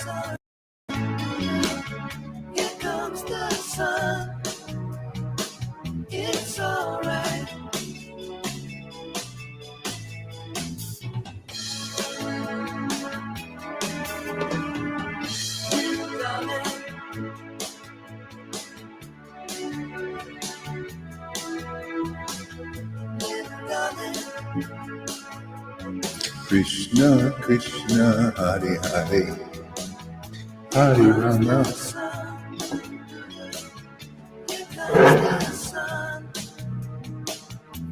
sun. Here comes the sun. It's alright. Krishna, Krishna, Hare Hare, Hare Rama,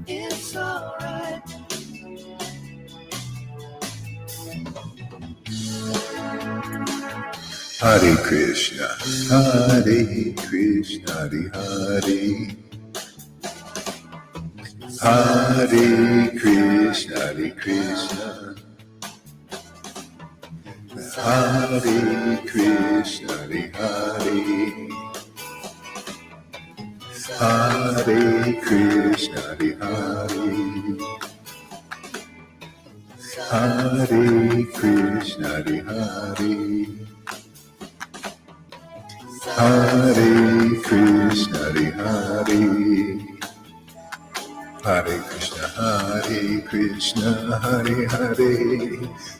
It's alright. Hare Krishna, Hare Krishna, Hare Hare, Hare Krishna, Hare Krishna, Hare Krishna, Hare Hare, Hare Krishna, Hare Hare, Hare Krishna, Hare Hare, Hare Krishna, Hare Hare, Hare Krishna, Hare Krishna, Hare Hare,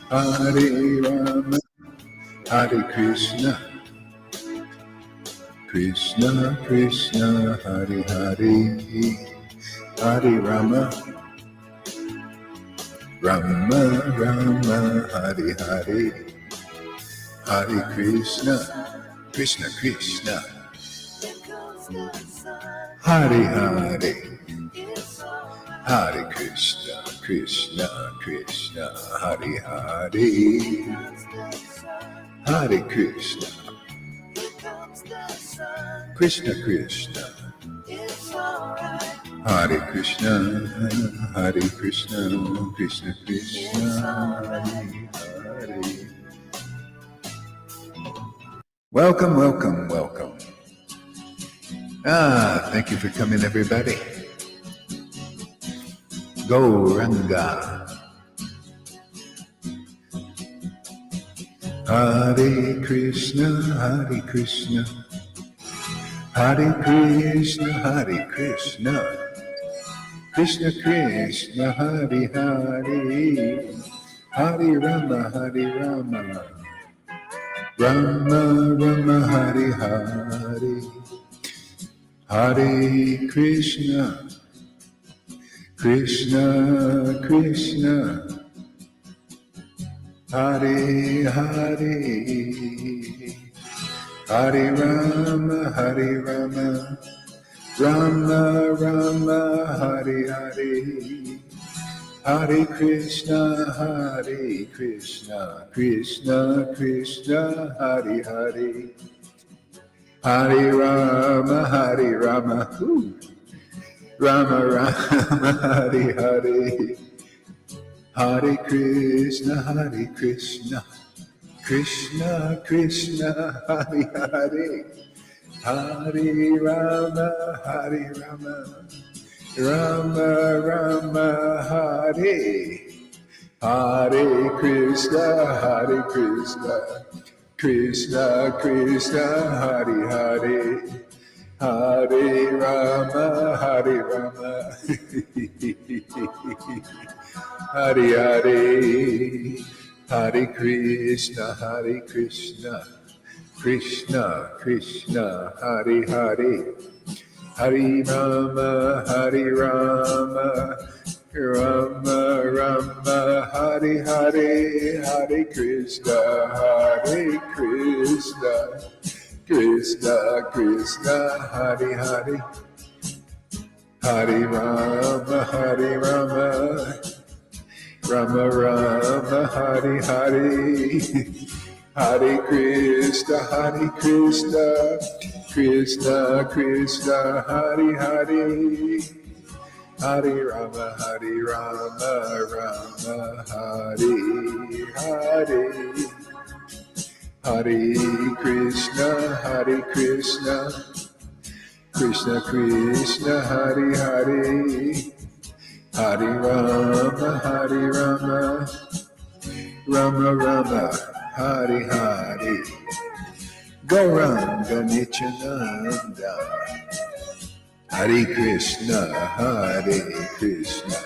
Hare Rama, Hare Krishna, Krishna Krishna, Hare Hare, Hare Rama, Rama Rama, Hare Hare, Hare Krishna, Krishna Krishna, Hare Hare, Hare Krishna, Krishna Krishna, Hare Hare, Hare Krishna, Krishna Krishna, Hare Krishna, Hare Krishna, Krishna Krishna, Hare Hare. Welcome, welcome, welcome. Thank you for coming, everybody. Gauranga. Hare Krishna, Hare Krishna, Hare Krishna, Hare Krishna, Krishna Krishna, Hare Hare, Hare Rama, Hare Rama, Rama Rama, Hare Hare, Hare Krishna, Krishna Krishna, Hare Hare, Hare Rama, Hare Rama, Rama Rama, Hare Hare, Hare Krishna, Krishna Krishna, Hare Hare, Hare Rama, Hare Rama, Rama Rama, Hare Hare, Hare Krishna, Krishna Krishna, Hare Hare, Hare Rama, Hare Rama, Rama Rama, Hare, Hare Krishna, Krishna Krishna, Hare Hare, Hare Rama, Hare Rama, Hare Hare, Hare Krishna, Krishna Krishna, Hare Hare, Hare Rama, Hare Rama, Rama Rama, Hare Hare, Hare Krishna, Krishna Krishna, Hare Hare, Hare Rama, Hare Rama, Rama Rama, Hare Hare, Hare Krishna, Krishna Krishna, Hare Hare, Hare Rama, Rama Hare Hare, Hare Krishna, Krishna Krishna, Hare Hare, Hare Rama, Rama Rama, Hari Hari. Gauranga Nityananda. Hare Krishna, Hare Krishna.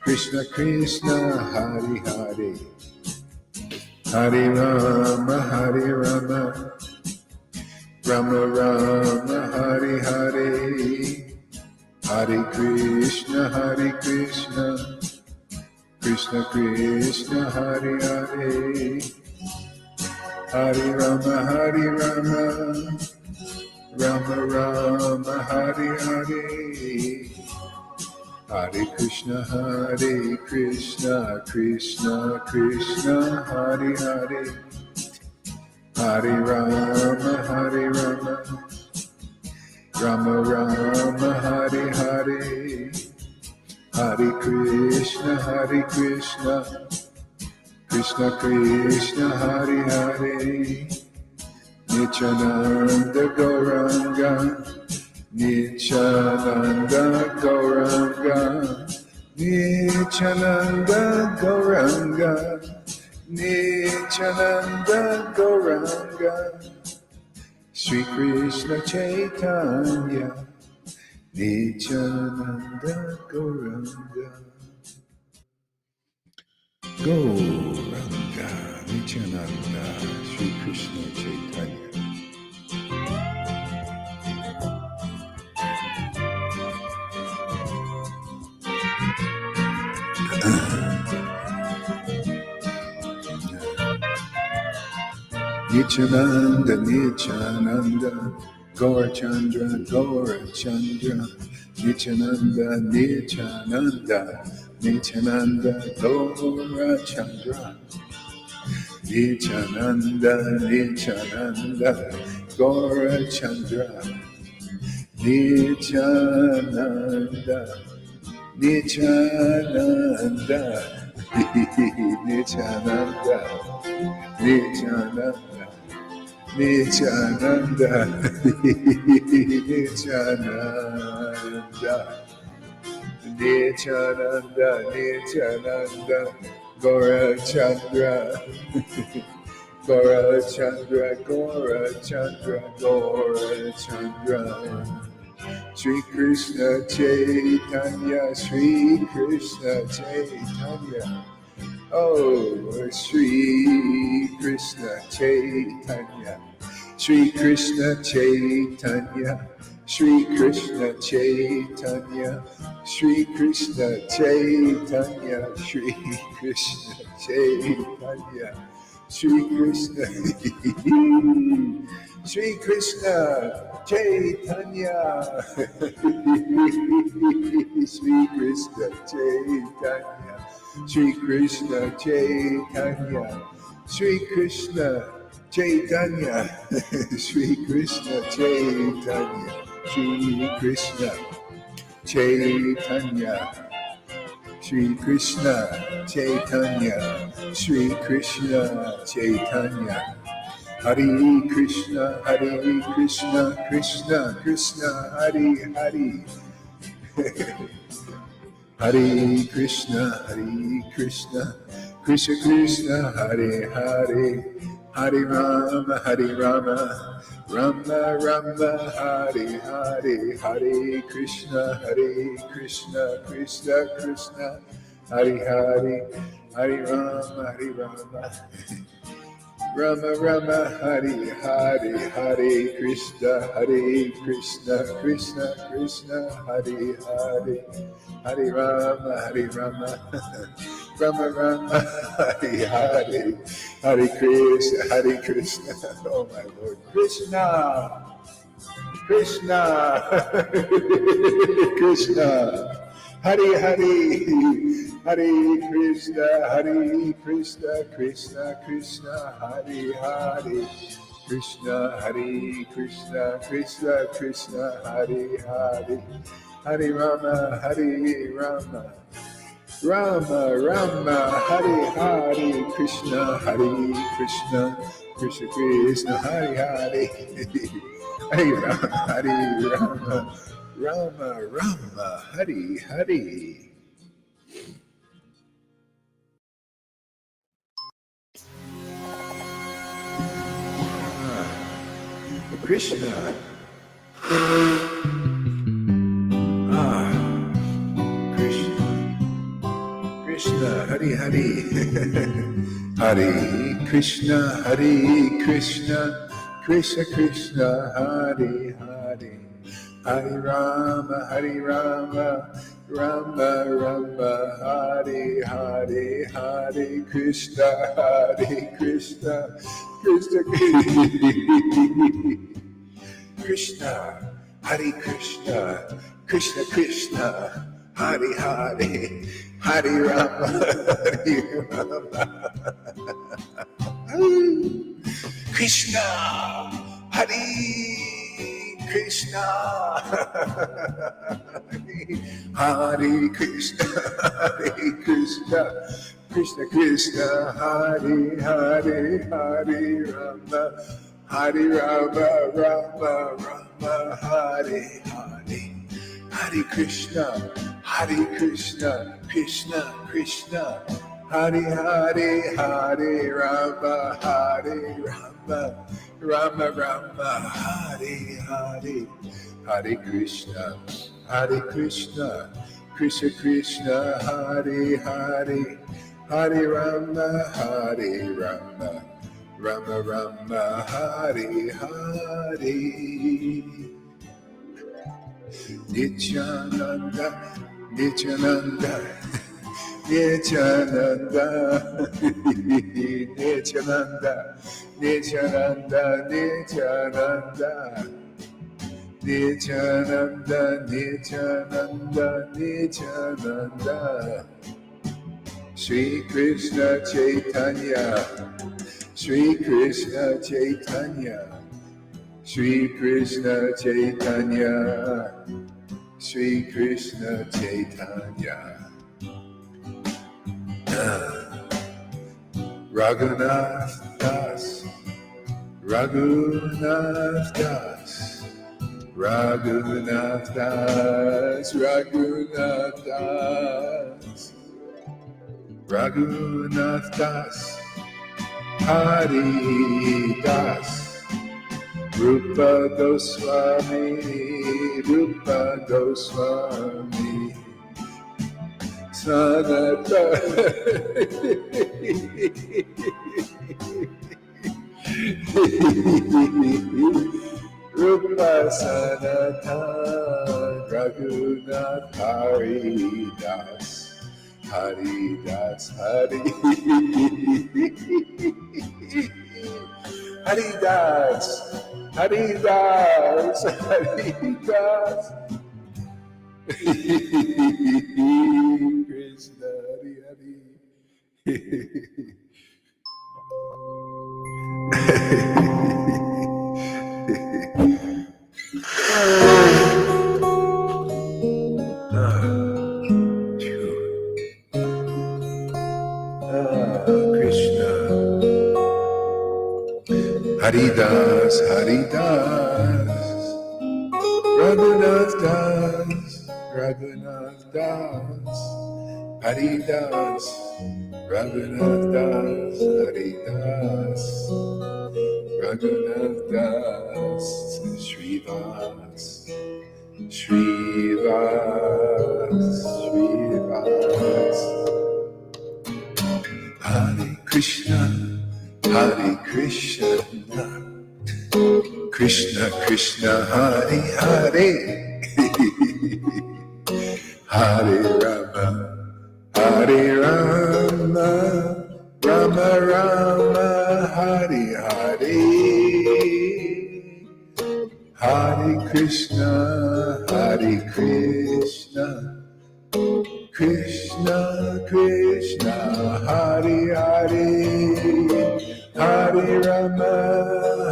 Krishna Krishna, Hare Hare. Hare Rama, Hare Rama. Rama Rama, Hare Hare. Hare Krishna, Hare Krishna. Krishna Krishna, Hare Hare. Hare Rama, Hare Rama. Rama Rama, Hare Hare. Hare Krishna, Krishna Krishna, Hare Hare. Hare Rama, Hare Rama. Rama Rama, Hare Hare. Hare Krishna, Krishna Krishna, Hare Hare. Nityananda Gauranga, Nityananda Gauranga, Nityananda Gauranga, Nityananda Gauranga. Sri Krishna Chaitanya, Nityananda Gauranga. Gauranga, Nityananda, Sri Krishna Chaitanya. Nityananda, Nityananda, Gaurachandra, Gaurachandra. Nityananda, Nityananda, Nityananda, Gaurachandra. Nityananda, Nityananda, Gaurachandra. Nityananda, Nityananda, Nityananda, Nityananda, Nityananda, Nityananda, Nityananda, Nityananda, Gaurachandra, Gaurachandra, Gaurachandra, Gaurachandra. Sri Krishna Chaitanya, Sri Krishna Chaitanya. Oh, Sri Krishna Chaitanya, Sri Krishna Chaitanya, Sri Krishna Chaitanya, Sri Krishna Chaitanya, Sri Krishna Chaitanya, Sri Krishna, Sri Krishna Chaitanya, Sri Krishna Chaitanya. Sri Krishna Chaitanya, Sri Krishna Chaitanya, Sri Krishna Chaitanya, Sri Krishna Chaitanya, Sri Krishna Chaitanya, Sri Krishna Chaitanya. Hare Krishna, Krishna Krishna, Hare Hare. Hare Krishna, Krishna Krishna, Hare Hare. Hare Rama, Rama Rama, Hare Hare. Hare Krishna, Krishna Krishna, Hare Hare. Hare Rama, Rama Rama, Hare Hare. Hare Krishna, Krishna Krishna, Hare Hare. Hare Rama, Rama Rama, Hare Hare. Hare Krishna, oh my Lord. Krishna, Krishna, Krishna. Hare Hare, Hare Krishna, Krishna Krishna, Hare Hare. Krishna, Hare Krishna, Krishna, Hare Hare. Hare Rama, Rama Rama, Hare Hare. Krishna, Krishna Krishna, Hare Hare. Hare Rama, Rama Rama, Hare Hare. Krishna. Ah, Krishna. Krishna, Hari Hari. Hare Krishna, Hare Krishna, Krishna Krishna, Hare Hare. Hare Rama, Rama Rama, Hare Hare. Hare Krishna, Krishna Krishna, Hare Krishna, Krishna Krishna, Hare Hare. Hare Rama, Krishna, Hare Krishna, Hare Krishna, Hare Krishna, Krishna Krishna, Hare Hare. Hare Rama, Rama Rama, Hare Hare. Hare Krishna, Krishna Krishna, Hare Hare. Hare Rama, Rama Rama, Hare Hare. Hare Krishna, Krishna Krishna, Hare Hare. Hare Rama, Rama Rama, Hare Hare. Nityananda, Nityananda, Nityananda, Nityananda, Nityananda, Nityananda, Nityananda, Nityananda, Nityananda. Sri Krishna Chaitanya, Sri Krishna Chaitanya, Sri Krishna Chaitanya, Sri Krishna Chaitanya. Raghunath Das, Raghunath Das, Raghunath Das, Raghunath Das, Raghunath Das, Hari Das, Rupa Goswami, Rupa Goswami, Sanatana, Rupa Sanatana, Raghunath Hari Das, Hari Das, Hari Haridas, Haridas, Haridas. Krishna, Hari Hari. Krishna. Haridas, Haridas, Raghunath Das, Raghunath Das, Haridas, Raghunath Das, Haridas, Raghunath Das, Srivas, Srivas, Srivas. Hare Krishna, Hare Krishna, Krishna Krishna, Hare Hare, Hare Rama, Hare Rama, Rama Rama, Hare Hare, Hare Krishna, Hare Krishna, Krishna Krishna, Hare Hare, Hare Rama,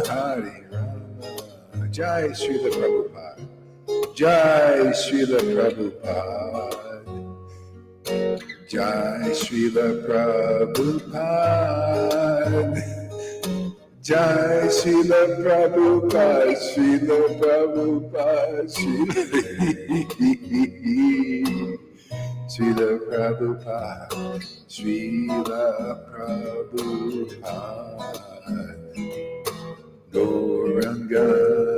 Hare Rama. Jai Srila Prabhupada, Jai Srila Prabhupada, Jai Srila Prabhupada, Jai Srila Prabhupada, Srila Prabhupada, Srila Prabhupada, Srila Prabhupada, Gauranga.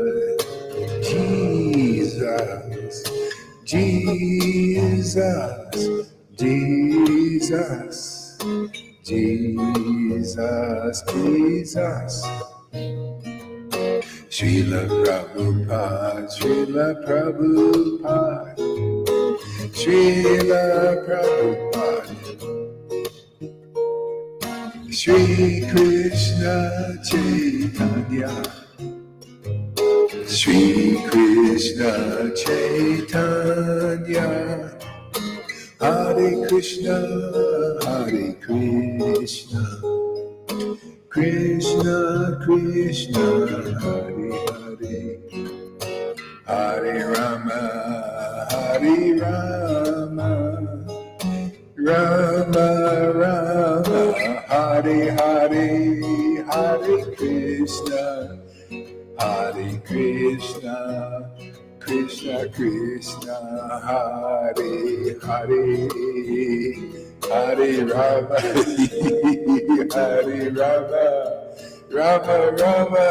Jesus, Jesus, Jesus. Srila Prabhupada, Srila Prabhupada, Srila Prabhupada. Shri Krishna Chaitanya, Shri Krishna Chaitanya, Hare Krishna, Hare Krishna, Krishna Krishna, Hare Hare, Hare Rama, Hare Rama, Rama Rama, Hare Hare, Hare Krishna, Hare Krishna, Krishna Krishna, Hare Hare, Hare Rama, Hare Rama, Rama Rama,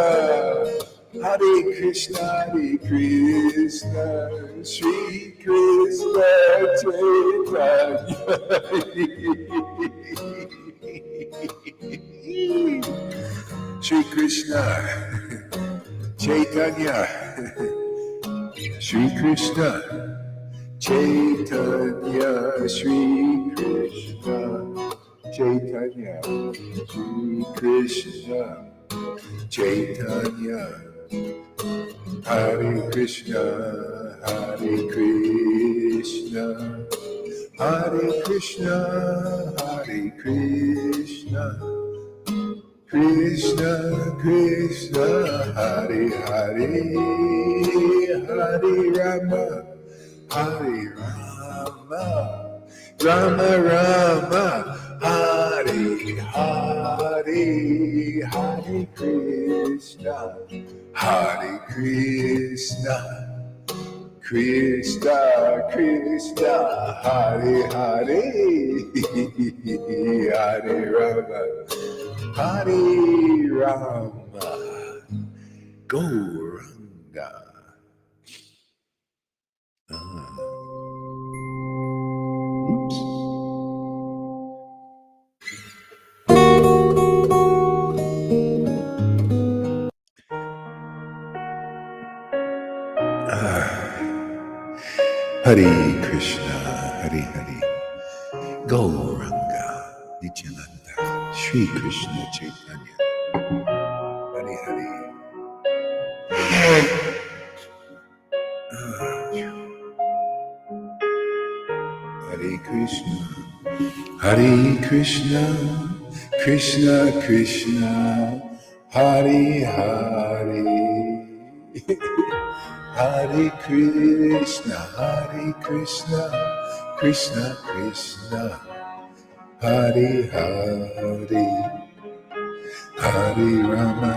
Hare Krishna, Shri Krishna Chaitanya, Shri Krishna Chaitanya, Shri Krishna Chaitanya, Shri Krishna Chaitanya, Shri Krishna Chaitanya, Hare Krishna, Hare Krishna, Hare Krishna, Hare Krishna, Krishna Krishna, Hare Hare, Hare Rama, Hare Rama, Rama Rama, Hare Hare, Hare Krishna, Hare Krishna, Krishna Krishna, Hare Hare, Hare Rama, Hare Rama, Gauranga. Oops. Hare Krishna, Hare Hare, Gauranga, Nityananda, Shri Krishna Chaitanya, Hare Hare. Hare Krishna, Hare Krishna, Krishna Krishna, Hare Hare, Hare Krishna, Krishna Krishna, Hare Hare, Hare Rama,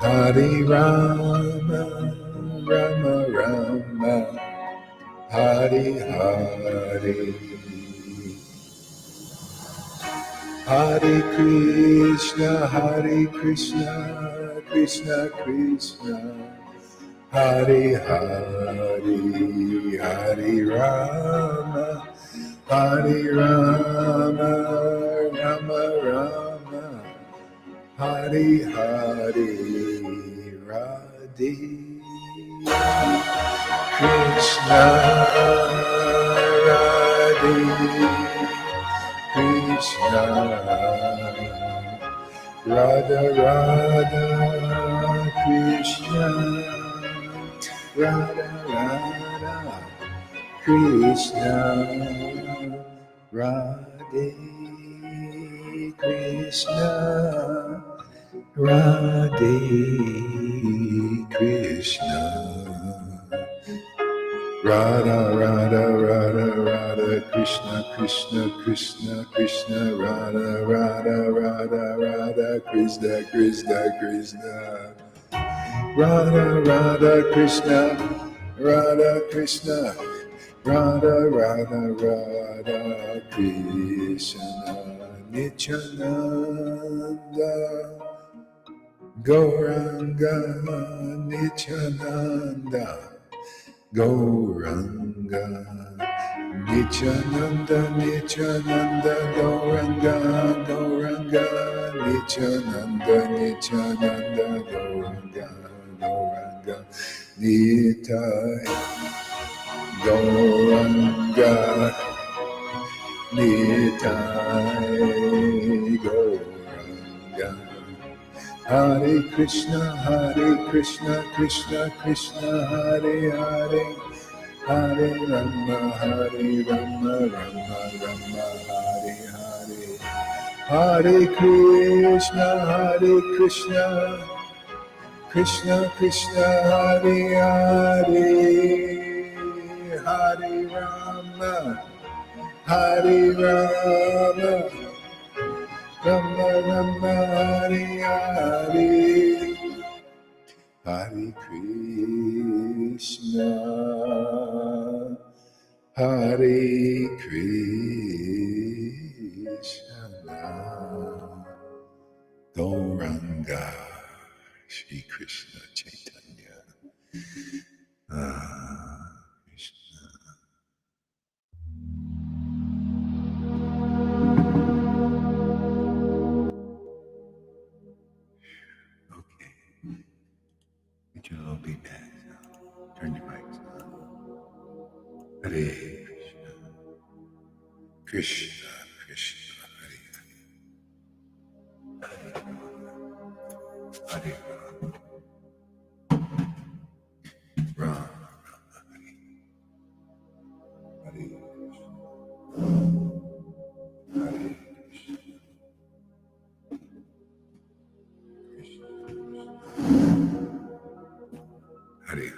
Hare Rama, Rama Rama, Hare Hare, Hare Krishna, Krishna Krishna, Hare Hare, Hare Rama, Hare Rama, Rama Rama, Hare Hare, Radhe Krishna, Radhe Krishna, Radha Radha Krishna, Radha Radha Krishna, Radhe Krishna, Radhe Krishna, Radha Radha Radha Radha Krishna Krishna Krishna Krishna, Radha Radha Radha Radha Krishna Krishna Krishna, Radha Radha Krishna, Radha Krishna, Radha Radha Radha Krishna, Nityananda, Gauranga, Nityananda, Gauranga, Nityananda, Nityananda, Gauranga, Gauranga, Nityananda, Nityananda, Gauranga, Gauranga, Nitai, Gauranga, Nitai, Gauranga. Hare Krishna, Krishna Krishna, Hare Hare. Hare Rama, Hare Rama, Rama Rama, Hare Hare. Hare Krishna, Krishna Krishna, Hare Hare. Hare Rama, Hare Rama, Rama Rama, Hare Hare. Hare Krishna, Hare Krishna, Gauranga, Shri Krishna Chaitanya, Krishna. Okay, would you all be back now? Turn your mics on. Hare Krishna, Krishna, Hare Hare, Hare Ram, Hare Hare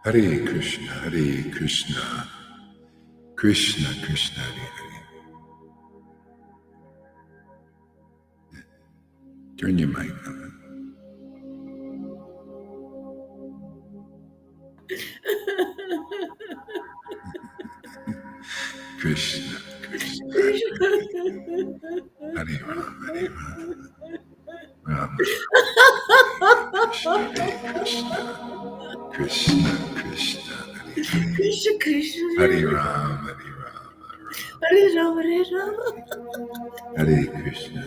Hare Krishna, Krishna Krishna, Hare Hare. Turn your mic on. Krishna, Krishna, Hare Ram, Hare Ram, Ram, Krishna, Krishna, Krishna, Hare Hare, Hare Ram, Hare Ram, Hare Ram, Hare Ram. Hare Krishna,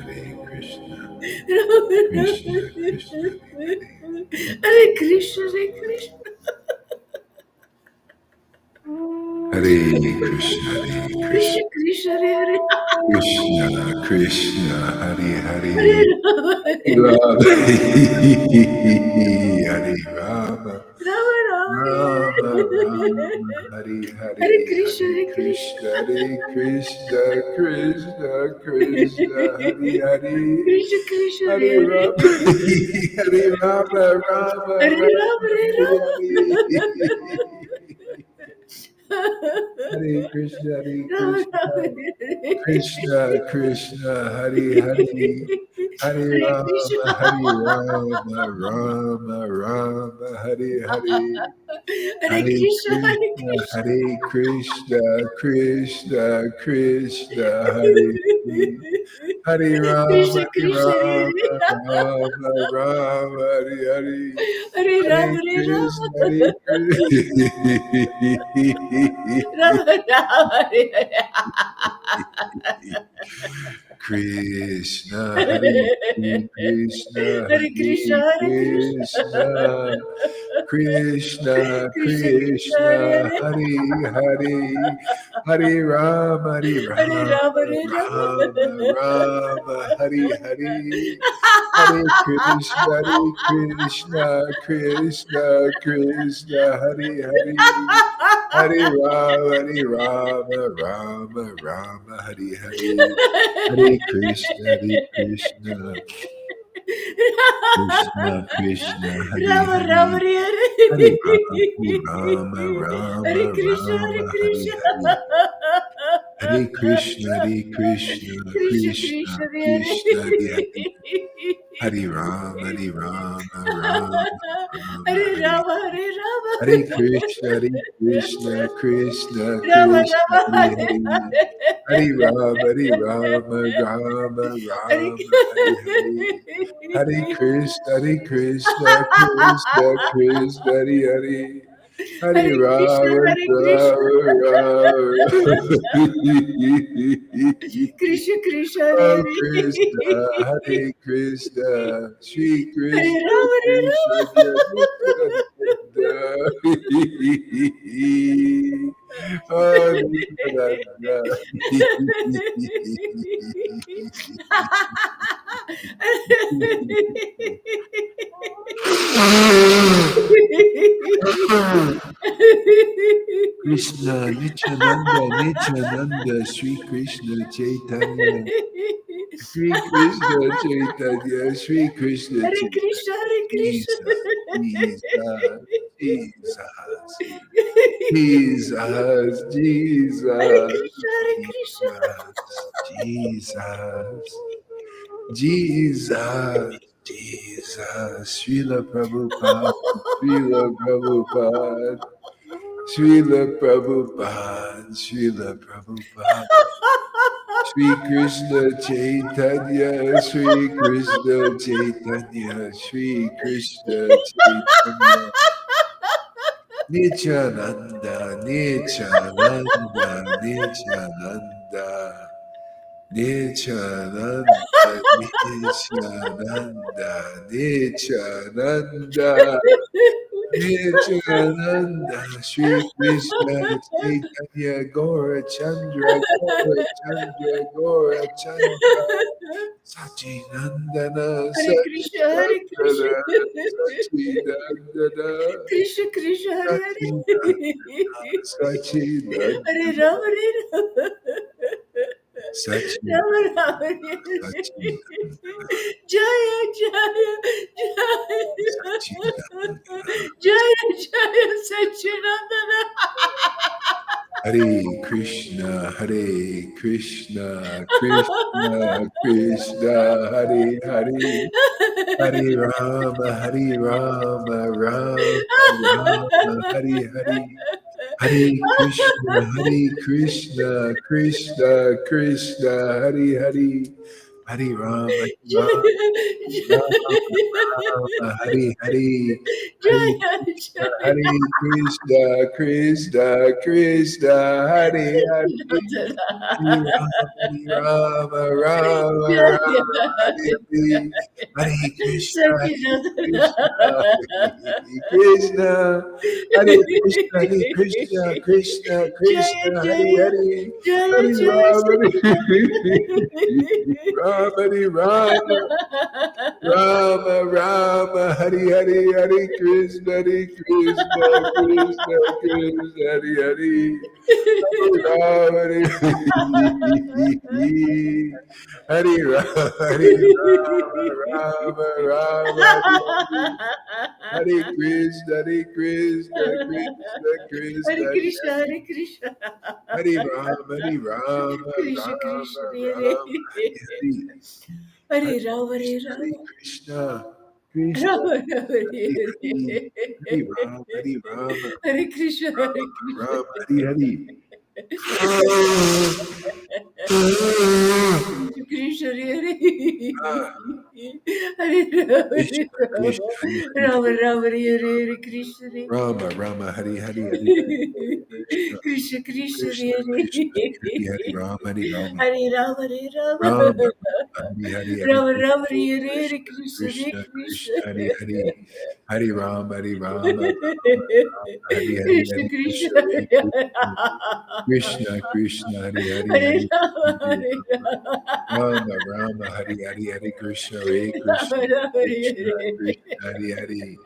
Krishna Krishna, Hare Krishna, Hare Krishna. Hare Krishna, Krishna Krishna, Hare Hare. Krishna, Krishna, Hare Hare, Hare Ram, Hare Rama, Rama Rama, Rama Rama, Hare Hare, Hare Krishna, Hare Krishna, Krishna, Krishna Krishna, Hare Hare, Krishna Krishna, Hare Hare Rama, Hare Rama, Rama Hare Rama, Rama, Hare Rama. Hare Krishna, Rama Rama, Krishna Krishna, Hare Hare, Hare Rama, Hare Rama, Rama Rama, Hare Hare, Hare Krishna, Hare Krishna. Hare Krishna, Krishna Krishna, Hare Hare, Hare Rama, Krishna Hare Krishna, Rama, Rama Rama, Hare Hare, Hare Rama, Hare Krishna, Rama. Rama Rama, Hare Hare. Krishna, Hare Krishna, Hare Krishna, Hare Krishna, Krishna, Krishna Krishna, Krishna, Hare Hare Hare, Hare Rama, Hare Hare Rama, Hare Rama. Rama Rama, Hare Hare, Hare Krishna, Krishna Krishna, Hare Hare, Hare Rama, Rama Rama, Hare Hare, Hare Krishna, Krishna Krishna, Hare Rama Hare, Rama, Hare Hare Hare. Rama, Rama Hare Krishna, Rama, Hare Hare Krishna. Hare, Hare Krishna, Krishna Krishna Krishna, Krishna, Hare Hare, Hare Rama, Rama Hare Hare, Rama, Hare Rama. Hare Krishna, Krishna Krishna, Rama Rama, Hare Hare Hare, Hare. Hare Rama, Rama Rama, Hare Hare Hare, Hare Krishna, Krishna Krishna, Hare Hare, Hare Hare Krishna, Rama, Hare Krishna. Rama Rama. Krishna Krishna, Ram Hare Krishna, Hare Krishna, Shri Hare Krishna, Rama, Hare Krishna, Krishna, Nityananda, Nityananda, Sri Krishna Chaitanya, Sri Krishna Chaitanya, Sri Krishna Hare Chaitanya, Krishna, Hare Krishna. Jesus, Jesus, Jesus, Jesus, Hare Jesus, Krishna, Hare Krishna. Jesus, Jesus, Jesus, Srila Prabhupada, Srila Prabhupada, Srila Prabhupada, Srila Prabhupada. Sri Krishna Chaitanya, Sri Krishna Chaitanya, Sri Krishna Chaitanya. Nityananda, Nityananda, Nityananda, Nityananda, Nityananda, Nityananda, Nityananda, Sri Krishna Chaitanya, Gora Chandra, Gora Chandra, Gora Chandra, Sachinandana, Hare Krishna, Hare Krishna. Sachinandana, Sachinandana, Krishna Krishna, Hare Hare. Sachinandana, Sachinandana, Hare Rama, Hare Rama. Sachinandana, Rama Rama, Hare Hare. Jaya Jaya Jaya Jaya Jaya Sachinandana. Hare Krishna, Hare Krishna, Krishna Krishna, Hare Hare, Hare Rama, Hare Rama, Rama Rama, Hare Hare, Hare Krishna, Hare Krishna, Krishna Krishna, Hare Hare, Hare Rama, Rama Rama, Hare Hare, Hare Jaya Krishna, Jaya Hare Krishna, Krishna Krishna, Hare Hare. Hare Rama, Rama Rama, Hare Hare, Hare Krishna, Hare Krishna, Hare Krishna, Hare Krishna, Krishna Krishna, Jaya Hare Jaya Hare, Jaya Hare Jaya Rama, Hare Rama, Rama Rama, Hare Hare, Hare Krishna, Krishna Krishna, Hare Hare. Hare Hare Rama, Hare Rama, Rama, Hare Krishna, Krishna Krishna, Krishna Hare Krishna, Hare Krishna. Hare Rama, Hare Rama, Krishna Rama Krishna, Hare Rama, Hare Hare Hare Rama, Hare Hare Rama. Krishna, Krishna Rama Rama, Hare Hare Hare, Hare Hare. Rama, Hare Rama, Hare Krishna, Hare Krishna. Rama, Hare Hare. Krishna, Hare Hare. Hare Rama, Hare Krishna, Rama. Krishna, Hare Rama Krishna, Rama, Hare Hare Krishna, Hare. Rama, Rama, Hare Hare, Hare Krishna, Krishna Krishna, Krishna, Hare Krishna, Hare Hare, Rama, Hare Rama, Hare Rama, Hare Rama. Rama, Hare Hare, Hare Rama Rama, Krishna, Hare Hare Krishna, Krishna, Hare Krishna, Krishna. Krishna, Hare Hare, Hare Rama, Hare Rama, Rama, Hare Hare, Krishna Hare Krishna, Krishna, Hare Krishna, Krishna, Krishna, Hare Hare, Hare Hare Rama, Hare, Hare Rama, Rama, Hare Hare, Hare Krishna, Hare Krishna, Rama, Krishna, Krishna, Hare Hare,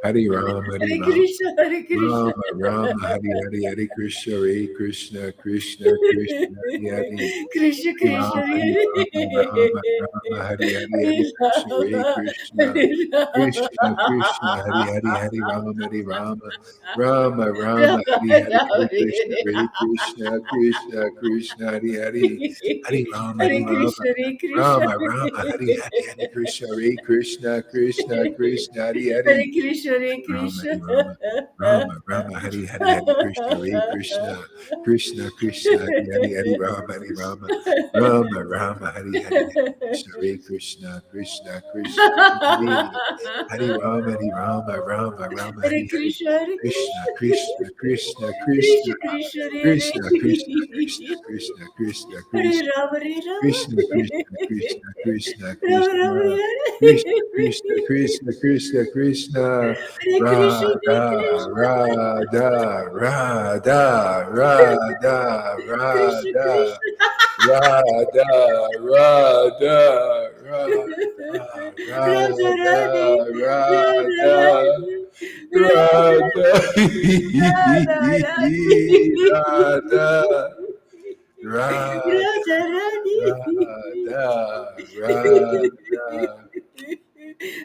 Hare Rama, Hare Hare Rama, Krishna, Hare Krishna. Rama, Rama, Hare Hare, Hare Krishna, Hare Krishna, Krishna, Krishna, Hare Hare, Krishna Hare Krishna, Rama, Hare Hare Rama, Rama, Rama, Hare Hare, Hare Krishna, Hare Rama, Krishna, Hare Krishna, Krishna, Hare Hare, Hare Rama, Rama, Rama, Rama, Hare Hare, Hare Krishna, Hare Krishna, Krishna, Krishna, Hare Hare, Hare Rama, Hare Hare Krishna, Rama, Hare Krishna. Rama, Rama, Hare Hare, Hare Krishna, Hare Krishna, Krishna, Krishna, Hare Hare, Hare Krishna, Hare Rama, Krishna. Hare Rama, Rama, Rama, Hare Hare, Hare Krishna, Hare Krishna, Krishna, Krishna, Hare Hare, Hare Rama, Hare Rama, Rama, Rama, Hare Hare, Hare Krishna, Hare Krishna, Krishna, Krishna, Hare Hare Rama, Hare Rama, Rama, Rama, Hare Hare Hare, Krishna, Hare Krishna, Krishna. Krishna, Krishna, Krishna, Krishna, Hare Krishna, Krishna, Krishna, Krishna, Krishna, Hare Krishna, Rama, Hare Rama. Krishna, Krishna, Krishna, Krishna, Rama, Krishna, Rama, Krishna, Hare. Krishna, Krishna, Krishna, Krishna, Hare Krishna, Hare Radha, Krishna. Radha, Radha, Radha, Krishna, Radha, Krishna. Radha, Radha, Radha, Radha Radha, Rani, Radha Radha, Rani, Radha Radha, Radha, Radha,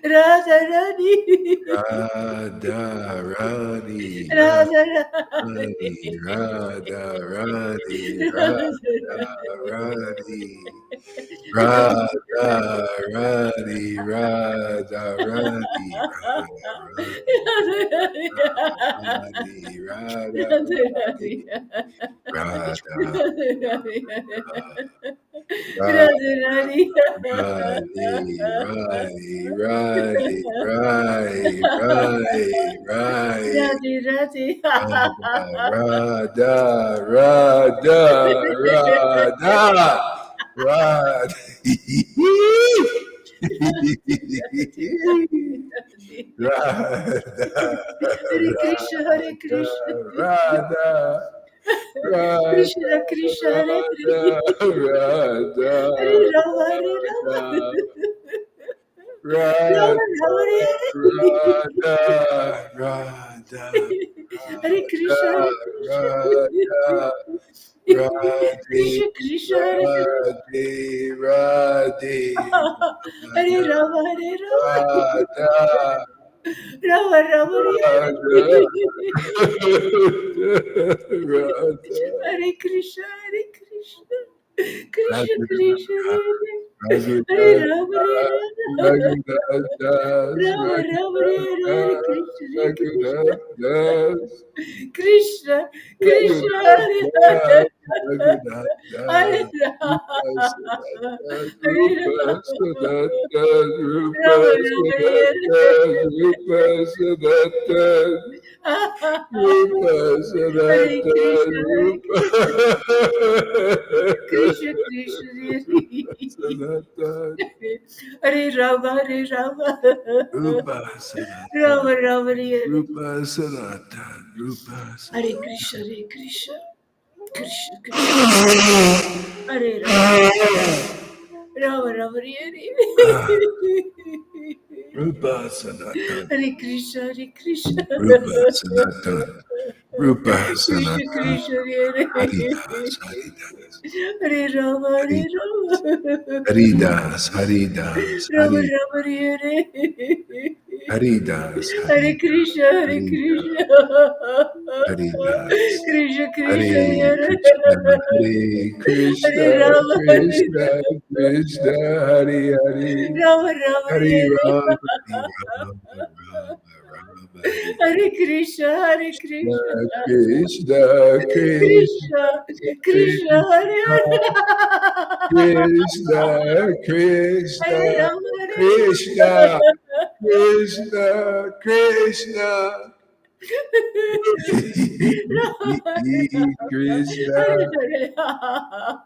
Radha Rani, Radha, Radha, Radha Rani, Radha, Rani, Radha Rani, Radha, Rani, Rani, Radha, Rani, Radha, Rani, Radha, Rani, Radha, Radha Rani. Rani, Rani, Rani, Rai, Rai, Rai, Radhe Radhe. Radha, Radha, Radha, Radha, Radha, Hare Krishna, Hare Krishna. Radha, Radha, Krishna Krishna, Hare Radha, Hare. Radha, Hare Rama, Hare Rama. Radha, Rama Rama, Hare Radha, Hare. Radha, Hare Krishna, Hare Krishna. Radha, Radhe, Krishna Krishna, Hare Radhe, Radhe, Hare Rama, Hare Rama. Radha, Rama Rama, Hare Radha, Hare Krishna, Hare Krishna. Krishna Krishna, Radha, Hare Hare Raghunath Rama, Hare Rama. Raghunath Das, Rama Rama, Hare Krishna, Hare Krishna. Raghunath Das, Krishna, Krishna, Raghunath Hare Das, Hare. Raghunath Hare Das, Hare Rupa Rama. Sanatta, Rupa Rama Rama, Sanatta, Rupa Sanatta, Rupa Hare Sanatta, Krishna, Hare Rupa Krishna, Krishna, Sanatta, Hare Rama, Hare Rama. Rupa Sanatta. Rama Rama, Hare Rupa Sanatan, Rupa Hare Sanatan. Krishna, Hare Krishna, Krishna Krishna, Hare Rama, Rama Rama, Hare Rupa Sanatan, Hare Krishna, Hare Krishna, Rupa Sanatan, Rupa Krishna Sanatan, Krishna, Hare Haridas, Haridas, Hare Rama, Hare Rama, Haridas, Haridas, Rama Rama, Hare Haridas, Hare Krishna, Hare Krishna, Haridas, Krishna Krishna, Hare Hare Krishna, Hare Rama, Krishna, Krishna, Hare Hare, Rama Rama, Hare Hare Rama, Hare Rama, Hare Krishna, Hare Krishna, Krishna, Krishna, Krishna, Krishna, Hare Hare, Krishna, Krishna, Hare Rama, Hare Krishna, Krishna, Krishna, Krishna,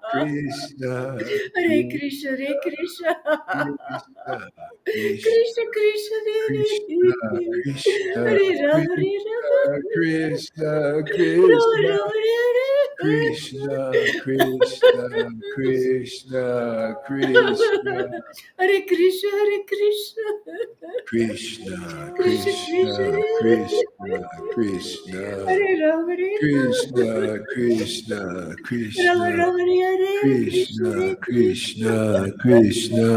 Krishna, Hare Krishna, Hare Krishna, Krishna, Krishna, Krishna, Krishna, Hare Rama, Hare Rama, Krishna, Rama Krishna, Rama, Hare Krishna, Krishna, Krishna, Krishna, Hare Krishna, Hare Krishna, Krishna, Krishna, Krishna, Krishna, Hare Rama, Hare Krishna, Krishna, Rama, Krishna, Rama, Hare Krishna, Krishna, Krishna,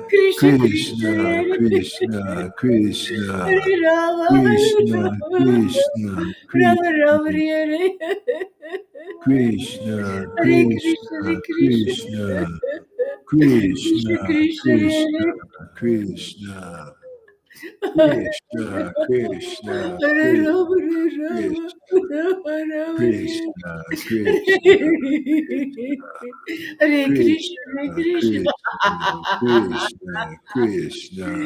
Krishna, Krishna, Krishna, Krishna, Krishna, Hare Rama, Hare Krishna, Rama, Krishna, Rama Rama, Krishna, Hare Krishna, Hare Krishna, Krishna, Hare Krishna. Krishna, Krishna, Krishna, Krishna, Krishna, Hare Krishna, Krishna, Hare Rama, Hare Rama, Krishna, Rama Rama, Krishna, Krishna, Hare Krishna, Hare Krishna, Krishna. Krishna,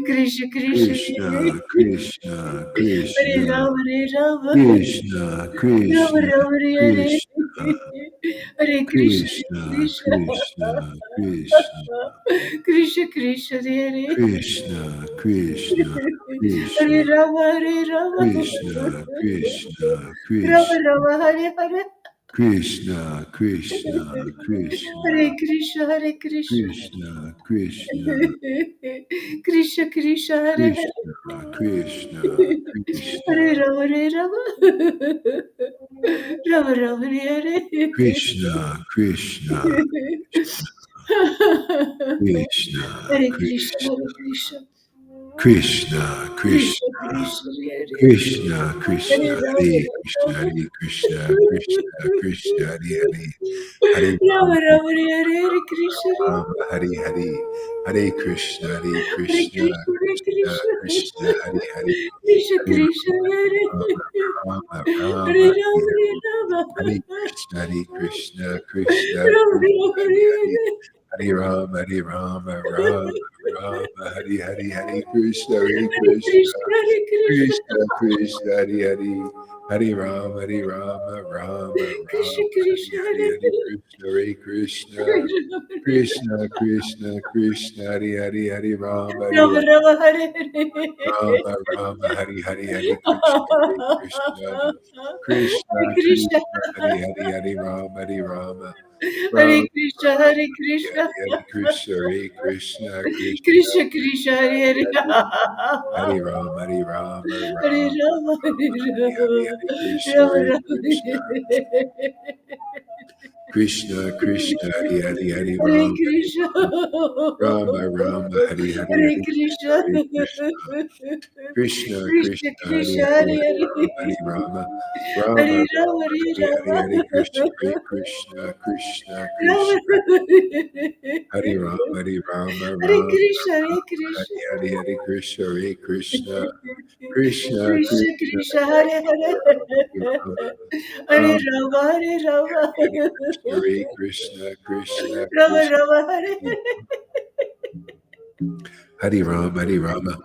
Krishna, Krishna, Krishna, Krishna, Krishna, Hare Krishna, Rama, Hare Rama, Krishna, Rama Krishna, Rama, Hare Krishna, Hare Krishna, Krishna, Krishna, Krishna, Krishna, Krishna, Krishna, Hare Krishna, Krishna, Hare Krishna, Rama, Hare Rama, Krishna, Krishna, Rama Krishna, Rama, Hare Hare. Krishna, Krishna, Krishna, Hare Krishna, Hare Krishna. Krishna, Krishna, Krishna, Krishna, Hare Hare. Krishna, Krishna, Krishna, Hare Rama, Hare Rama. Rama Rama, Hare Hare. Krishna, Krishna, Krishna, Hare Krishna, Krishna, Hare Krishna. Krishna, Krishna, Krishna, Krishna, Hare Krishna, Hare Krishna, Rama, Hare Krishna, Hare Krishna, Krishna, Krishna, Hare Hare, Hare Rama Rama, Rama, Hare Hare Krishna, Rama, Hare Hare, Hare Krishna, Hare Hare Krishna, Krishna, Hare Krishna, Krishna. Krishna, Hare Hare, Krishna, Hare Krishna, Hare Rama, Rama, Hare Rama, Rama, Hare Rama. Hare Krishna, Hare Krishna, Krishna, Rama Krishna, Rama, Hare Hare Hare, Hare Rama, Hare Rama, Rama, Rama, Hare Hare, Hare Krishna, Hare Krishna, Krishna, Hare Krishna. Krishna, Krishna, Hare Hare, Hare Rama, Hare Rama, Rama, Krishna, Rama, Hare Krishna, Hare, Hare Hare Krishna, Hare Krishna, Krishna, Krishna, Krishna, Hare Hare, Hare Rama, Hare Rama Rama, Rama, Hare Rama, Rama, Hare Hare, Hare Krishna, Hare Krishna, Krishna, Hare Krishna. Krishna, Hare Hare, Hare Rama, Hare Rama, Hare Rama, Krishna, Rama, Hare Hare Krishna. Hare, Hare Krishna, Hare Krishna, Krishna, Krishna, Krishna, Hare Hare Hare. Hare, Hare Rama, Hare Rama, Hare Rama, Rama, Hare Hare Hare, Rama. Hare Krishna, Rama Hare Rama, Krishna, Krishna, Krishna, Hare Hare, Hare Hare Rama, Krishna. Rama, Rama, Hare Hare, Hare Hare Krishna. Krishna, Hare Krishna, Krishna, Krishna, Krishna, Hare Krishna, Hare, Hare Hare Hare. Rama, Hare Rama, Rama, Hare Rama, Rama, Hare Hare Hare, Rama. Hare Krishna, Hare Krishna, Krishna, Rama Krishna, Rama. Hare Rama, Hare Rama, Hare Rama, Krishna, Hare Rama, Krishna. Hare Hare, Hare Krishna, Hare Krishna, Krishna, Krishna, Krishna, Krishna, Hare Hare Hare, Hare. Rama, Hare Rama, Rama, Hare Rama. Hare Krishna, Hare Krishna, Krishna, Rama Krishna, Rama, Hare Hare Rama, Hare Rama,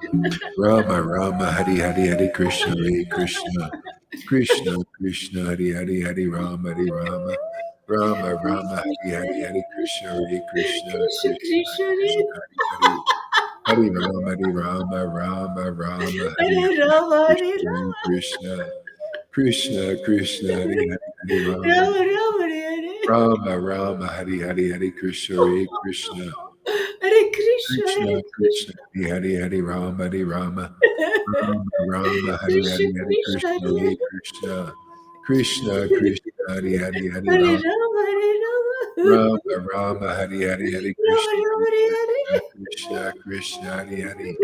Rama, Rama, Hare Hare, Hare Krishna, Hare Krishna, Krishna, Krishna, Hare Hare, Hare Rama, Hare Rama, Rama, Rama, Hare Hare, Hare Krishna, Hare Krishna, Krishna, Krishna, Krishna, Krishna, Hare Hare, Hare Rama, Hare Rama, Rama, Rama, Hare Hare Hare, Rama, Hare Hare Krishna, Hare Rama. Krishna, Krishna, Krishna, Hare Hare, Hare Rama, Rama Rama, Hare Rama, Rama, Hare Hare, Hare Krishna, Hare Krishna, Hare Krishna, Krishna, Hare Krishna, Krishna. Hare Hare, Hare Rama, Hare Rama, Rama, Rama, Hare Krishna, Hare, Hare Krishna, Krishna, Hare Hare Krishna, Krishna, Krishna, Hare Hare, Hare Hare Rama, Rama, Hare Rama. Rama, Rama, Hare Hare, Hare Rama Krishna, Rama, Hare Hare Krishna, Hare. Krishna, Krishna, Hare Hare, Hare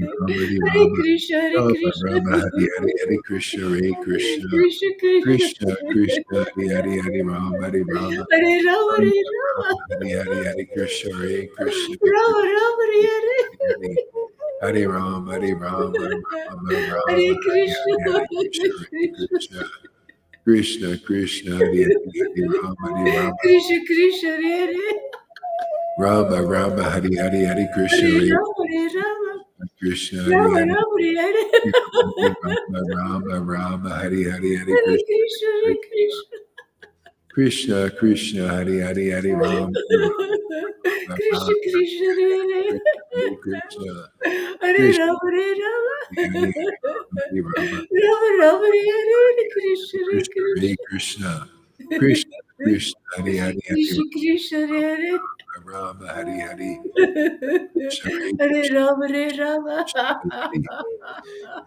Rama, Hare Hare Rama, Krishna, Hare Rama, Krishna. Rama, Hare Hare, Hare Krishna, Hare Krishna, Krishna, Krishna. Krishna, Krishna, Hare Hare, Hare Rama, Hare Rama, Hare Rama, Rama, Hare Rama. Rama, Hare Hare, Hare Krishna, Hare Krishna, Rama Rama, Hare Hare. Hare Hare Rama, Hare Rama, Rama, Hare Rama, Hare Krishna, Hare, Hare Krishna, Hare Hare Krishna. Krishna, Krishna, Krishna, Hare Hare, Hare Rama, Hare Rama, Krishna, Krishna, Hare Hare. Rama, Rama, Hare Hare, Hare Krishna, Hare Hare Rama, Hare Rama. Krishna, Hare Rama Hare, Rama, Hare Hare. Rama, Rama, Rama, Hare Hare, Hare Hare Krishna, Krishna, Hare Hare Krishna. Krishna, Krishna, Hare Hare, Hare Rama, Hare Rama, Krishna, Rama, Krishna, Hare Hare. Hare Krishna, Hare Krishna, Rama, Hare Rama. Hare Hare, Rama, Rama Rama, Hare Hare. Krishna, Hare Krishna, Hare Krishna. Krishna, Krishna, Krishna, Hare Hare, Hare Krishna, Krishna, Hare Hare. Rama, Hare Hare, Krishna, Hare Hare Krishna, Rama, Hare Rama.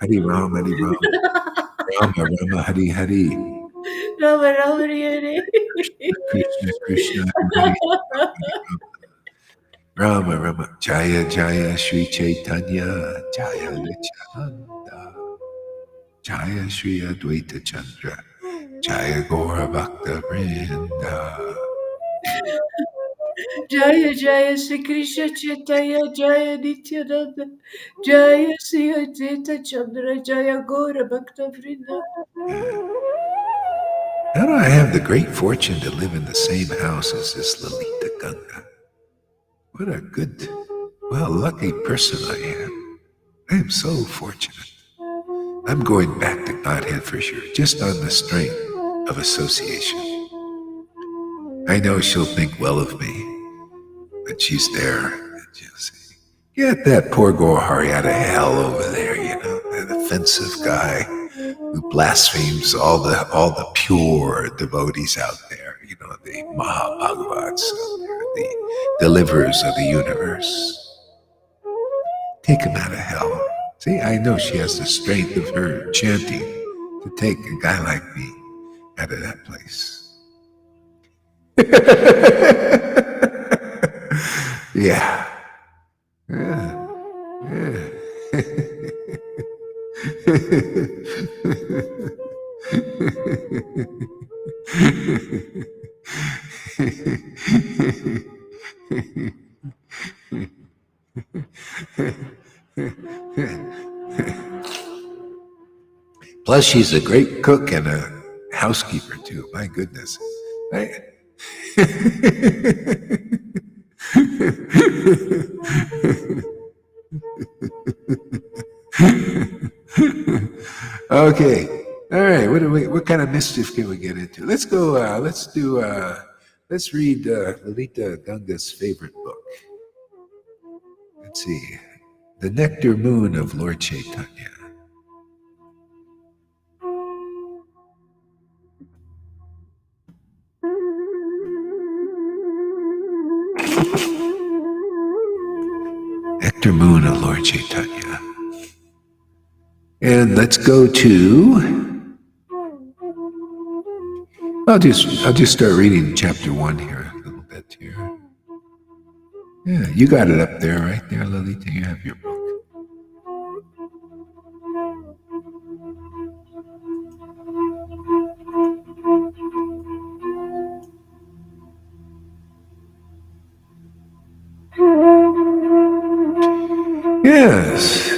Hare Rama, Hare Rama, Rama, Rama, Hare Hare, Rama Rama, Hare Krishna, Krishna, Hare Hare, Rama, Rama, Jaya, Jaya, Sri Chaitanya, Jaya Nityananda, Jaya Sri Advaita Chandra, Jaya Gora Bhakta Vrinda. Jaya Jaya Sri Krishna Chaitanya Jaya Nityananda Jaya Sri Advaita Chandra Jaya Gora Bhakta Vrinda. How do I have the great fortune to live in the same house as this Lalita Ganga? What a good, lucky person I am. I am so fortunate. I'm going back to Godhead for sure, just on the strength of association. I know she'll think well of me when she's there. And she'll say, get that poor Gohari out of hell over there, that offensive guy who blasphemes all the pure devotees out there, the Mahabhagavats, the deliverers of the universe. Take him out of hell. See, I know she has the strength of her chanting to take a guy like me out of that place. Yeah. Plus, she's a great cook and a housekeeper, too. My goodness. Okay. All right. What kind of mischief can we get into? Let's go. Let's read Lalita Ganga's favorite book. Let's see. The Nectar Moon of Lord Chaitanya. Nectar Moon of Lord Chaitanya. And let's go to. I'll just start reading chapter 1 here a little bit here. Yeah, you got it up there, right there, Lalita. You have your book. Yes.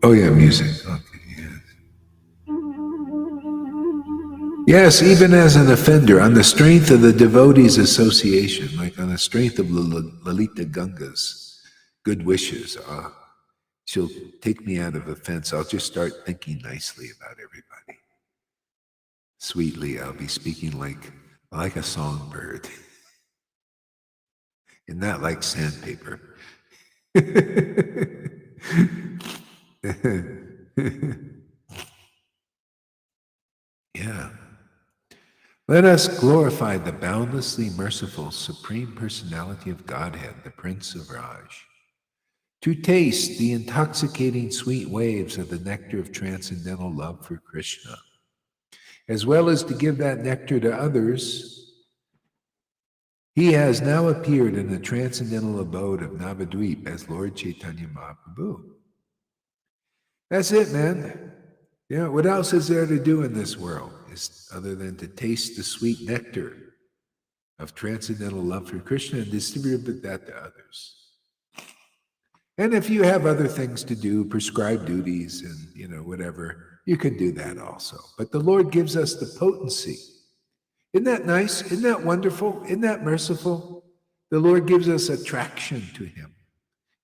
Oh yeah, music. Okay, yes. Yes, even as an offender, on the strength of the devotees' association, like on the strength of Lalita Ganga's good wishes, she'll take me out of offense. I'll just start thinking nicely about everybody. Sweetly, I'll be speaking like a songbird, and not like sandpaper. Yeah. Let us glorify the boundlessly merciful Supreme Personality of Godhead, the Prince of Raj, to taste the intoxicating sweet waves of the nectar of transcendental love for Krishna, as well as to give that nectar to others. He has now appeared in the transcendental abode of Navadvip as Lord Chaitanya Mahaprabhu. That's it, man. What else is there to do in this world other than to taste the sweet nectar of transcendental love for Krishna and distribute that to others? And if you have other things to do, prescribed duties and, whatever, you can do that also. But the Lord gives us the potency. Isn't that nice? Isn't that wonderful? Isn't that merciful? The Lord gives us attraction to Him.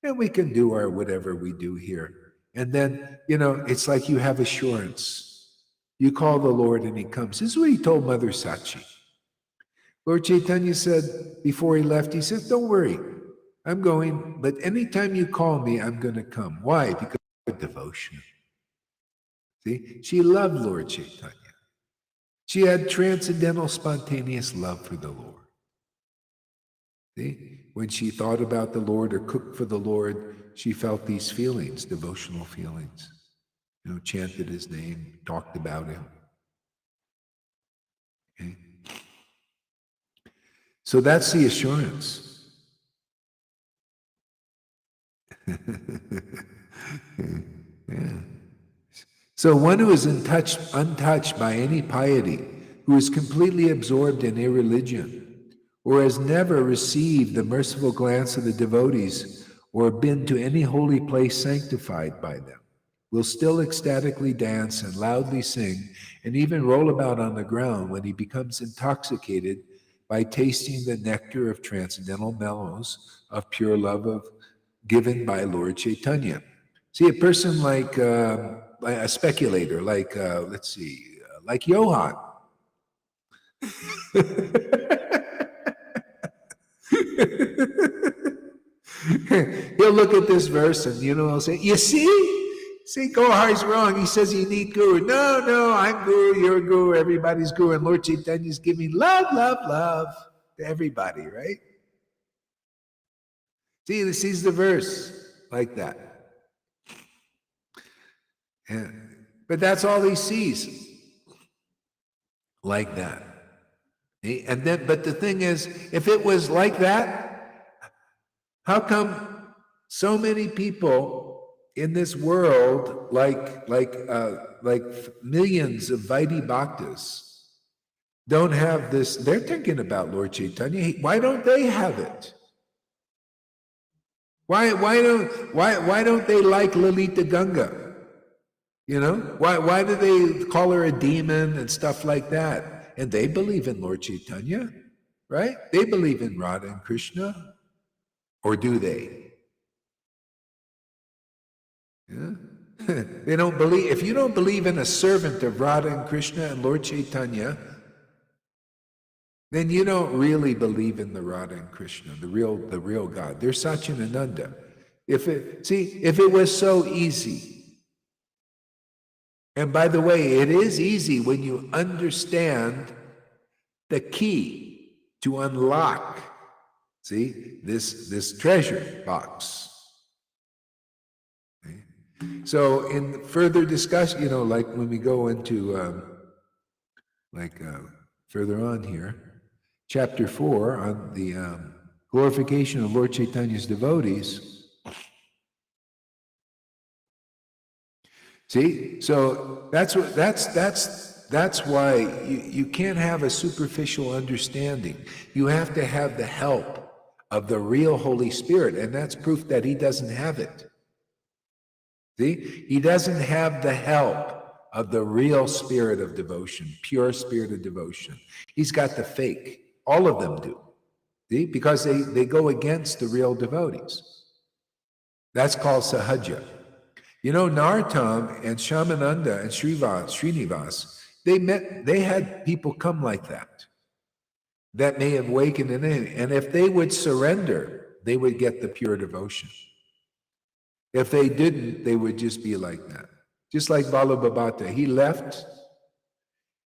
And we can do our whatever we do here. And then, it's like you have assurance. You call the Lord and He comes. This is what He told Mother Sachi. Lord Chaitanya said before He left, He said, don't worry, I'm going, but anytime you call me, I'm going to come. Why? Because of devotion. See, she loved Lord Chaitanya. She had transcendental, spontaneous love for the Lord. See, when she thought about the Lord or cooked for the Lord, she felt these feelings, devotional feelings. Chanted His name, talked about Him. Okay? So that's the assurance. Yeah. So one who is untouched by any piety, who is completely absorbed in irreligion, or has never received the merciful glance of the devotees, or been to any holy place sanctified by them, will still ecstatically dance and loudly sing, and even roll about on the ground when he becomes intoxicated by tasting the nectar of transcendental mellows of pure love given by Lord Chaitanya. See, a person like a speculator, like, let's see, like Johann. He'll look at this verse and, he'll say, you see, Gohar's wrong. He says you need guru. No, I'm guru, you're guru, everybody's guru. And Lord Chaitanya's giving love, love, love to everybody, right? See, he sees the verse like that. But that's all he sees, like that. And then, but the thing is, if it was like that, how come so many people in this world, like millions of Vaidhi Bhaktas, don't have this? They're thinking about Lord Chaitanya. Why don't they have it? Why don't they like Lalita Ganga? Why do they call her a demon and stuff like that? And they believe in Lord Chaitanya, right? They believe in Radha and Krishna, or do they? Yeah. They don't believe. If you don't believe in a servant of Radha and Krishna and Lord Chaitanya, then you don't really believe in the Radha and Krishna, the real God. They're Satchidananda. If it was so easy. And by the way, it is easy when you understand the key to unlock, this treasure box. Okay? So in further discussion, like when we go into, further on here, chapter 4 on the glorification of Lord Chaitanya's devotees. See, so that's why you can't have a superficial understanding. You have to have the help of the real Holy Spirit, and that's proof that he doesn't have it. See, he doesn't have the help of the real spirit of devotion, pure spirit of devotion. He's got the fake. All of them do. See, because they go against the real devotees. That's called sahaja. Narottam and Shamananda and Srinivas, they had people come like that may have awakened in it. And if they would surrender, they would get the pure devotion. If they didn't, they would just be like that. Just like Balabhabata, he left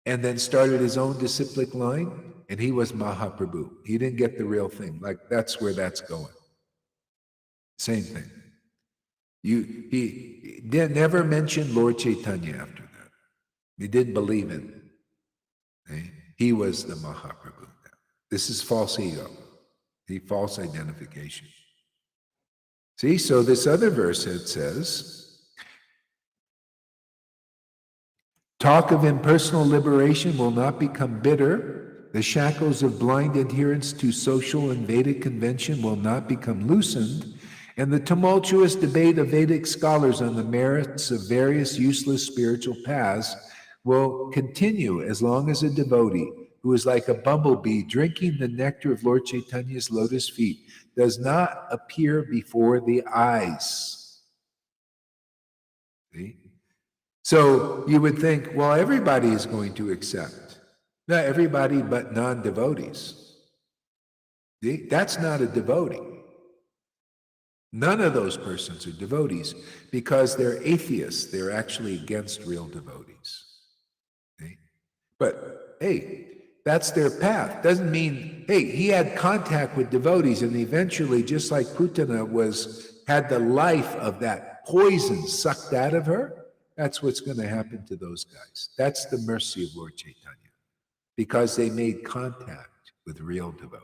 and then started his own disciplic line, and he was Mahaprabhu. He didn't get the real thing. Like, that's where that's going. Same thing. He never mentioned Lord Chaitanya after that. He didn't believe in it. Okay? He was the Mahaprabhu. This is false ego, the false identification. See, so this other verse, it says, talk of impersonal liberation will not become bitter. The shackles of blind adherence to social and Vedic convention will not become loosened. And the tumultuous debate of Vedic scholars on the merits of various useless spiritual paths will continue as long as a devotee, who is like a bumblebee drinking the nectar of Lord Chaitanya's lotus feet, does not appear before the eyes. See? So you would think, well, everybody is going to accept. Not everybody, but non-devotees. See? That's not a devotee. None of those persons are devotees because they're atheists. They're actually against real devotees. Okay? But hey, that's their path. Doesn't mean, hey, he had contact with devotees and eventually, just like Putana had the life of that poison sucked out of her, that's what's going to happen to those guys. That's the mercy of Lord Chaitanya, because they made contact with real devotees.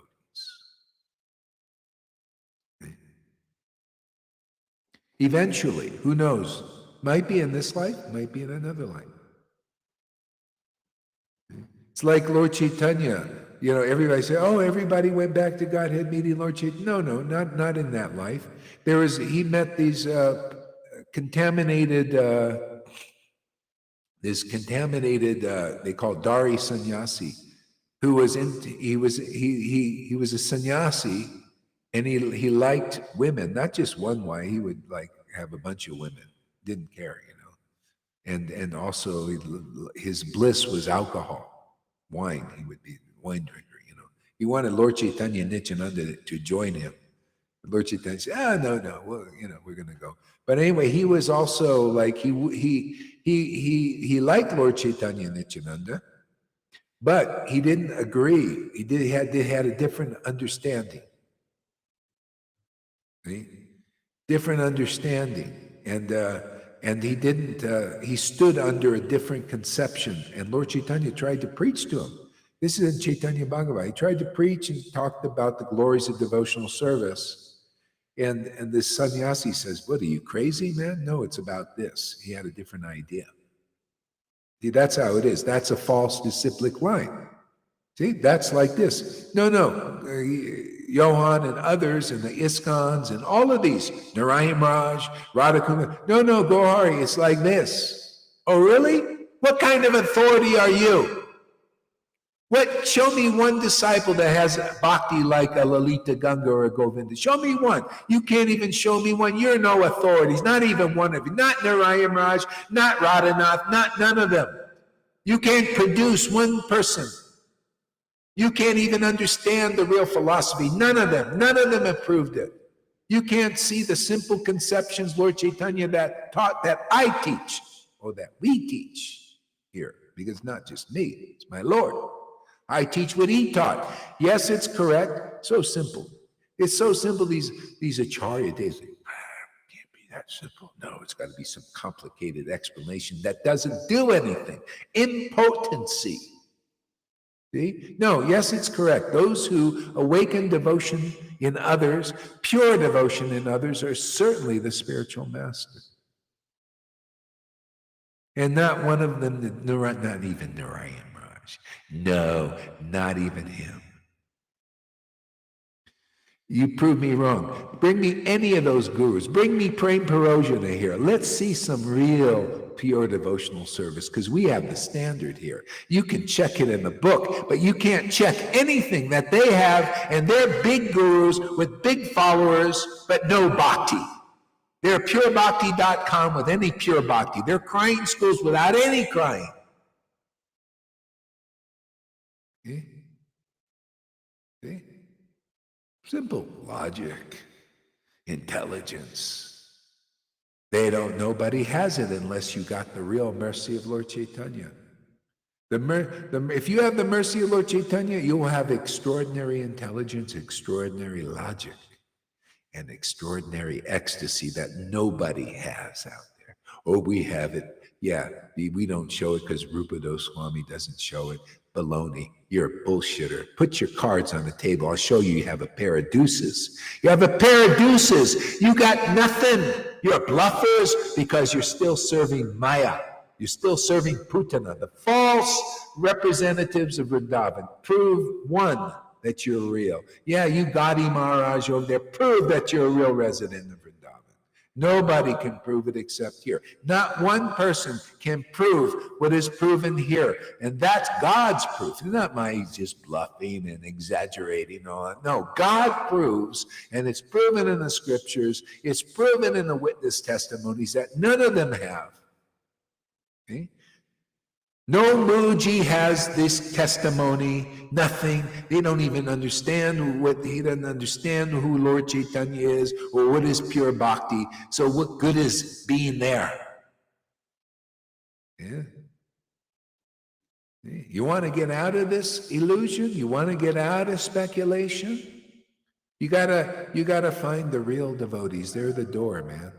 Eventually, who knows? Might be in this life, might be in another life. It's like Lord Chaitanya. Everybody say, "Oh, everybody went back to Godhead meeting Lord Chaitanya." No, not in that life. He met these contaminated. They call Dari sannyasi, who was he was a sannyasi, and he liked women, not just one wife. He would have a bunch of women. Didn't care, and also his bliss was alcohol. Wine. He would be a wine drinker, He wanted Lord Chaitanya Nityananda to join him. Lord Chaitanya said, no, well, we're going to go. But anyway, he was also he liked Lord Chaitanya Nityananda, but he didn't agree. He had a different understanding. See? Different understanding. And he didn't, he stood under a different conception. And Lord Chaitanya tried to preach to him. This is in Chaitanya Bhagavat. He tried to preach and talked about the glories of devotional service. And this sannyasi says, "What, are you crazy, man? No, it's about this." He had a different idea. See, that's how it is. That's a false disciplic line. See, that's like this. No. Johan and others and the ISKCONs and all of these, Narayan Raj, Radhakunda. No, Gohari, it's like this. Oh, really? What kind of authority are you? Show me one disciple that has bhakti like a Lalita Ganga or a Govinda. Show me one. You can't even show me one. You're no authorities, not even one of you. Not Narayan Raj, not Radhanath, none of them. You can't produce one person. You can't even understand the real philosophy. None of them have proved it. You can't see the simple conceptions, Lord Chaitanya, that taught, that I teach, or that we teach here, because it's not just me, it's my Lord. I teach what he taught. Yes, it's correct. So simple. It's so simple. These Acharya days, can't be that simple. No, it's got to be some complicated explanation that doesn't do anything. Impotency. See? No, yes, it's correct. Those who awaken devotion in others, pure devotion in others, are certainly the spiritual master. And not one of them, not even Narayan Raj. No, not even him. You prove me wrong. Bring me any of those gurus. Bring me Prem Parojana here. Let's see some real pure devotional service, because we have the standard here. You can check it in the book, but you can't check anything that they have, and they're big gurus with big followers, but no bhakti. They're purebhakti.com with any pure bhakti. They're crying schools without any crying. See? See? Simple logic, intelligence. Nobody has it unless you got the real mercy of Lord Chaitanya. If you have the mercy of Lord Chaitanya, you will have extraordinary intelligence, extraordinary logic, and extraordinary ecstasy that nobody has out there. Or we have it. Yeah, we don't show it because Rupa Goswami doesn't show it. Baloney. You're a bullshitter. Put your cards on the table. I'll show you have a pair of deuces. You have a pair of deuces. You got nothing. You're bluffers because you're still serving Maya. You're still serving Putana, the false representatives of Vrindavan. Prove, one, that you're real. Yeah, you Gadi Maharaj over there. Prove that you're a real resident of Vrindavan. Nobody can prove it except here. Not one person can prove what is proven here. And that's God's proof. It's not my just bluffing and exaggerating all that. No, God proves, and it's proven in the scriptures, it's proven in the witness testimonies that none of them have. Okay? No Muji has this testimony, nothing. They don't even understand he doesn't understand who Lord Chaitanya is or what is pure bhakti. So what good is being there? Yeah. You want to get out of this illusion? You want to get out of speculation? You gotta find the real devotees. They're the door, man.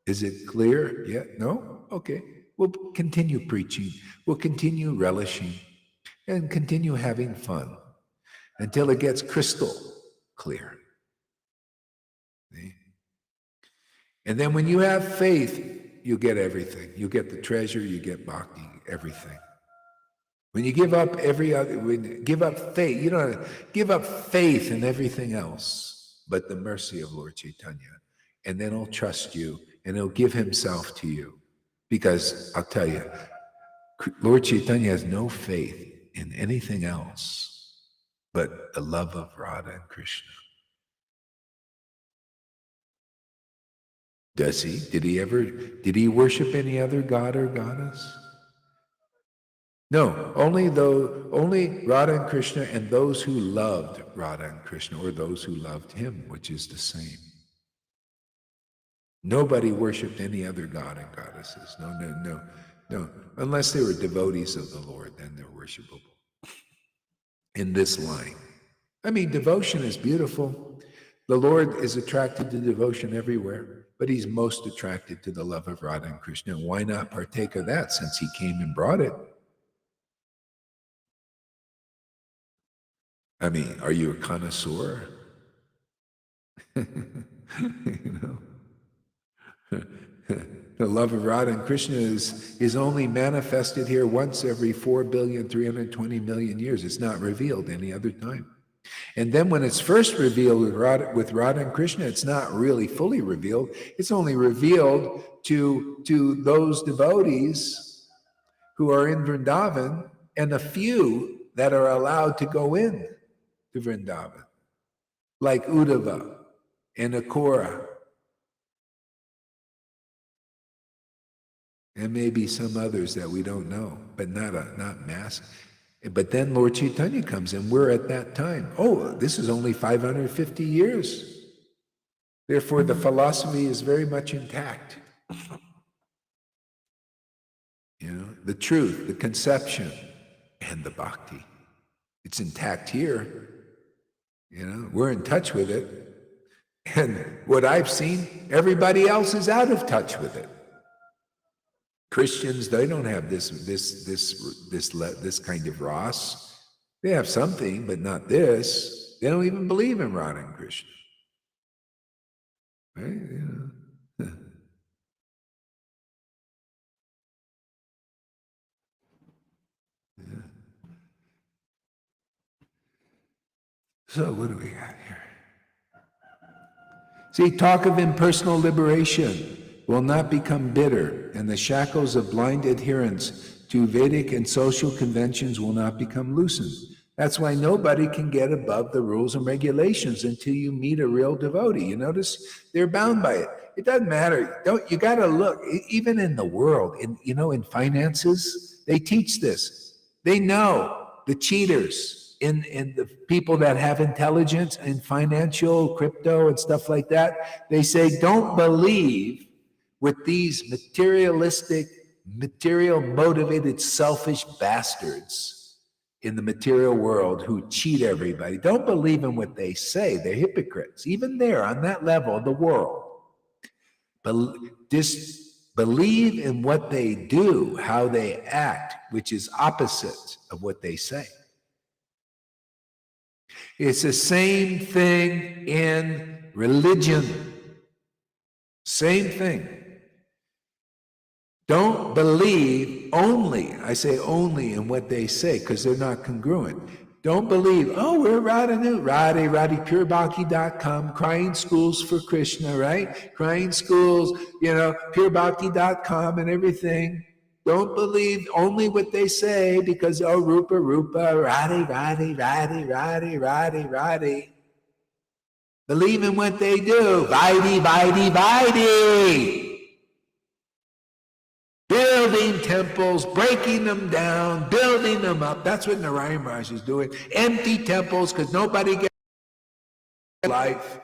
Is it clear? Yeah? No? Okay. We'll continue preaching. We'll continue relishing and continue having fun until it gets crystal clear. See? And then when you have faith, you get everything. You get the treasure, you get bhakti, everything. When you give up give up faith, you don't give up faith in everything else but the mercy of Lord Chaitanya. And then he'll trust you and he'll give himself to you. Because I'll tell you, Lord Chaitanya has no faith in anything else but the love of Radha and Krishna. Does he? Did he worship any other god or goddess? No, only Radha and Krishna and those who loved Radha and Krishna, or those who loved him, which is the same. Nobody worshiped any other god and goddesses. No. Unless they were devotees of the Lord, then they're worshipable. In this line. I mean, devotion is beautiful. The Lord is attracted to devotion everywhere, but he's most attracted to the love of Radha and Krishna. Why not partake of that since he came and brought it? I mean, are you a connoisseur? You know? The love of Radha and Krishna is only manifested here once every 4,320,000,000 years. It's not revealed any other time. And then when it's first revealed with Radha and Krishna, it's not really fully revealed. It's only revealed to those devotees who are in Vrindavan and a few that are allowed to go in to Vrindavan, like Uddhava and Akura, and maybe some others that we don't know, but not mass. But then Lord Chaitanya comes, and we're at that time. Oh, this is only 550 years. Therefore, the philosophy is very much intact. You know, the truth, the conception, and the bhakti. It's intact here. You know, we're in touch with it. And what I've seen, everybody else is out of touch with it. Christians, they don't have this kind of ras. They have something, but not this. They don't even believe in Radha and Krishna. Right? You know. Yeah. So what do we got here? See, talk of impersonal liberation will not become bitter, and the shackles of blind adherence to Vedic and social conventions will not become loosened. That's why nobody can get above the rules and regulations until you meet a real devotee. You notice they're bound by it. It doesn't matter. You got to look, even in the world, in finances, they teach this. They know the cheaters in the people that have intelligence in financial, crypto, and stuff like that. They say, don't believe with these materialistic, material-motivated, selfish bastards in the material world who cheat everybody. Don't believe in what they say. They're hypocrites. Even there, on that level of the world. Just believe in what they do, how they act, which is opposite of what they say. It's the same thing in religion. Same thing. Don't believe only, I say only, in what they say, because they're not congruent. Don't believe, oh, we're Radha, purebhakti.com, crying schools for Krishna, right? Crying schools, purebhakti.com and everything. Don't believe only what they say because, oh, Rupa, Radhi. Believe in what they do. Vaidi. Building temples, breaking them down, building them up. That's what Narayan Maharaj is doing. Empty temples because nobody gets life.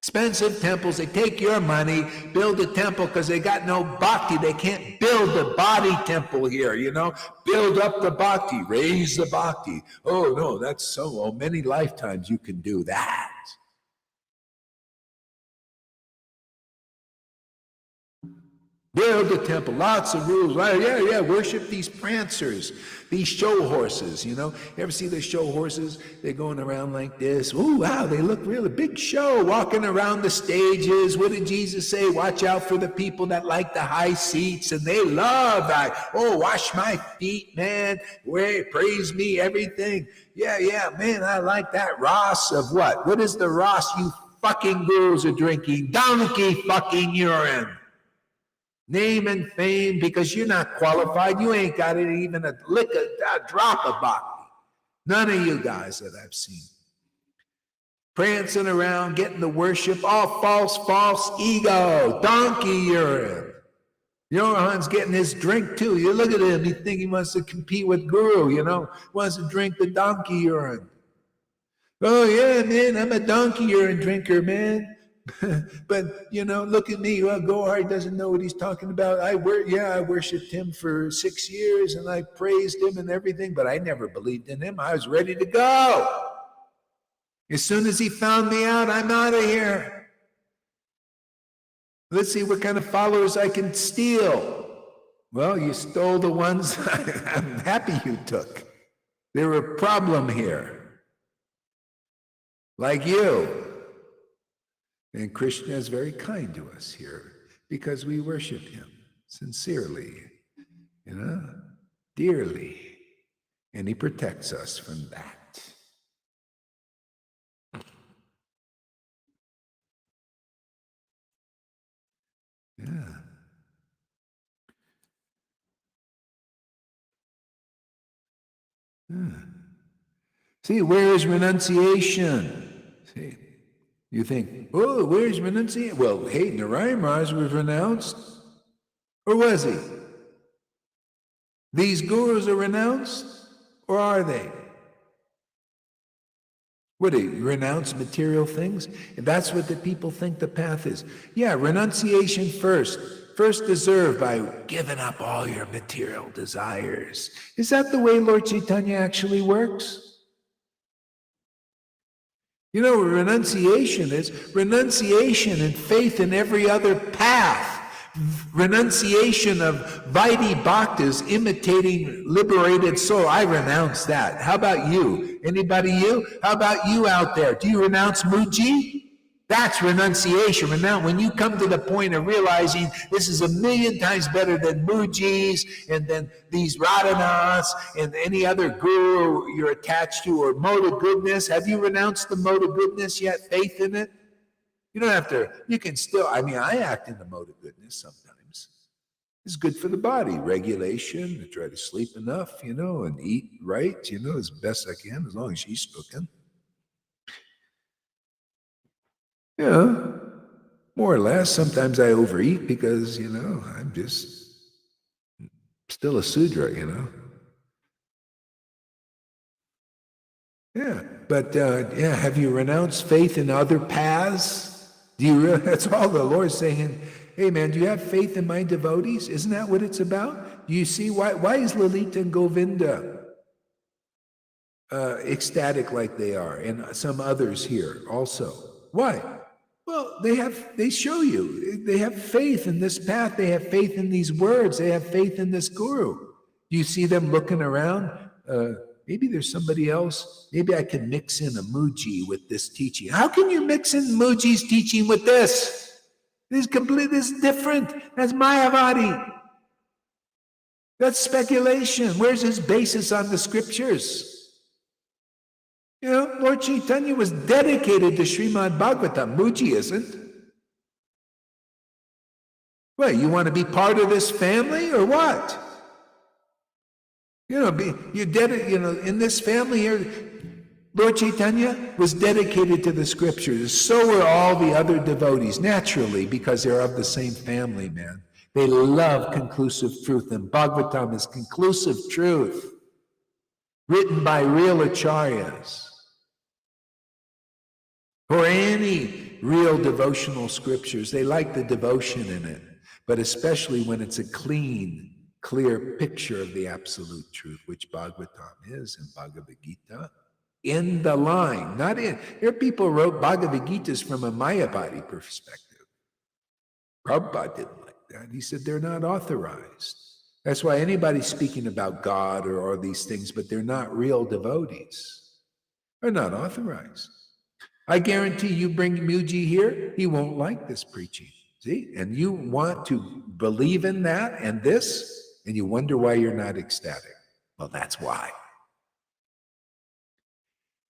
Expensive temples, they take your money, build a temple because they got no bhakti. They can't build a body temple here, Build up the bhakti, raise the bhakti. Oh, no, that's so many lifetimes you can do that. Build a temple, lots of rules. Yeah, worship these prancers, these show horses, you know. You ever see the show horses? They're going around like this. Ooh, wow, they look really big show, walking around the stages. What did Jesus say? Watch out for the people that like the high seats, and they love that. Oh, wash my feet, man. Praise me, everything. Yeah, man, I like that. Ross of what? What is the Ross you fucking ghouls are drinking? Donkey fucking urine. Name and fame, because you're not qualified. You ain't got it, even a drop of bhakti. None of you guys that I've seen. Prancing around, getting the worship, all false ego, donkey urine. Yohan's getting his drink too. You look at him, you think he wants to compete with Guru, you know, wants to drink the donkey urine. Oh yeah, man, I'm a donkey urine drinker, man. But, you know, look at me. Well, Gohar doesn't know what he's talking about. I worshipped him for 6 years and I praised him and everything, but I never believed in him. I was ready to go. As soon as he found me out, I'm out of here. Let's see what kind of followers I can steal. Well, you stole the ones I'm happy you took. They were a problem here. Like you. And Krishna is very kind to us here because we worship him sincerely, you know, dearly. And he protects us from that. Yeah. See, where is renunciation? See. You think, oh, where's renunciation? Well, hey, Narayan Maharaj was renounced. Or was he? These gurus are renounced? Or are they? What, do you renounce material things? And that's what the people think the path is. Yeah, renunciation first. First deserve by giving up all your material desires. Is that the way Lord Chaitanya actually works? You know what renunciation is? Renunciation and faith in every other path. Renunciation of Vaidhi Bhaktas imitating liberated soul. I renounce that. How about you? Anybody you? How about you out there? Do you renounce Muji? That's renunciation. When you come to the point of realizing this is 1,000,000 times better than Muji's and then these Radhanaths and any other guru you're attached to, or mode of goodness. Have you renounced the mode of goodness yet? Faith in it? You don't have to, you can still, I act in the mode of goodness sometimes. It's good for the body. Regulation, I try to sleep enough, you know, and eat right, you know, as best I can, as long as she's cooking. Yeah, more or less. Sometimes I overeat because, you know, I'm just still a Sudra, you know. Yeah, but have you renounced faith in other paths? Do you really? That's all the Lord's saying. Hey, man, do you have faith in my devotees? Isn't that what it's about? Do you see why is Lalita and Govinda ecstatic like they are, and some others here also? Why? Well, they show you. They have faith in this path. They have faith in these words. They have faith in this guru. Do you see them looking around? Maybe there's somebody else. Maybe I can mix in a Muji with this teaching. How can you mix in Muji's teaching with this? This is different. That's Mayavadi. That's speculation. Where's his basis on the scriptures? You know, Lord Chaitanya was dedicated to Srimad Bhagavatam. Muji isn't. What, you want to be part of this family or what? You know, in this family here, Lord Chaitanya was dedicated to the scriptures. So were all the other devotees, naturally, because they're of the same family, man. They love conclusive truth, and Bhagavatam is conclusive truth, written by real acharyas, or any real devotional scriptures. They like the devotion in it, but especially when it's a clean, clear picture of the absolute truth, which Bhagavatam is in Bhagavad Gita. In the line, not in. There are people who wrote Bhagavad Gitas from a Mayavadi perspective. Prabhupada didn't like that. He said they're not authorized. That's why anybody's speaking about God or all these things, but they're not real devotees. They're not authorized. I guarantee you bring Muji here, he won't like this preaching. See? And you want to believe in that and this, and you wonder why you're not ecstatic. Well, that's why.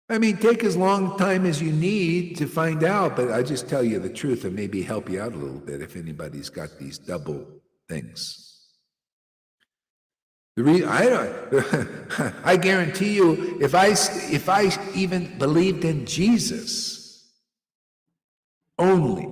I mean, take as long time as you need to find out, but I just tell you the truth and maybe help you out a little bit if anybody's got these double things. The reason I guarantee you, if I even believed in Jesus only,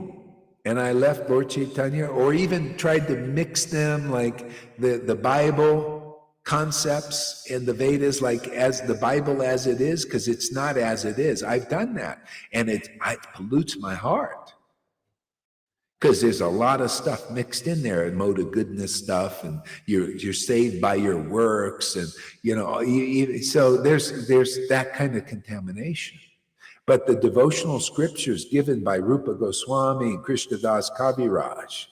and I left Lord Chaitanya, or even tried to mix them like the Bible concepts and the Vedas, like as the Bible as it is, because it's not as it is. I've done that, and it pollutes my heart. Because there's a lot of stuff mixed in there, and mode of goodness stuff, and you're saved by your works, and so there's that kind of contamination. But the devotional scriptures given by Rupa Goswami and Krishnadas Kaviraj,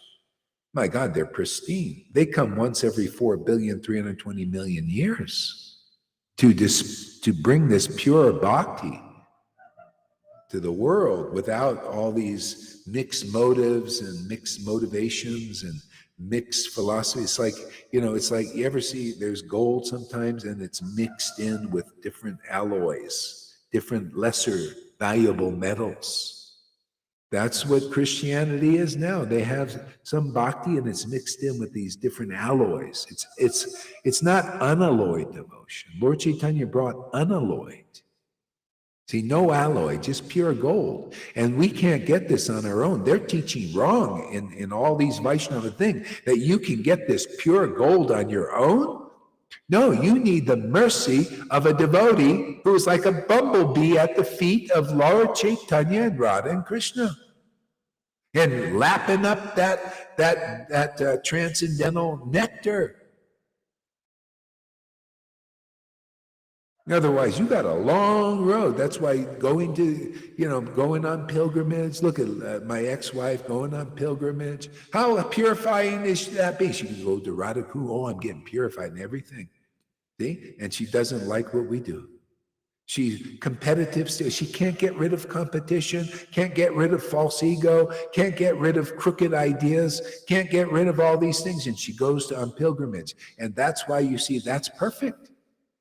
my God, they're pristine. They come once every 4,320,000,000 years to bring this pure bhakti to the world without all these mixed motives and mixed motivations and mixed philosophy. It's like, it's like you ever see there's gold sometimes and it's mixed in with different alloys, different lesser valuable metals. That's what Christianity is now. They have some bhakti and it's mixed in with these different alloys. It's not unalloyed devotion. Lord Chaitanya brought unalloyed. See, no alloy, just pure gold. And we can't get this on our own. They're teaching wrong in all these Vaishnava things, that you can get this pure gold on your own. No, you need the mercy of a devotee who is like a bumblebee at the feet of Lord Chaitanya and Radha and Krishna, and lapping up that transcendental nectar. Otherwise, you got a long road. That's why going on pilgrimage. Look at my ex-wife going on pilgrimage. How purifying is that be? She can go to Radhaku. Oh, I'm getting purified and everything. See? And she doesn't like what we do. She's competitive still. She can't get rid of competition, can't get rid of false ego, can't get rid of crooked ideas, can't get rid of all these things. And she goes on pilgrimage. And that's why you see that's perfect.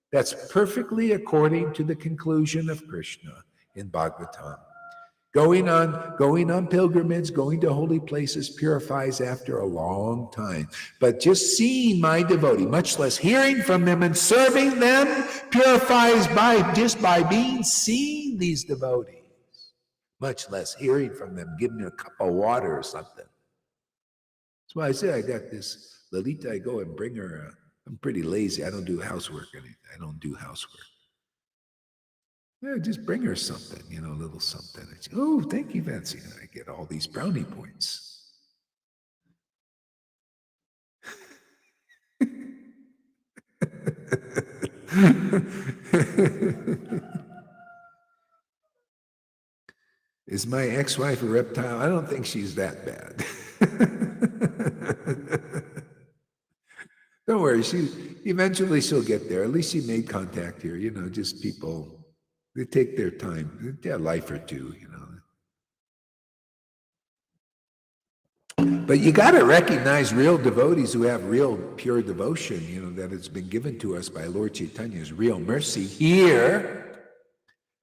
That's perfectly according to the conclusion of Krishna in Bhagavatam. Going on pilgrimage, going to holy places purifies after a long time. But just seeing my devotee, much less hearing from them and serving them, purifies by being seeing these devotees. Much less hearing from them, giving them a cup of water or something. That's why I say I got this Lalita, I go and bring her. I'm pretty lazy. I don't do housework or anything. I don't do housework. Yeah, just bring her something, a little something. Say, oh, thank you, Fancy. And I get all these brownie points. Is my ex-wife a reptile? I don't think she's that bad. Don't worry, eventually she'll get there. At least she made contact here, just people, they take their time, a life or two, But you got to recognize real devotees who have real pure devotion, that has been given to us by Lord Chaitanya's real mercy here.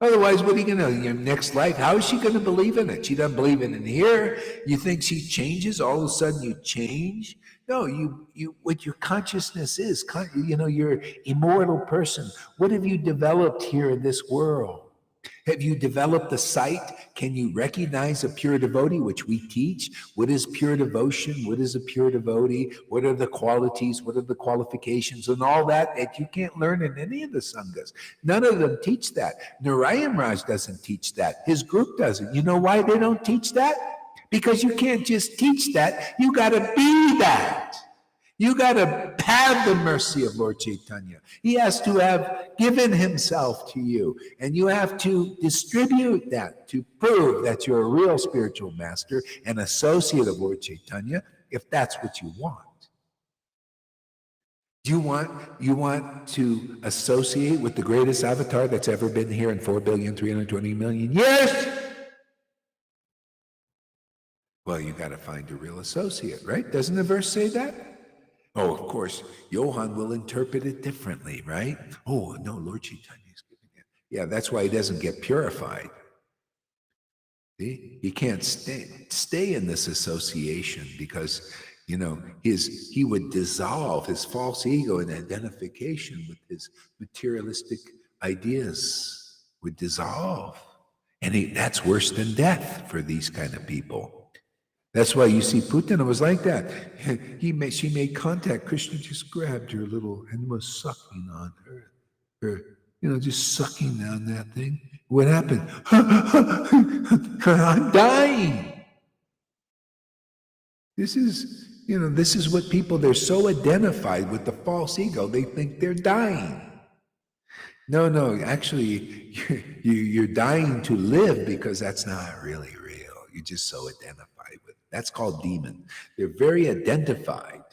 Otherwise, what are you going to do? Your next life, how is she going to believe in it? She doesn't believe in it here. You think she changes? All of a sudden you change? No, you what your consciousness is, you're an immortal person. What have you developed here in this world? Have you developed the sight? Can you recognize a pure devotee, which we teach? What is pure devotion? What is a pure devotee? What are the qualities? What are the qualifications? And all that you can't learn in any of the sanghas. None of them teach that. Narayan Raj doesn't teach that. His group doesn't. You know why they don't teach that? Because you can't just teach that. You got to be that. You got to have the mercy of Lord Chaitanya. He has to have given himself to you. And you have to distribute that to prove that you're a real spiritual master and associate of Lord Chaitanya. if that's what you want. Do you want to associate with the greatest avatar that's ever been here in 4,320,000,000 years? Well, you got to find a real associate, right? Doesn't the verse say that? Oh, of course, Johann will interpret it differently, right? Oh, no, Lord Chaitanya is giving it. Yeah, that's why he doesn't get purified. See? He can't stay in this association because, he would dissolve his false ego and identification with his materialistic ideas would dissolve. And that's worse than death for these kind of people. That's why you see Putin was like that. She made contact. Krishna just grabbed her little and was sucking on her, just sucking on that thing. What happened? I'm dying. This is what people, they're so identified with the false ego, they think they're dying. No, actually, you're dying to live because that's not really real. You're just so identified with it. That's called demon. They're very identified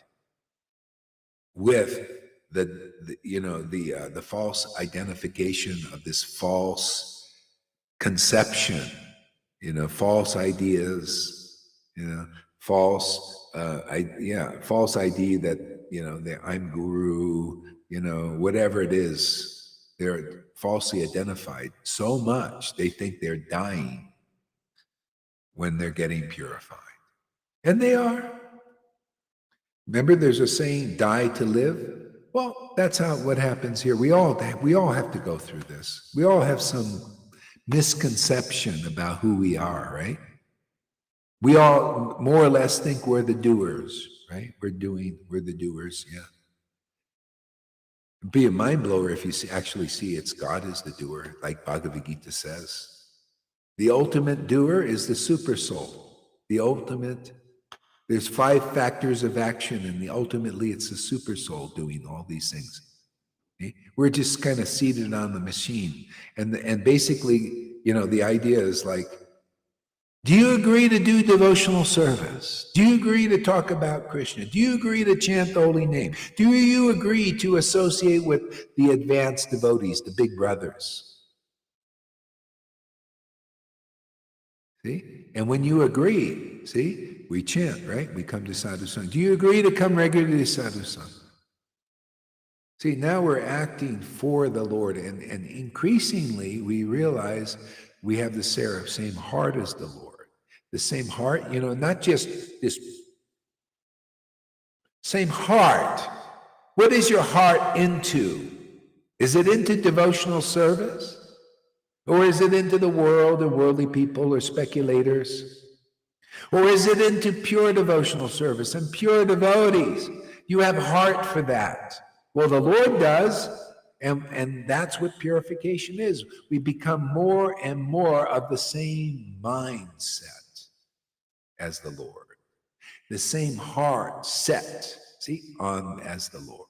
with the false identification of this false conception, false ideas, false false idea that I'm guru, whatever it is. They're falsely identified so much they think they're dying when they're getting purified. And they are. Remember, there's a saying, die to live? Well, that's what happens here. We all have to go through this. We all have some misconception about who we are, right? We all more or less think we're the doers, right? We're the doers, yeah. It'd be a mind blower if you actually see it's God is the doer, like Bhagavad Gita says. The ultimate doer is the super soul. There's 5 factors of action, and ultimately it's the super soul doing all these things. Okay? We're just kind of seated on the machine. And basically, the idea is like, do you agree to do devotional service? Do you agree to talk about Krishna? Do you agree to chant the holy name? Do you agree to associate with the advanced devotees, the big brothers? See? And when you agree, see, we chant, right? We come to Sadhu Sangha. Do you agree to come regularly to Sadhu Sangha? See, now we're acting for the Lord, and increasingly we realize we have the same heart as the Lord. The same heart, not just this same heart. What is your heart into? Is it into devotional service? Or is it into the world or worldly people or speculators? Or is it into pure devotional service and pure devotees? You have heart for that. Well, the Lord does, and that's what purification is. We become more and more of the same mindset as the Lord. The same heart set, on as the Lord.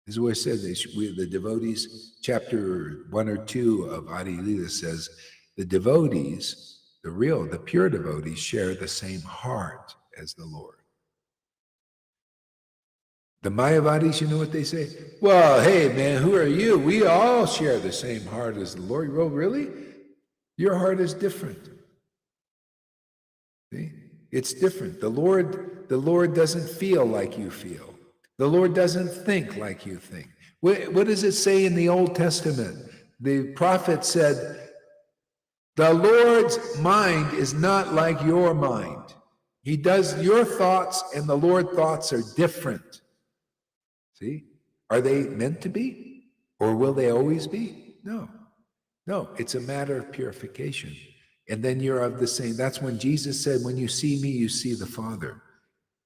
This is where it says, the devotees, chapter 1 or 2 of Adi Lila says, the devotees, the pure devotees, share the same heart as the Lord. The Mayavadis, you know what they say? Well, hey, man, who are you? We all share the same heart as the Lord. Well, really? Your heart is different. See? It's different. The Lord doesn't feel like you feel. The Lord doesn't think like you think. What does it say in the Old Testament? The prophet said, the Lord's mind is not like your mind. He does your thoughts and the Lord's thoughts are different. See? Are they meant to be? Or will they always be? No. No, it's a matter of purification. And then you're of the same. That's when Jesus said, when you see me, you see the Father.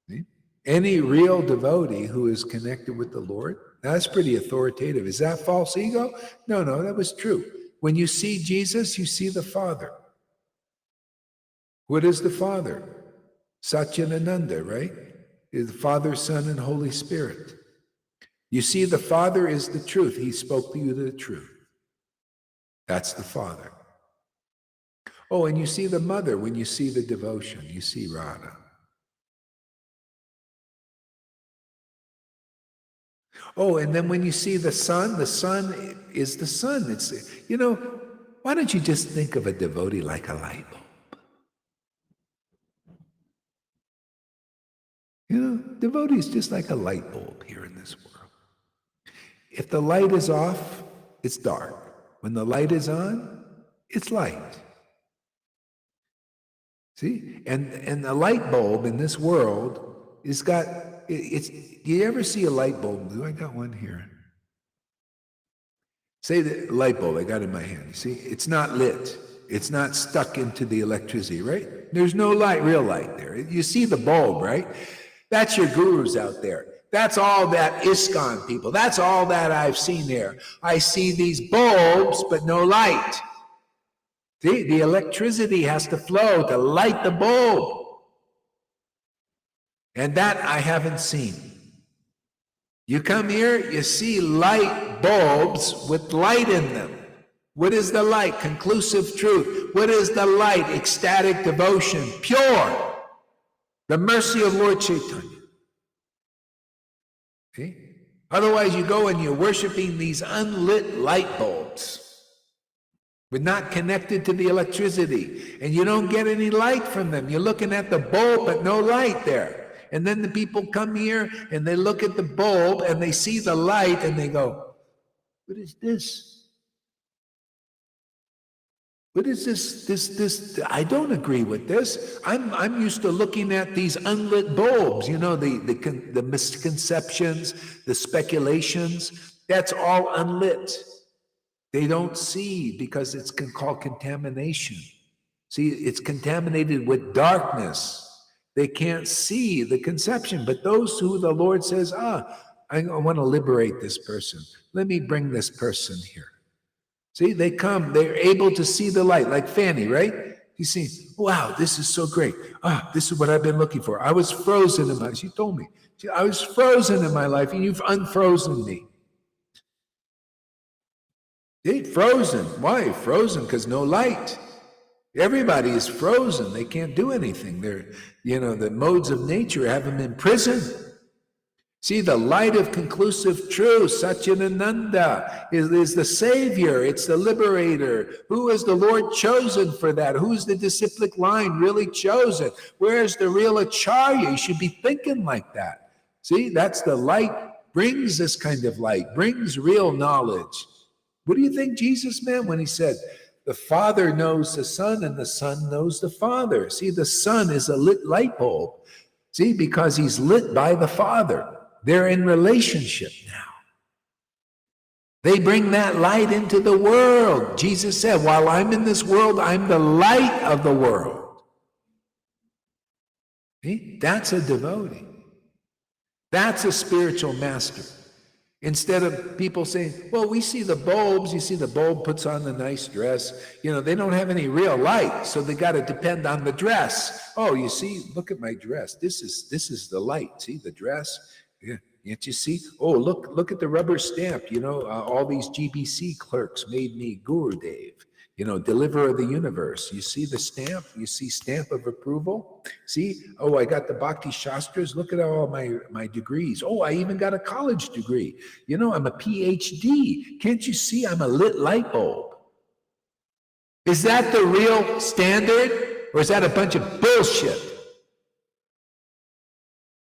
See? Any real devotee who is connected with the Lord, that's pretty authoritative. Is that false ego? No, that was true. When you see Jesus, you see the Father. What is the Father? Satchidananda, right? Is the Father, Son, and Holy Spirit. You see, the Father is the truth. He spoke to you the truth. That's the Father. Oh, and you see the Mother when you see the devotion. You see Radha. Oh, and then when you see the sun is the sun. It's, why don't you just think of a devotee like a light bulb? Devotee is just like a light bulb here in this world. If the light is off, it's dark. When the light is on, it's light. See? And a light bulb in this world is got, do you ever see a light bulb? Do I got one here? Say the light bulb I got in my hand. You see, it's not lit. It's not stuck into the electricity, right? There's no light, real light there. You see the bulb, right? That's your gurus out there. That's all that ISKCON people. That's all that I've seen there. I see these bulbs, but no light. See, the electricity has to flow to light the bulb. And that I haven't seen. You come here, you see light bulbs with light in them. What is the light? Conclusive truth. What is the light? Ecstatic devotion. Pure. The mercy of Lord Chaitanya. See? Otherwise you go and you're worshiping these unlit light bulbs. We're not connected to the electricity. And you don't get any light from them. You're looking at the bulb, but no light there. And then the people come here and they look at the bulb and they see the light and they go, what is this? What is this? I don't agree with this. I'm used to looking at these unlit bulbs, the misconceptions, the speculations. That's all unlit. They don't see because it's called contamination. See, it's contaminated with darkness. They can't see the conception. But those who the Lord says, I want to liberate this person. Let me bring this person here. See, they come, they're able to see the light, like Fanny, right? You see, wow, this is so great. This is what I've been looking for. I was frozen in my, she told me, I was frozen in my life and you've unfrozen me. They frozen. Why? Frozen because no light. Everybody is frozen. They can't do anything. They're, the modes of nature have them in prison. See, the light of conclusive truth, Satchidananda, is the Savior. It's the Liberator. Who is the Lord chosen for that? Who's the disciplic line really chosen? Where's the real Acharya? You should be thinking like that. See, that's the light, brings this kind of light, brings real knowledge. What do you think Jesus meant when he said, the Father knows the Son and the Son knows the Father? See, the Son is a lit light bulb. See, because he's lit by the Father. They're in relationship now. They bring that light into the world. Jesus said, while I'm in this world, I'm the light of the world. See? That's a devotee. That's a spiritual master. Instead of people saying, well, we see the bulbs, you see the bulb puts on the nice dress. They don't have any real light, so they got to depend on the dress. Oh, you see, look at my dress. This is the light. See the dress? Yeah. Can't you see? Oh, look at the rubber stamp. All these GBC clerks made me Gurudev, deliverer of the universe. You see the stamp? You see stamp of approval? See? Oh, I got the Bhakti Shastras. Look at all my degrees. Oh, I even got a college degree. I'm a PhD. Can't you see I'm a lit light bulb? Is that the real standard? Or is that a bunch of bullshit?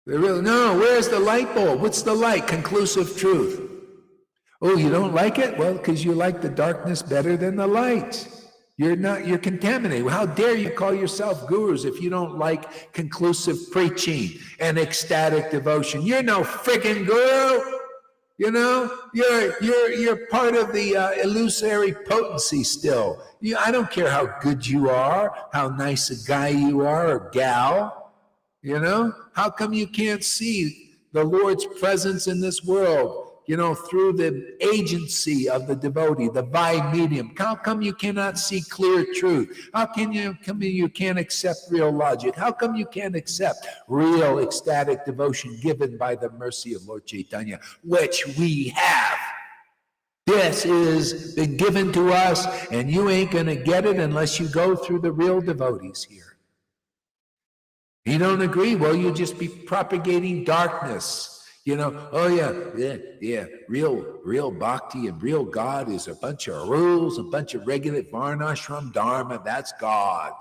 No, where's the light bulb? What's the light? Conclusive truth. Oh, you don't like it? Well, because you like the darkness better than the light. You're contaminated. How dare you call yourself gurus if you don't like conclusive preaching and ecstatic devotion? You're no friggin' guru. You're part of the illusory potency still. I don't care how good you are, how nice a guy you are or gal. How come you can't see the Lord's presence in this world, through the agency of the devotee, the divine medium? How come you cannot see clear truth? How come you can't accept real logic? How come you can't accept real ecstatic devotion given by the mercy of Lord Chaitanya, which we have? This is been given to us, and you ain't going to get it unless you go through the real devotees here. You don't agree? Well, you just be propagating darkness. You know, oh yeah. Real bhakti and real God is a bunch of rules, a bunch of regular varnashram dharma. That's God.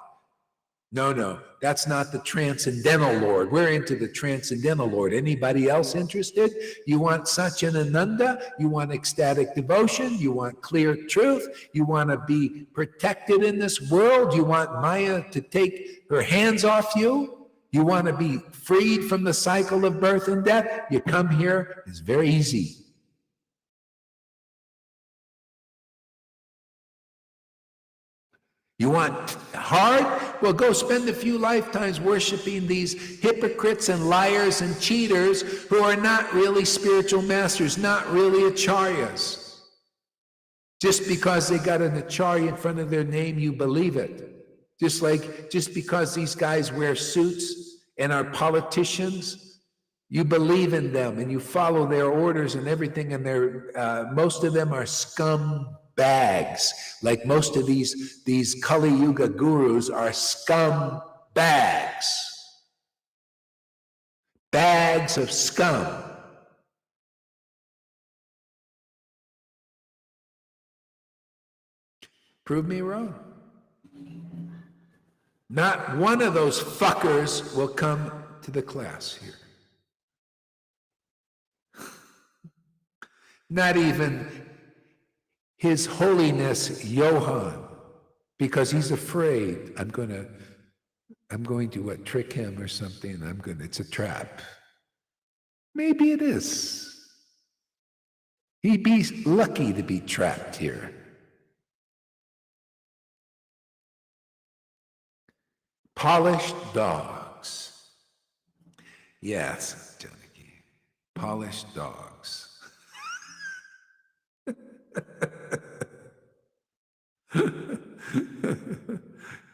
No, that's not the transcendental Lord. We're into the transcendental Lord. Anybody else interested? You want Satchidananda? You want ecstatic devotion? You want clear truth? You want to be protected in this world? You want Maya to take her hands off you? You want to be freed from the cycle of birth and death? You come here. It's very easy. You want hard? Well, go spend a few lifetimes worshiping these hypocrites and liars and cheaters who are not really spiritual masters, not really acharyas. Just because they got an acharya in front of their name, you believe it. Just because these guys wear suits and are politicians, you believe in them and you follow their orders and everything, and most of them are scum bags. Like most of these Kali Yuga gurus are scum bags. Bags of scum. Prove me wrong. Not one of those fuckers will come to the class here. Not even His Holiness Johann, because he's afraid I'm going to trick him or something. It's a trap. Maybe it is. He'd be lucky to be trapped here. Polished dogs. Yes, Janaki. Polished dogs.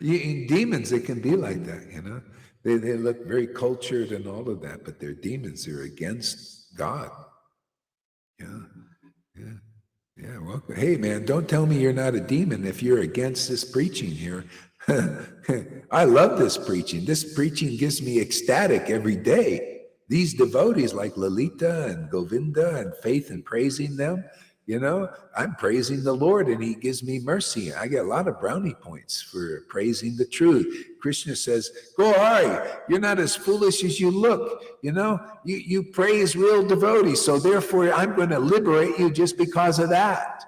Demons, they can be like that, you know. They look very cultured and all of that, but they're demons. They're against God. Yeah. Well, hey, man, don't tell me you're not a demon if you're against this preaching here. I love this preaching. This preaching gives me ecstatic every day. These devotees like Lalita and Govinda and faith and praising them, you know, I'm praising the Lord and He gives me mercy. I get a lot of brownie points for praising the truth. Krishna says, go Hari, you're not as foolish as you look. You know, you praise real devotees. So therefore, I'm going to liberate you just because of that.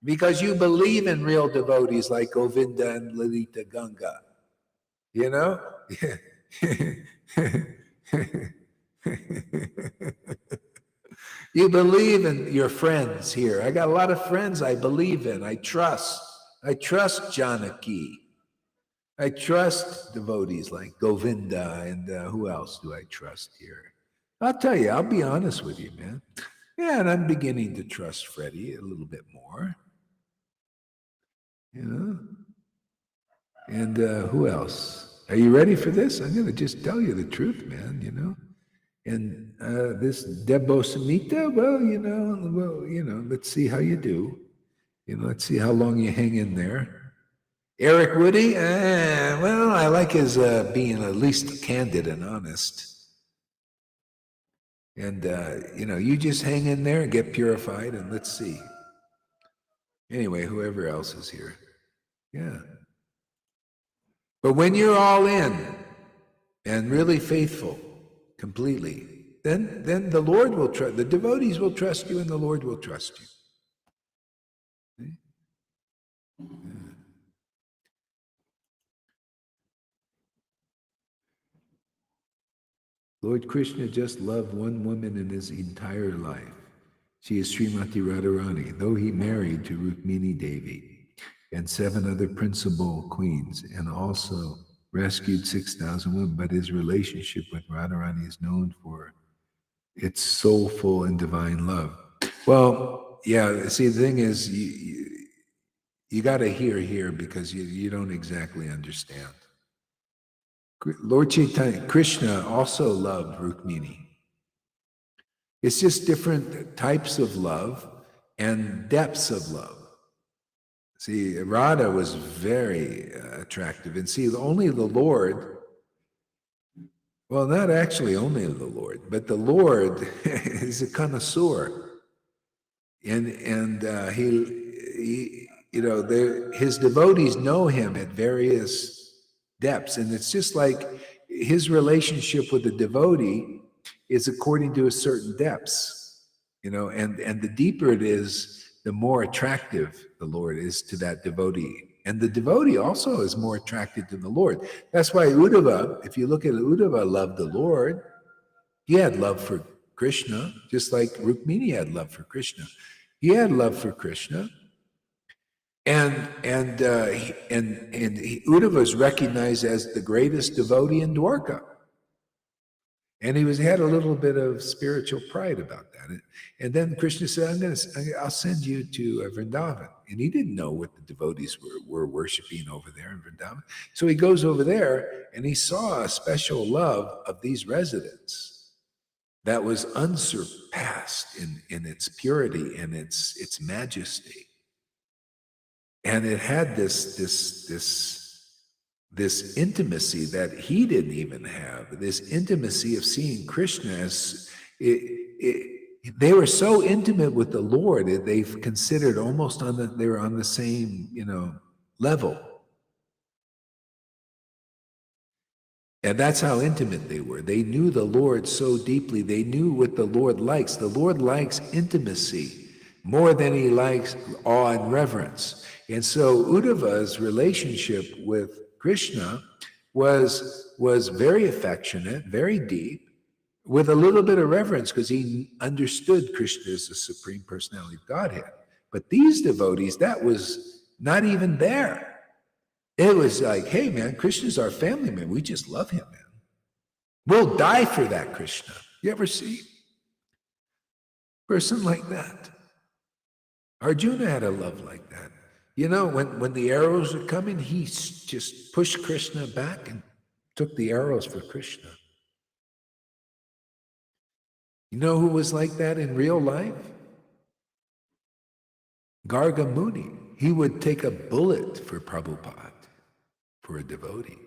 Because you believe in real devotees like Govinda and Lalita Ganga. You know? You believe in your friends here. I got a lot of friends I believe in. I trust. I trust Janaki. I trust devotees like Govinda and who else do I trust here? I'll tell you, I'll be honest with you, man. Yeah, and I'm beginning to trust Freddie a little bit more. You know? And who else? Are you ready for this? I'm going to just tell you the truth, man, you know? And this Debo Samita, well, let's see how you do. You know, let's see how long you hang in there. Eric Woody, well, I like his being at least candid and honest. And, you just hang in there and get purified, and let's see. Anyway, whoever else is here. Yeah. But when you're all in and really faithful, completely, then the Lord will trust, the devotees will trust you and the Lord will trust you. See? Yeah. Lord Krishna just loved one woman in his entire life. She is Srimati Radharani, though he married to Rukmini Devi and 7 other principal queens and also rescued 6,000 women, but his relationship with Radharani is known for its soulful and divine love. Well, yeah, see, the thing is, you got to hear here because you don't exactly understand. Lord Chaitanya, Krishna also loved Rukmini. It's just different types of love and depths of love. See, Radha was very attractive. And see, only the Lord Well, not actually only the Lord, but the Lord is a connoisseur, and he his devotees know him at various depths, and it's just like his relationship with the devotee is according to a certain depths, and the deeper it is, the more attractive the Lord is to that devotee. And the devotee also is more attracted to the Lord. That's why Uddhava, if you look at Uddhava, loved the Lord. He had love for Krishna, just like Rukmini had love for Krishna. He had love for Krishna, and Uddhava is recognized as the greatest devotee in Dwarka. And he had a little bit of spiritual pride about that. And then Krishna said, I'll send you to Vrindavan. And he didn't know what the devotees were worshiping over there in Vrindavan. So he goes over there and he saw a special love of these residents that was unsurpassed in its purity and its majesty. And it had this intimacy that he didn't even have, this intimacy of seeing Krishna as they were so intimate with the Lord that they've considered almost they were on the same, level. And that's how intimate they were. They knew the Lord so deeply. They knew what the Lord likes. The Lord likes intimacy more than he likes awe and reverence. And so Uddhava's relationship with Krishna was very affectionate, very deep, with a little bit of reverence because he understood Krishna as the Supreme Personality of Godhead. But these devotees, that was not even there. It was like, hey, man, Krishna's our family man. We just love him, man. We'll die for that Krishna. You ever see a person like that? Arjuna had a love like that. When the arrows were coming, he just pushed Krishna back and took the arrows for Krishna. You know who was like that in real life? Garga Muni. He would take a bullet for Prabhupada, for a devotee.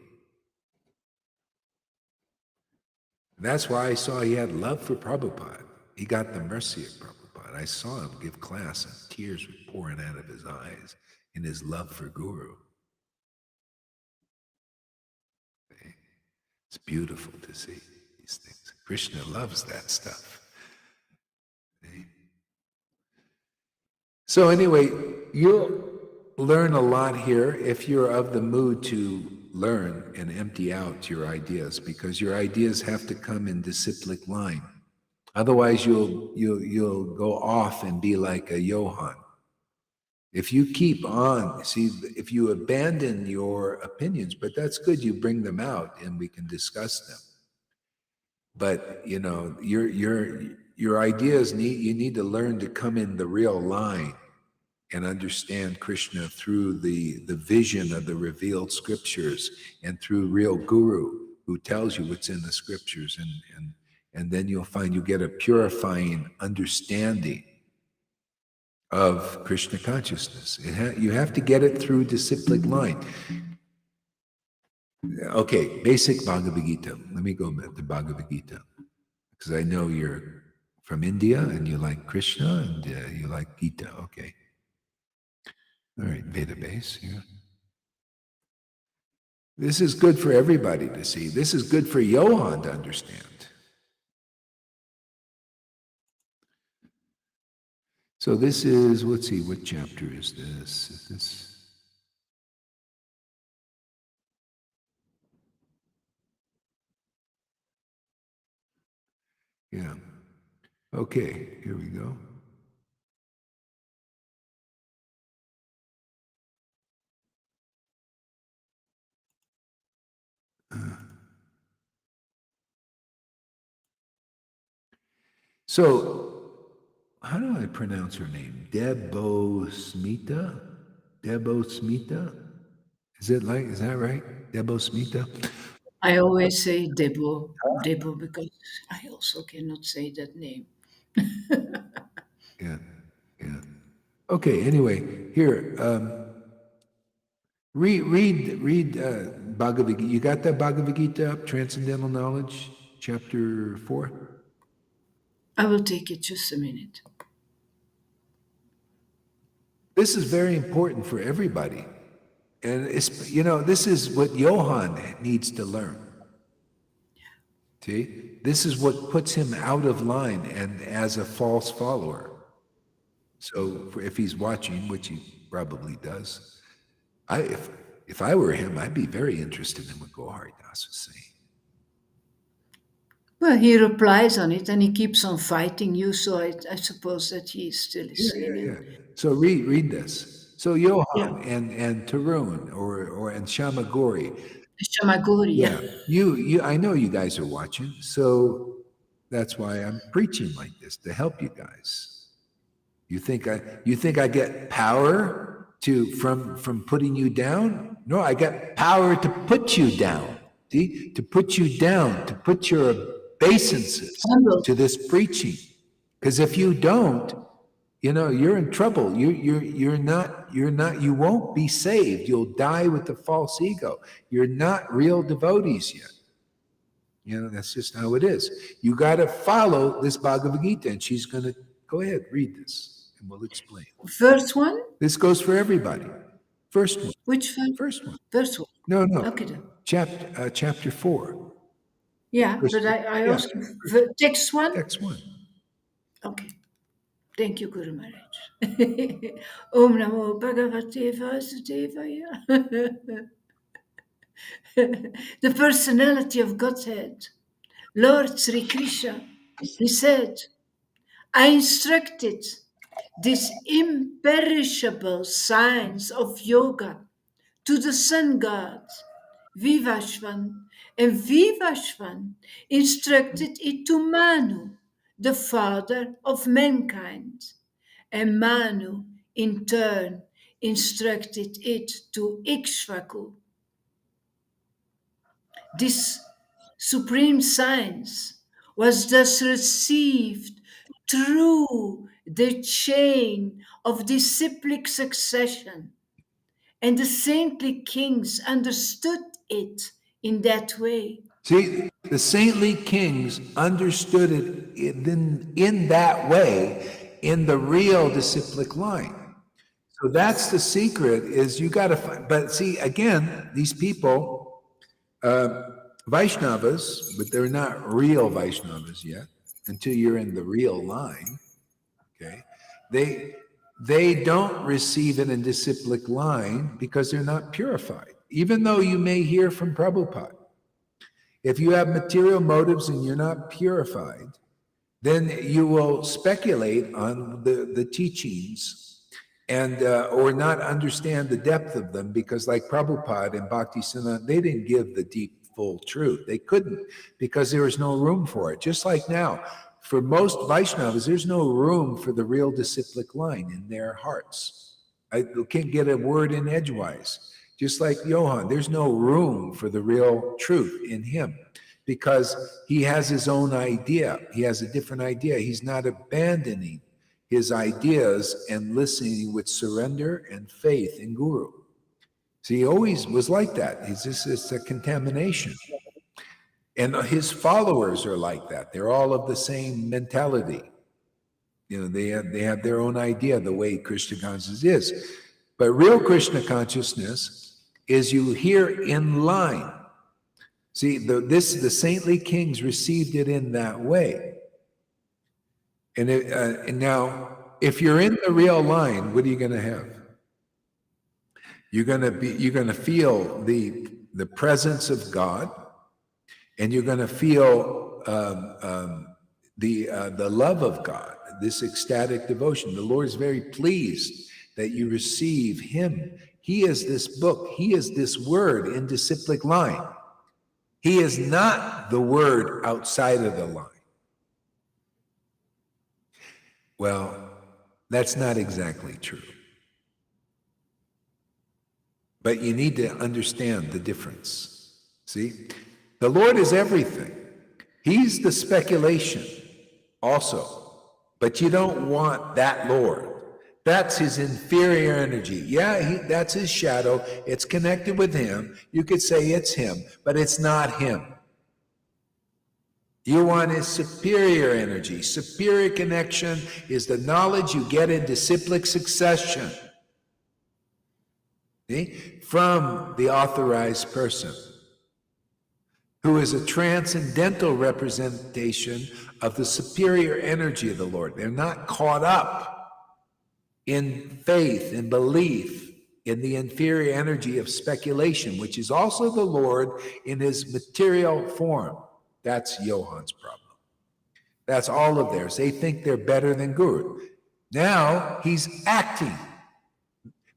And that's why I saw he had love for Prabhupada. He got the mercy of Prabhupada. I saw him give class and tears were pouring out of his eyes in his love for Guru. It's beautiful to see these things. Krishna loves that stuff. So anyway, you'll learn a lot here if you're of the mood to learn and empty out your ideas, because your ideas have to come in disciplic line. Otherwise, you'll go off and be like a Johann. If you keep on, if you abandon your opinions, but that's good, you bring them out and we can discuss them. But your ideas you need to learn to come in the real line and understand Krishna through the vision of the revealed scriptures and through real guru who tells you what's in the scriptures, and then you'll find you get a purifying understanding of Krishna consciousness. You have to get it through disciplic line. Okay, basic Bhagavad Gita. Let me go back to Bhagavad Gita, because I know you're from India and you like Krishna and you like Gita. Okay. All right, Veda base here. This is good for everybody to see. This is good for Johann to understand. So this is, let's see, what chapter is this? Is this? Yeah. Okay, here we go. So, how do I pronounce her name? Debosmita? Debosmita? Is that right? Debosmita? I always say Debo, because I also cannot say that name. Yeah. Okay, anyway, here, read Bhagavad Gita. You got that Bhagavad Gita up, Transcendental Knowledge, chapter 4? I will take it just a minute. This is very important for everybody. And it's, this is what Johann needs to learn. See, this is what puts him out of line and as a false follower. So if he's watching, which he probably does, if I were him, I'd be very interested in what Goharidas is saying. Well, he replies on it and he keeps on fighting you, so I suppose that he is still listening. Yeah. So read this. So Johann and Tarun and Shamagori. Shamagori, Yeah. You I know you guys are watching, so that's why I'm preaching like this, to help you guys. You think I get power from putting you down? No, I got power to put you down. See? To put you down, to put your obeisances to this preaching. Because if you don't, you're in trouble. You won't be saved. You'll die with the false ego. You're not real devotees yet. That's just how it is. You got to follow this Bhagavad Gita, and she's going to go ahead, read this, and we'll explain. First one? This goes for everybody. First one. Which one? First one. First one. No. Okay then. Chapter 4. Yeah, but I asked the text one? Text 1. Okay. Thank you, Guru Maharaj. Om Namo Bhagavate Vasudevaya. The personality of Godhead, Lord Sri Krishna, he said, I instructed these imperishable signs of yoga to the sun god, Vivashvan, and Vivashvan instructed it to Manu, the father of mankind, and Manu, in turn, instructed it to Ikshvaku. This supreme science was thus received through the chain of disciplic succession, and the saintly kings understood it in that way. See, the saintly kings understood it in that way, in the real disciplic line. So that's the secret, is you got to find, but see, again, these people, Vaishnavas, but they're not real Vaishnavas yet, until you're in the real line, okay? They don't receive it in disciplic line because they're not purified, even though you may hear from Prabhupada. If you have material motives and you're not purified, then you will speculate on the teachings and or not understand the depth of them, because like Prabhupada and Bhaktisiddhanta, they didn't give the deep, full truth. They couldn't, because there was no room for it. Just like now, for most Vaishnavas, there's no room for the real disciplic line in their hearts. I can't get a word in edgewise. Just like Johann, there's no room for the real truth in him, because he has his own idea. He has a different idea. He's not abandoning his ideas and listening with surrender and faith in Guru. So he always was like that. It's a contamination. And his followers are like that. They're all of the same mentality. They have their own idea, the way Krishna consciousness is. But real Krishna consciousness is you hear in line. See, the saintly kings received it in that way. And now, if you're in the real line, what are you going to have? You're going to feel the presence of God, and you're going to feel the love of God, this ecstatic devotion. The Lord is very pleased that you receive Him. He is this book. He is this word in disciplic line. He is not the word outside of the line. Well, that's not exactly true. But you need to understand the difference. See? The Lord is everything. He's the speculation also. But you don't want that Lord. That's his inferior energy. Yeah, that's his shadow. It's connected with him. You could say it's him, but it's not him. You want his superior energy. Superior connection is the knowledge you get in disciplic succession, see, from the authorized person, who is a transcendental representation of the superior energy of the Lord. They're not caught up in faith and belief in the inferior energy of speculation, which is also the Lord in his material form. That's Johann's problem. That's all of theirs. They think they're better than Guru. Now he's acting.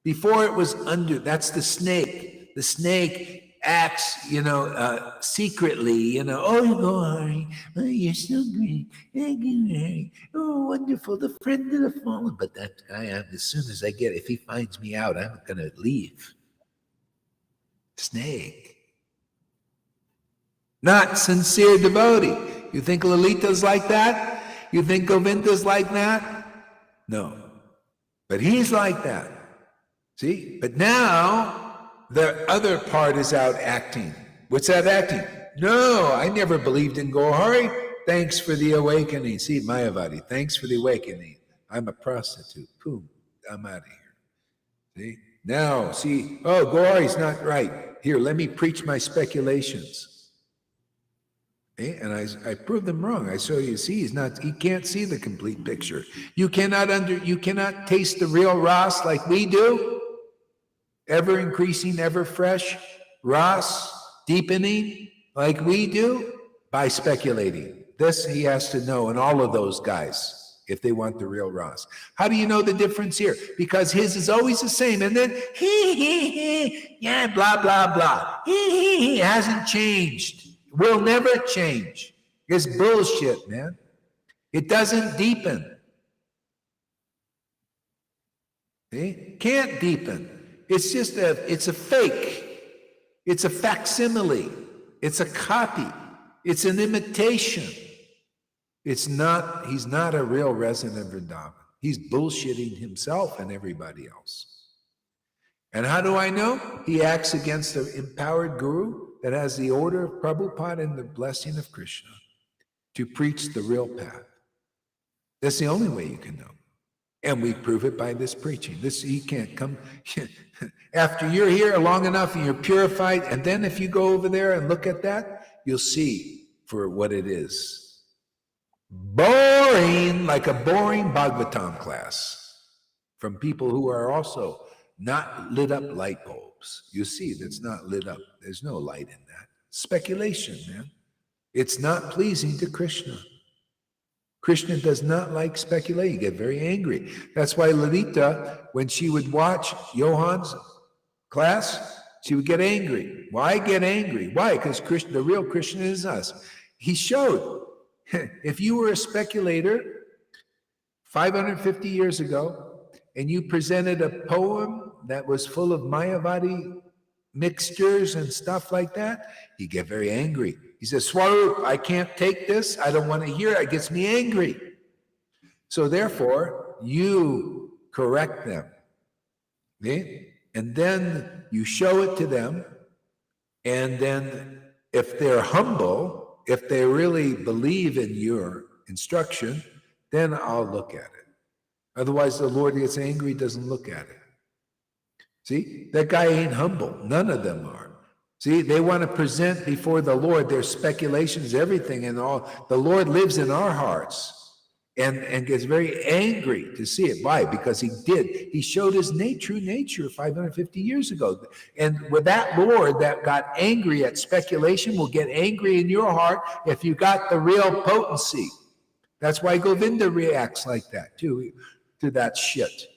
Before it was under, that's the snake. The snake acts, secretly, oh, Lord, oh, you're so great. Thank you, Mary. Oh, wonderful, the friend of the fallen. But that guy, as soon as if he finds me out, I'm going to leave. Snake. Not sincere devotee. You think Lalita's like that? You think Govinda's like that? No. But he's like that. See? But now the other part is out acting. What's that acting? No, I never believed in Gohari. Thanks for the awakening. See, Mayavadi, thanks for the awakening. I'm a prostitute. Boom, I'm out of here. See? Now, see, oh, Gohari's not right. Here, let me preach my speculations. Okay? And I proved them wrong. I show you, see, he can't see the complete picture. You cannot taste the real Ras like we do. Ever increasing, ever fresh Ras, deepening like we do by speculating. This he has to know, and all of those guys, if they want the real Ras. How do you know the difference here? Because his is always the same, and then yeah, blah, blah, blah. He hasn't changed. Will never change. It's bullshit, man. It doesn't deepen. See? Can't deepen. It's just it's a fake. It's a facsimile. It's a copy. It's an imitation. He's not a real resident of Vrindavan. He's bullshitting himself and everybody else. And how do I know? He acts against the empowered guru that has the order of Prabhupada and the blessing of Krishna to preach the real path. That's the only way you can know. And we prove it by this preaching. He can't come. After you're here long enough and you're purified, and then if you go over there and look at that, you'll see for what it is. Boring, like a boring Bhagavatam class from people who are also not lit up light bulbs. You see, that's not lit up. There's no light in that. Speculation, man. It's not pleasing to Krishna. Krishna does not like speculation. You get very angry. That's why Lalita, when she would watch Johann's class, she would get angry. Why get angry? Why? Because the real Krishna is us. He showed, if you were a speculator 550 years ago, and you presented a poem that was full of Mayavadi mixtures and stuff like that, he'd get very angry. He says, Swarup, I can't take this. I don't want to hear it. It gets me angry. So therefore, you correct them. Okay? And then you show it to them. And then if they're humble, if they really believe in your instruction, then I'll look at it. Otherwise, the Lord gets angry, doesn't look at it. See, that guy ain't humble. None of them are. See, they want to present before the Lord their speculations, everything, and all. The Lord lives in our hearts and gets very angry to see it. Why? Because he showed his true nature 550 years ago. And with that Lord that got angry at speculation will get angry in your heart if you got the real potency. That's why Govinda reacts like that, too, to that shit.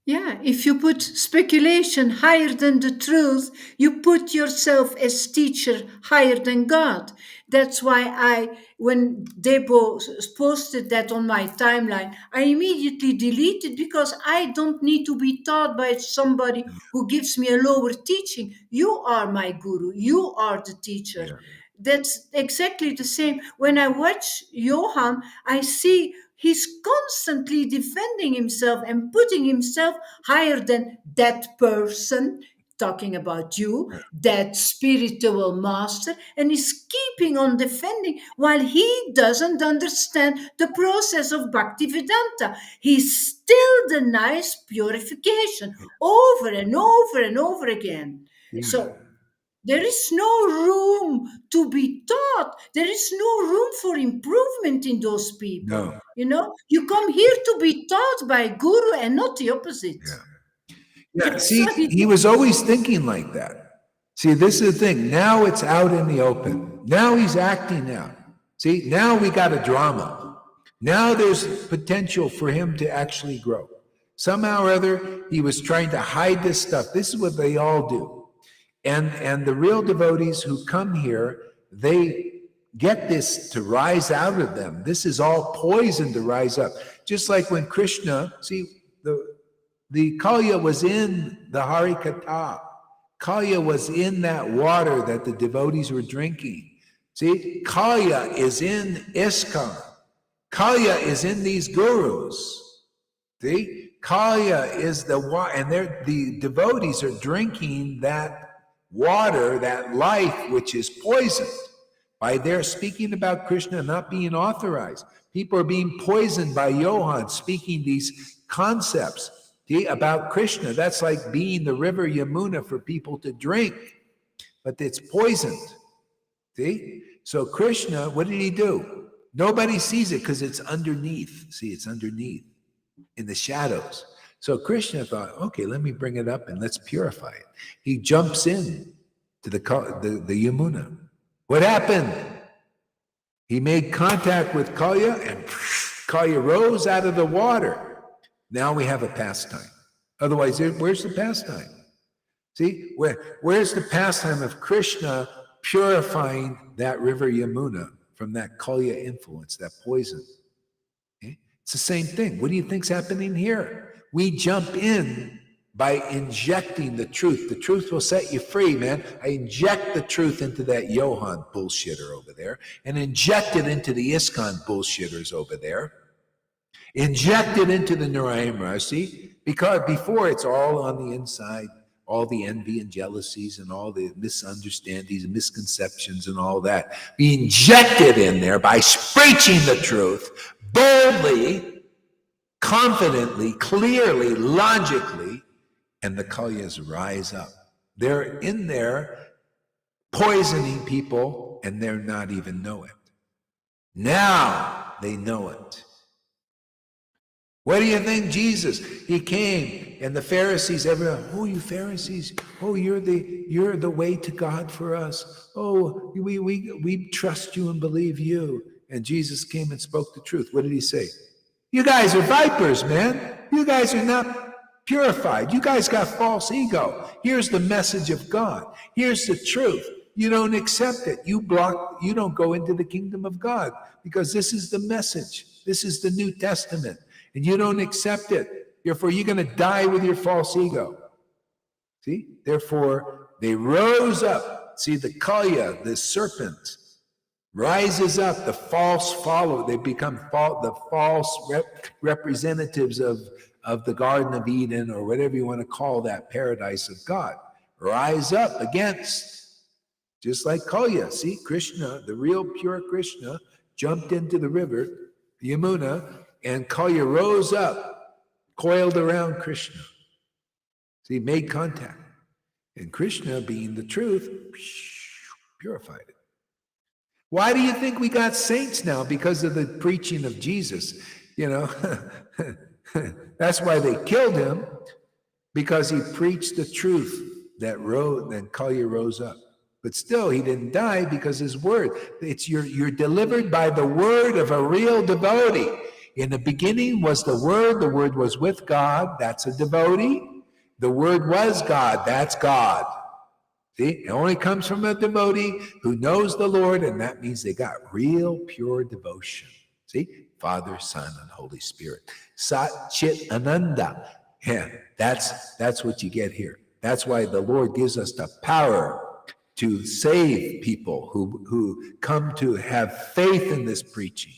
Yeah, if you put speculation higher than the truth, you put yourself as teacher higher than God. That's why when Debo posted that on my timeline, I immediately deleted because I don't need to be taught by somebody who gives me a lower teaching. You are my guru. You are the teacher. Yeah. That's exactly the same. When I watch Johann, I see he's constantly defending himself and putting himself higher than that person, talking about you, that spiritual master, and he's keeping on defending while he doesn't understand the process of Bhaktivedanta. He still denies purification over and over and over again. Yeah. So there is no room to be taught. There is no room for improvement in those people. No. You know, you come here to be taught by guru and not the opposite. Yeah. See, he was always thinking like that. See, this is the thing. Now it's out in the open. Now he's acting out. See, now we got a drama. Now there's potential for him to actually grow. Somehow or other, he was trying to hide this stuff. This is what they all do. And the real devotees who come here, they get this to rise out of them. This is all poison to rise up. Just like when Krishna, see, the Kalya was in the Harikatha. Kalya was in that water that the devotees were drinking. See, Kalya is in ISKCON. Kalya is in these gurus. See, Kalya is the water, and the devotees are drinking that water, that life, which is poisoned by their speaking about Krishna not being authorized. People are being poisoned by Johann speaking these concepts about Krishna. That's like being the river Yamuna for people to drink, but it's poisoned. See? So Krishna, what did he do? Nobody sees it because it's underneath. See, it's underneath in the shadows. So Krishna thought, okay, let me bring it up and let's purify it. He jumps in to the Yamuna. What happened? He made contact with Kalya and Kalya rose out of the water. Now we have a pastime. Otherwise, where's the pastime? See, where's the pastime of Krishna purifying that river Yamuna from that Kalya influence, that poison? Okay? It's the same thing. What do you think's happening here? We jump in by injecting the truth. The truth will set you free, man. I inject the truth into that Johann bullshitter over there and inject it into the ISKCON bullshitters over there. Inject it into the Narayan Raj, see? Because before it's all on the inside, all the envy and jealousies and all the misunderstandings and misconceptions and all that. We inject it in there by preaching the truth boldly, confidently, clearly, logically, and the Kalyas rise up. They're in there poisoning people and they're not even know it. Now they know it. What do you think, Jesus? He came and the Pharisees, everyone, oh, you Pharisees, oh, you're the way to God for us. Oh, we trust you and believe you. And Jesus came and spoke the truth. What did he say? You guys are vipers, man. You guys are not purified. You guys got false ego. Here's the message of God. Here's the truth. You don't accept it. You don't go into the kingdom of God because this is the message. This is the New Testament. And you don't accept it. Therefore, you're going to die with your false ego. See? Therefore, they rose up. See, the Kalya, the serpent, rises up, the false follower. They become the false representatives of the Garden of Eden, or whatever you want to call that paradise of God. Rise up against, just like Kalya. See, Krishna, the real pure Krishna, jumped into the river, Yamuna, and Kalya rose up, coiled around Krishna. See, made contact. And Krishna, being the truth, purified it. Why do you think we got saints now? Because of the preaching of Jesus. You know, that's why they killed him, because he preached the truth that Kalya rose up. But still, he didn't die because his word. You're delivered by the word of a real devotee. In the beginning was the word was with God, that's a devotee. The word was God, that's God. See, it only comes from a devotee who knows the Lord, and that means they got real pure devotion. See, Father, Son, and Holy Spirit. Sat Chit Ananda. Yeah, that's what you get here. That's why the Lord gives us the power to save people who come to have faith in this preaching.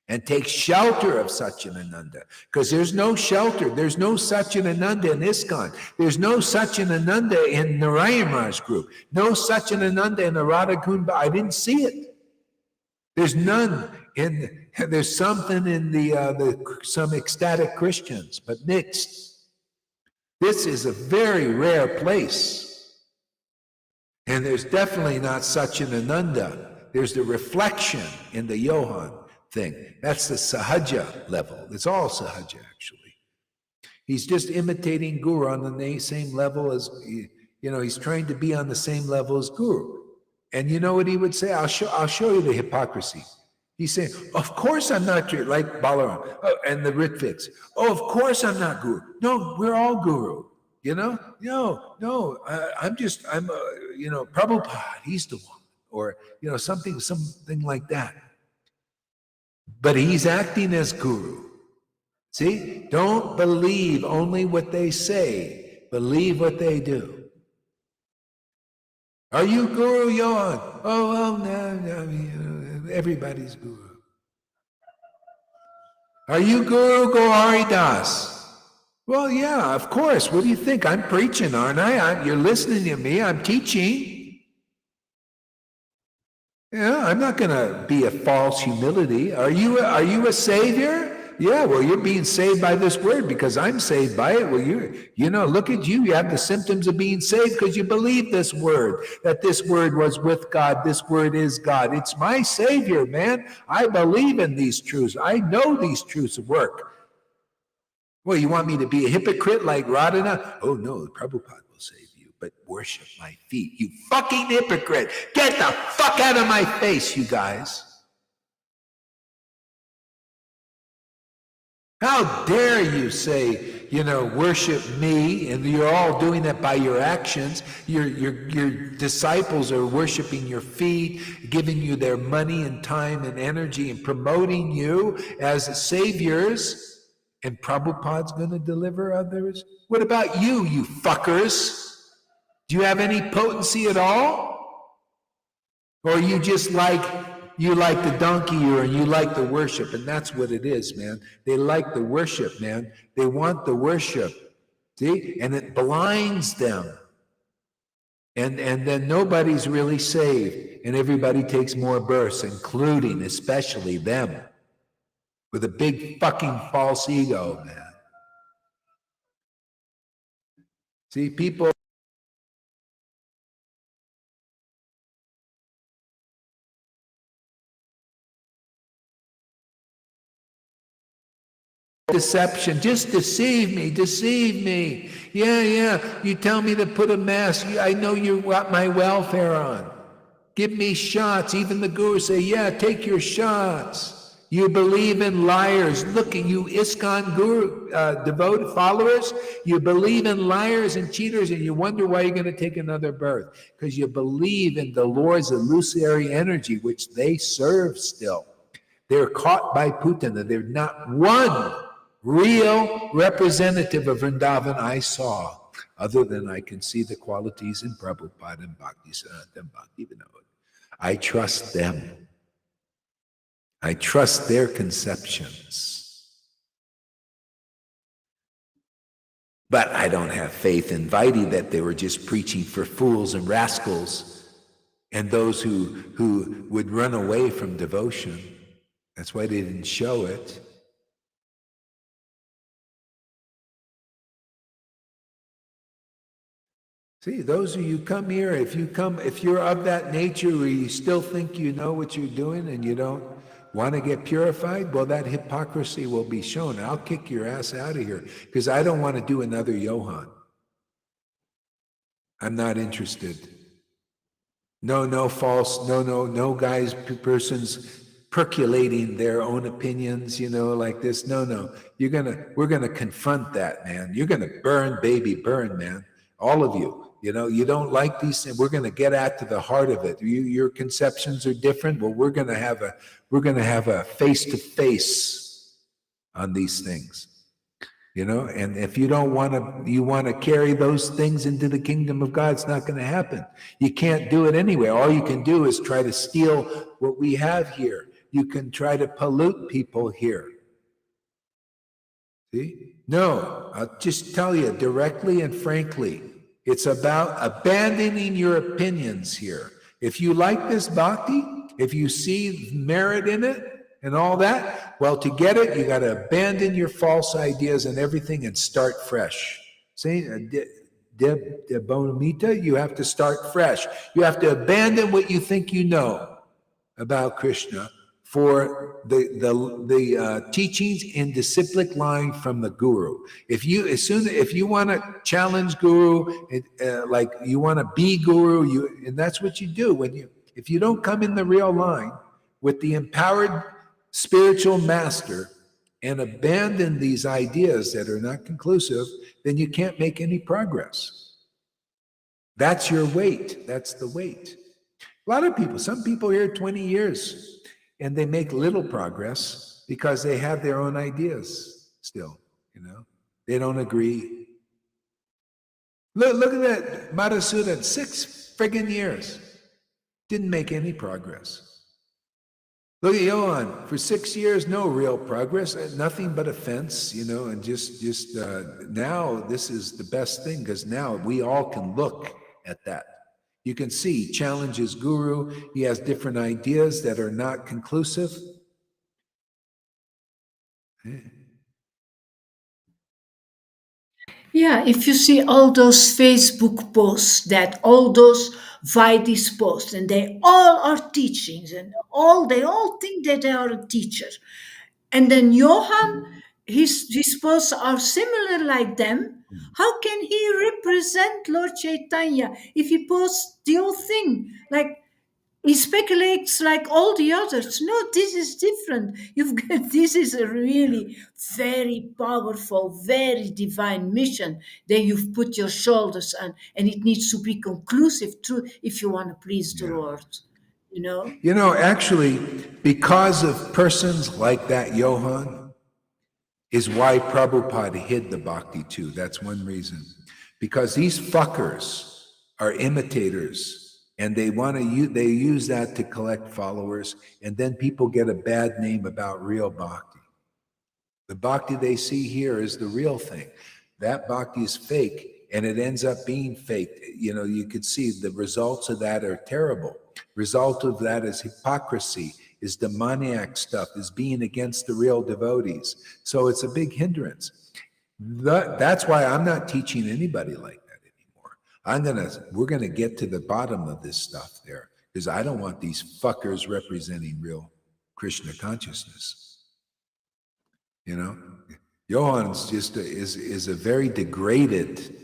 and take shelter of Satchidananda. Because there's no shelter. There's no Satchidananda in ISKCON. There's no Satchidananda in Narayan Raj group. No Satchidananda in the Radha Kumbha. I didn't see it. There's none in, there's something in some ecstatic Christians, but mixed. This is a very rare place. And there's definitely not Satchidananda. There's the reflection in the Johan thing. That's the Sahaja level. It's all Sahaja, actually. He's just imitating Guru on the same level as, he's trying to be on the same level as Guru. And you know what he would say? I'll show you the hypocrisy. He's saying, of course I'm not like Balaram and the Ritviks. Oh, of course I'm not Guru. No, we're all Guru. No, I'm Prabhupada, he's the one. Or, something like that. But he's acting as Guru. See, don't believe only what they say, believe what they do. Are you Guru, Johan? Oh, well, no, everybody's Guru. Are you Guru, Gohari Das? Well, yeah, of course. What do you think? I'm preaching, aren't I? You're listening to me. I'm teaching. Yeah, I'm not going to be a false humility. Are you a savior? Yeah, well, you're being saved by this word because I'm saved by it. Well, look at you. You have the symptoms of being saved because you believe this word, that this word was with God. This word is God. It's my savior, man. I believe in these truths. I know these truths work. Well, you want me to be a hypocrite like Radhana? Oh, no, Prabhupada will save you, but worship my feet. You fucking hypocrite. Get the fuck out of my face, you guys. How dare you say, worship me, and you're all doing that by your actions. Your disciples are worshiping your feet, giving you their money and time and energy and promoting you as saviors, and Prabhupada's going to deliver others? What about you, you fuckers? Do you have any potency at all? Or are you just like the donkey and you like the worship, and that's what it is, man. They like the worship, man. They want the worship, see? And it blinds them. And then nobody's really saved, and everybody takes more births, including, especially them, with a big fucking false ego, man. See, people... Deception, just deceive me. Yeah, you tell me to put a mask. I know you got my welfare on. Give me shots. Even the guru say, yeah, take your shots. You believe in liars. Look at you ISKCON guru, devoted followers. You believe in liars and cheaters, and you wonder why you're going to take another birth. Because you believe in the Lord's illusory energy, which they serve still. They're caught by Putana. They're not one real representative of Vrindavan I saw, other than I can see the qualities in Prabhupada and Bhaktisiddhanta and Bhaktivinoda. I trust them. I trust their conceptions. But I don't have faith in Vaidhi that they were just preaching for fools and rascals and those who would run away from devotion. That's why they didn't show it. See, those of you come here, if you're of that nature where you still think you know what you're doing and you don't want to get purified, well, that hypocrisy will be shown. I'll kick your ass out of here because I don't want to do another Johan. I'm not interested. No false, no guys, persons percolating their own opinions, like this. No. We're gonna confront that, man. You're gonna burn, baby, burn, man. All of you. You don't like these things. We're gonna get at to the heart of it. Your conceptions are different. Well, we're gonna have a face-to-face on these things. And if you want to carry those things into the kingdom of God, it's not going to happen. You can't do it anyway. All you can do is try to steal what we have here. you can try to pollute people here. See? No, I'll just tell you directly and frankly, it's about abandoning your opinions here. If you like this bhakti, if you see merit in it and all that, well, to get it, you got to abandon your false ideas and everything and start fresh. See, Bonamita, you have to start fresh. You have to abandon what you think you know about Krishna for the teachings in disciplic line from the guru. If you want to challenge guru, like you want to be guru, and that's what you do if you don't come in the real line with the empowered spiritual master and abandon these ideas that are not conclusive, then you can't make any progress. That's your weight. That's the weight. A lot of people, some people here 20 years, and they make little progress because they have their own ideas still, They don't agree. Look at that Madhusudana, 6 friggin' years. Didn't make any progress. Look at Johan, for 6 years, no real progress, nothing but offense, and just now this is the best thing because now we all can look at that. You can see, challenges guru. He has different ideas that are not conclusive. Yeah, if you see all those Facebook posts, that all those Vaidis posts, and they all are teachings, and they all think that they are a teacher. And then Johann, his posts are similar like them. How can he represent Lord Chaitanya if he posts the whole thing? Like, he speculates like all the others. No, this is different. You've got this is a really very powerful, very divine mission that you've put your shoulders on, and it needs to be conclusive too if you want to please the Lord. Actually, because of persons like that, Johann, is why Prabhupada hid the bhakti too. That's one reason. Because these fuckers are imitators and they use that to collect followers, and then people get a bad name about real bhakti. The bhakti they see here is the real thing. That bhakti is fake, and it ends up being fake. You could see the results of that are terrible. Result of that is hypocrisy, is demoniac stuff, is being against the real devotees. So it's a big hindrance. That's why I'm not teaching anybody like that anymore. We're gonna get to the bottom of this stuff there, because I don't want these fuckers representing real Krishna consciousness. Johann's just is a very degraded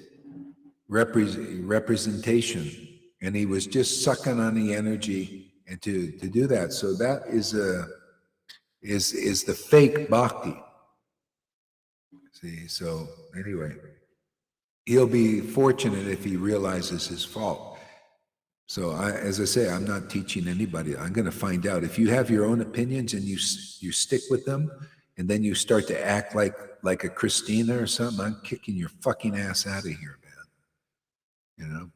representation, and he was just sucking on the energy and to do that. So that is the fake bhakti. See, so anyway, he'll be fortunate if he realizes his fault. So as I say, I'm not teaching anybody. I'm going to find out. If you have your own opinions and you stick with them, and then you start to act like a Christina or something, I'm kicking your fucking ass out of here, man.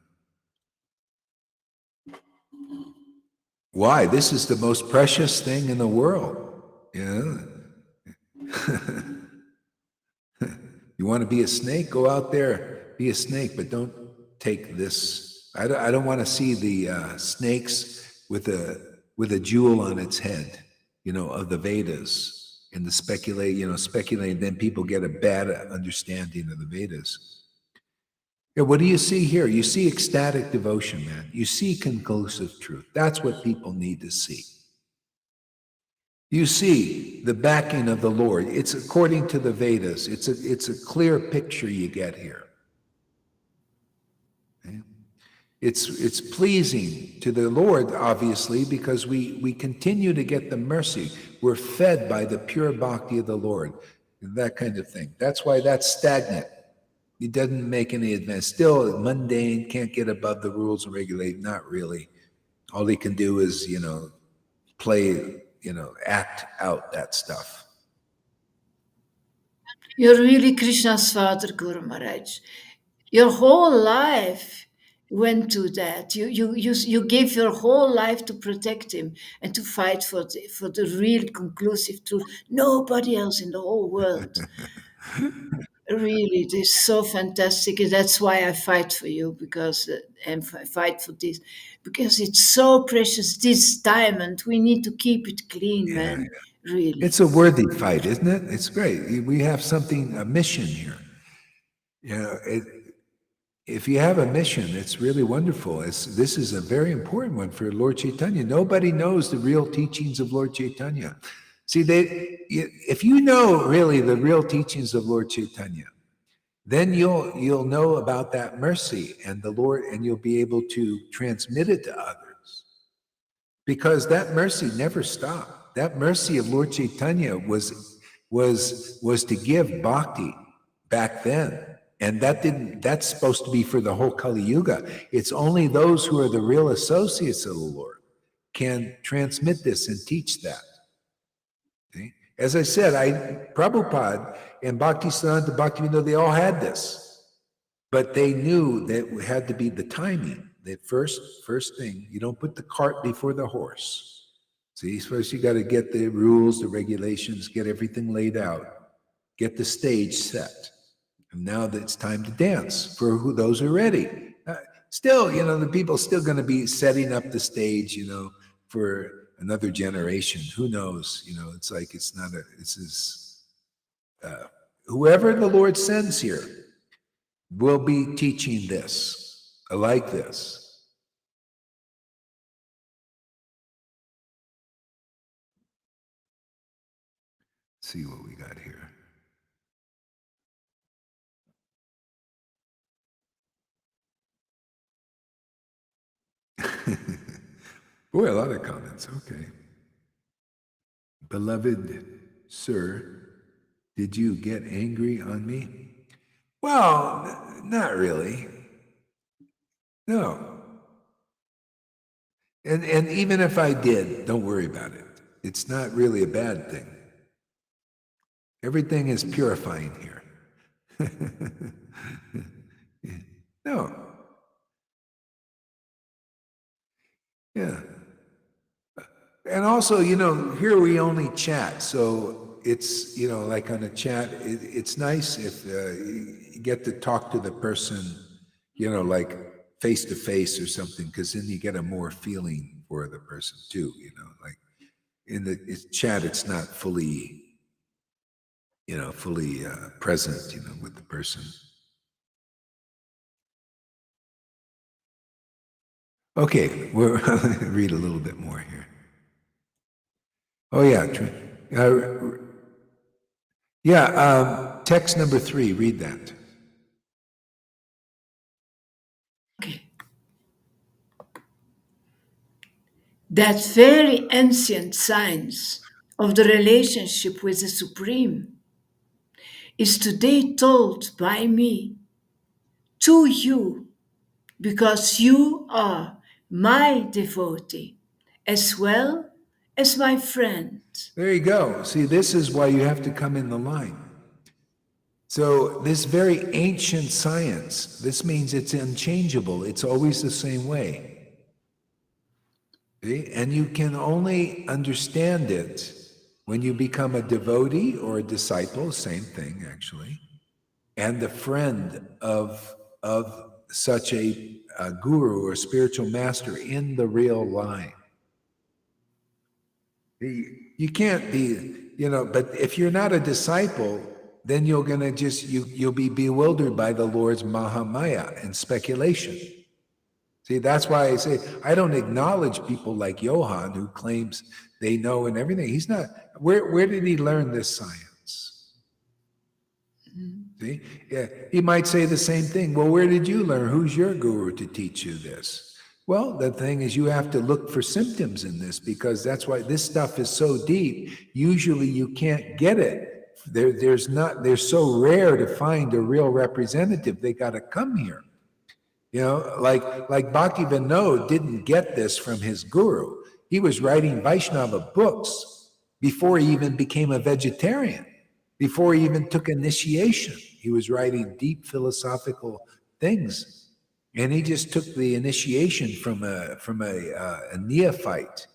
Why? This is the most precious thing in the world. You want to be a snake? Go out there, be a snake, but don't take this. I don't want to see the snakes with a jewel on its head, of the Vedas. And the speculate, then people get a bad understanding of the Vedas. What do you see here? You see ecstatic devotion, man. You see conclusive truth. That's what people need to see. You see the backing of the Lord. It's according to the Vedas. It's a clear picture you get here. Okay? It's pleasing to the Lord, obviously, because we continue to get the mercy. We're fed by the pure bhakti of the Lord, and that kind of thing. That's why that's stagnant. It doesn't make any advance. Still mundane, can't get above the rules and regulate. Not really. All he can do is, play, act out that stuff. You're really Krishna's father, Guru Maharaj. Your whole life went to that. You gave your whole life to protect him and to fight for the real conclusive truth. Nobody else in the whole world. Really, it is so fantastic, and that's why I fight for you, because and fight for this, because it's so precious. This diamond, we need to keep it clean, Yeah, man. Really. it's a worthy fight, isn't it? It's great. We have something, a mission here. You know, if you have a mission, it's really wonderful. This is a very important one for Lord Chaitanya. Nobody knows the real teachings of Lord Chaitanya. See, if you know really the real teachings of Lord Chaitanya, then you'll know about that mercy and the Lord, and you'll be able to transmit it to others. Because that mercy never stopped. That mercy of Lord Chaitanya was to give bhakti back then. And that's supposed to be for the whole Kali Yuga. It's only those who are the real associates of the Lord can transmit this and teach that. Okay? As I said, Prabhupada and Bhaktisiddhanta Bhaktivinoda, they all had this. But they knew that it had to be the timing. That first thing, you don't put the cart before the horse. See, first you got to get the rules, the regulations, get everything laid out, get the stage set. And now that it's time to dance for those who are ready. Still, the people still going to be setting up the stage, for another generation. Who knows? It's like whoever the Lord sends here will be teaching this, like this. Let's see what we got here. Boy, a lot of comments. Okay. Beloved sir, did you get angry on me? Well, not really. No. And even if I did, don't worry about it. It's not really a bad thing. Everything is purifying here. No. Yeah. And also, here we only chat. So it's, like on a chat, it's nice if you get to talk to the person, like face to face or something, because then you get a more feeling for the person too, like in the chat, it's not fully, present, with the person. Okay, we'll read a little bit more here. Oh yeah, text number 3. Read that. Okay. That very ancient science of the relationship with the Supreme is today told by me to you, because you are my devotee as well as my friend. There you go. See, this is why you have to come in the line. So this very ancient science, this means it's unchangeable. It's always the same way. See? And you can only understand it when you become a devotee or a disciple, same thing actually, and the friend of such a guru or spiritual master in the real line. You can't be, but if you're not a disciple, then you'll be bewildered by the Lord's Mahamaya and speculation. See, that's why I say I don't acknowledge people like Johann, who claims they know and everything. He's not. Where did he learn this science? See, yeah, he might say the same thing. Well, where did you learn? Who's your guru to teach you this? Well, the thing is, you have to look for symptoms in this, because that's why this stuff is so deep. Usually, you can't get it. They're so rare to find a real representative. They got to come here. Like Bhakti Vinod didn't get this from his guru. He was writing Vaishnava books before he even became a vegetarian, before he even took initiation. He was writing deep philosophical things. And he just took the initiation from a neophyte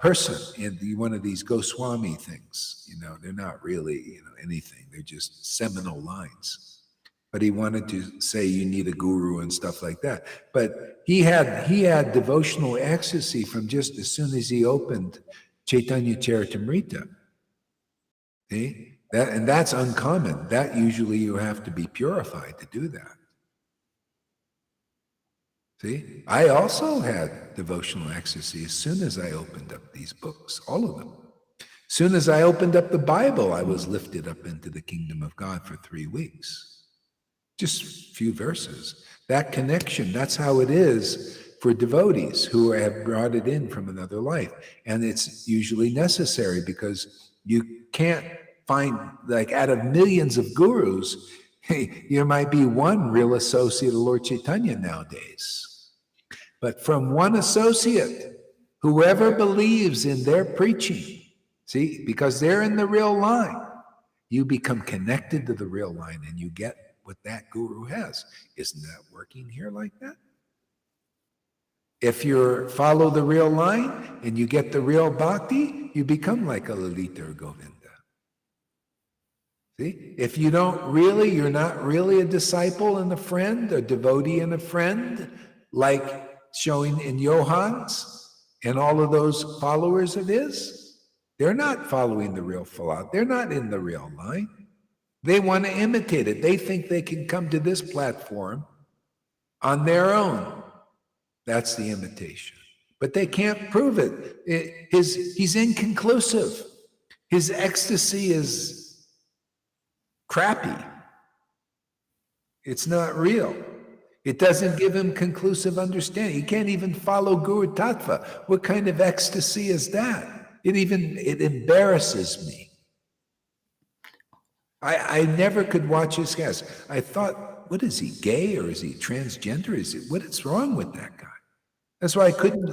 person in one of these Goswami things. They're not really anything. They're just seminal lines. But he wanted to say you need a guru and stuff like that. But he had devotional ecstasy from just as soon as he opened Chaitanya Charitamrita. See? And that's uncommon. That usually you have to be purified to do that. See, I also had devotional ecstasy as soon as I opened up these books, all of them. As soon as I opened up the Bible, I was lifted up into the kingdom of God for 3 weeks. Just a few verses. That connection, that's how it is for devotees who have brought it in from another life. And it's usually necessary because you can't find, like, out of millions of gurus, there might be one real associate of Lord Chaitanya nowadays. But from one associate, whoever believes in their preaching, see, because they're in the real line, you become connected to the real line and you get what that guru has. Isn't that working here like that? If you follow the real line and you get the real bhakti, you become like a Lalita or Govinda. See, if you're not really a disciple and a friend, a devotee and a friend, like showing in Johans and all of those followers of his, they're not following the real philosophy. They're not in the real line. They want to imitate it. They think they can come to this platform on their own. That's the imitation. But they can't prove it. He's inconclusive. His ecstasy is crappy. It's not real. It doesn't give him conclusive understanding. He can't even follow Guru Tattva. What kind of ecstasy is that? It embarrasses me. I never could watch his cast. I thought, what is he, gay or is he transgender? What is wrong with that guy? That's why I couldn't,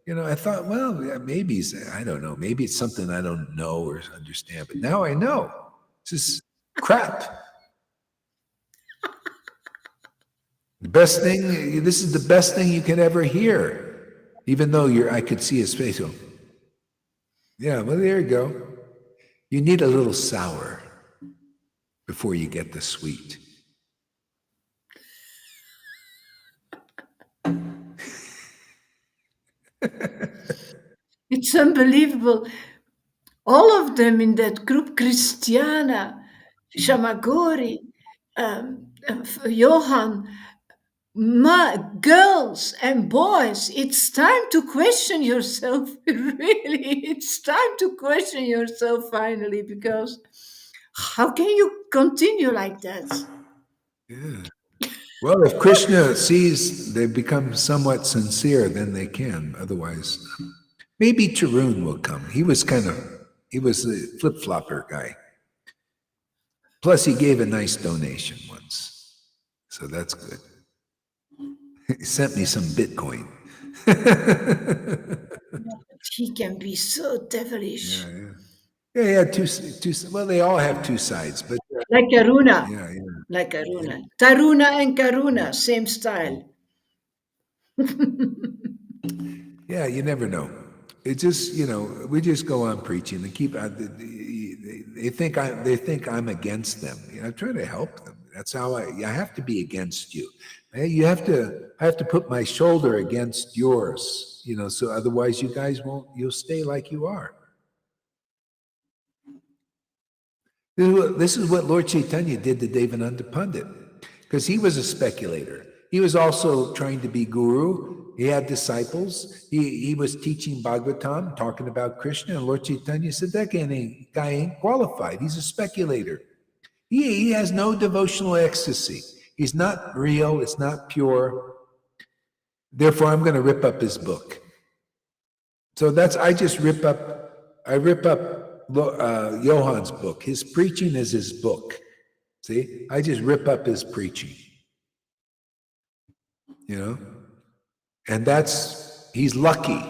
I thought, well, maybe I don't know. Maybe it's something I don't know or understand. But now I know. This is crap. This is the best thing you can ever hear. Even though I could see his face go, yeah, well, there you go. You need a little sour before you get the sweet. It's unbelievable. All of them in that group, Christiana, Shamagori, Johan, girls and boys, it's time to question yourself. Really, it's time to question yourself finally, because how can you continue like that? Yeah. Well, if Krishna sees they become somewhat sincere, then they can. Otherwise, maybe Tarun will come. He was the flip-flopper guy. Plus, he gave a nice donation once. So that's good. He sent me some Bitcoin. He can be so devilish. Yeah, he had two. Well, they all have two sides, but like Karuna. Yeah. Like Karuna. Taruna and Karuna, same style. Yeah, you never know. It just, we just go on preaching and keep. They think I'm against them. I'm trying to help them. That's how I have to be against you. I have to put my shoulder against yours. So otherwise you guys you'll stay like you are. This is what Lord Chaitanya did to Devananda Pandit, because he was a speculator. He was also trying to be guru. He had disciples. He was teaching Bhagavatam, talking about Krishna, and Lord Chaitanya said, that guy ain't qualified. He's a speculator. He has no devotional ecstasy. He's not real. It's not pure. Therefore, I'm going to rip up his book. So I rip up Johan's book. His preaching is his book. See, I just rip up his preaching. And he's lucky.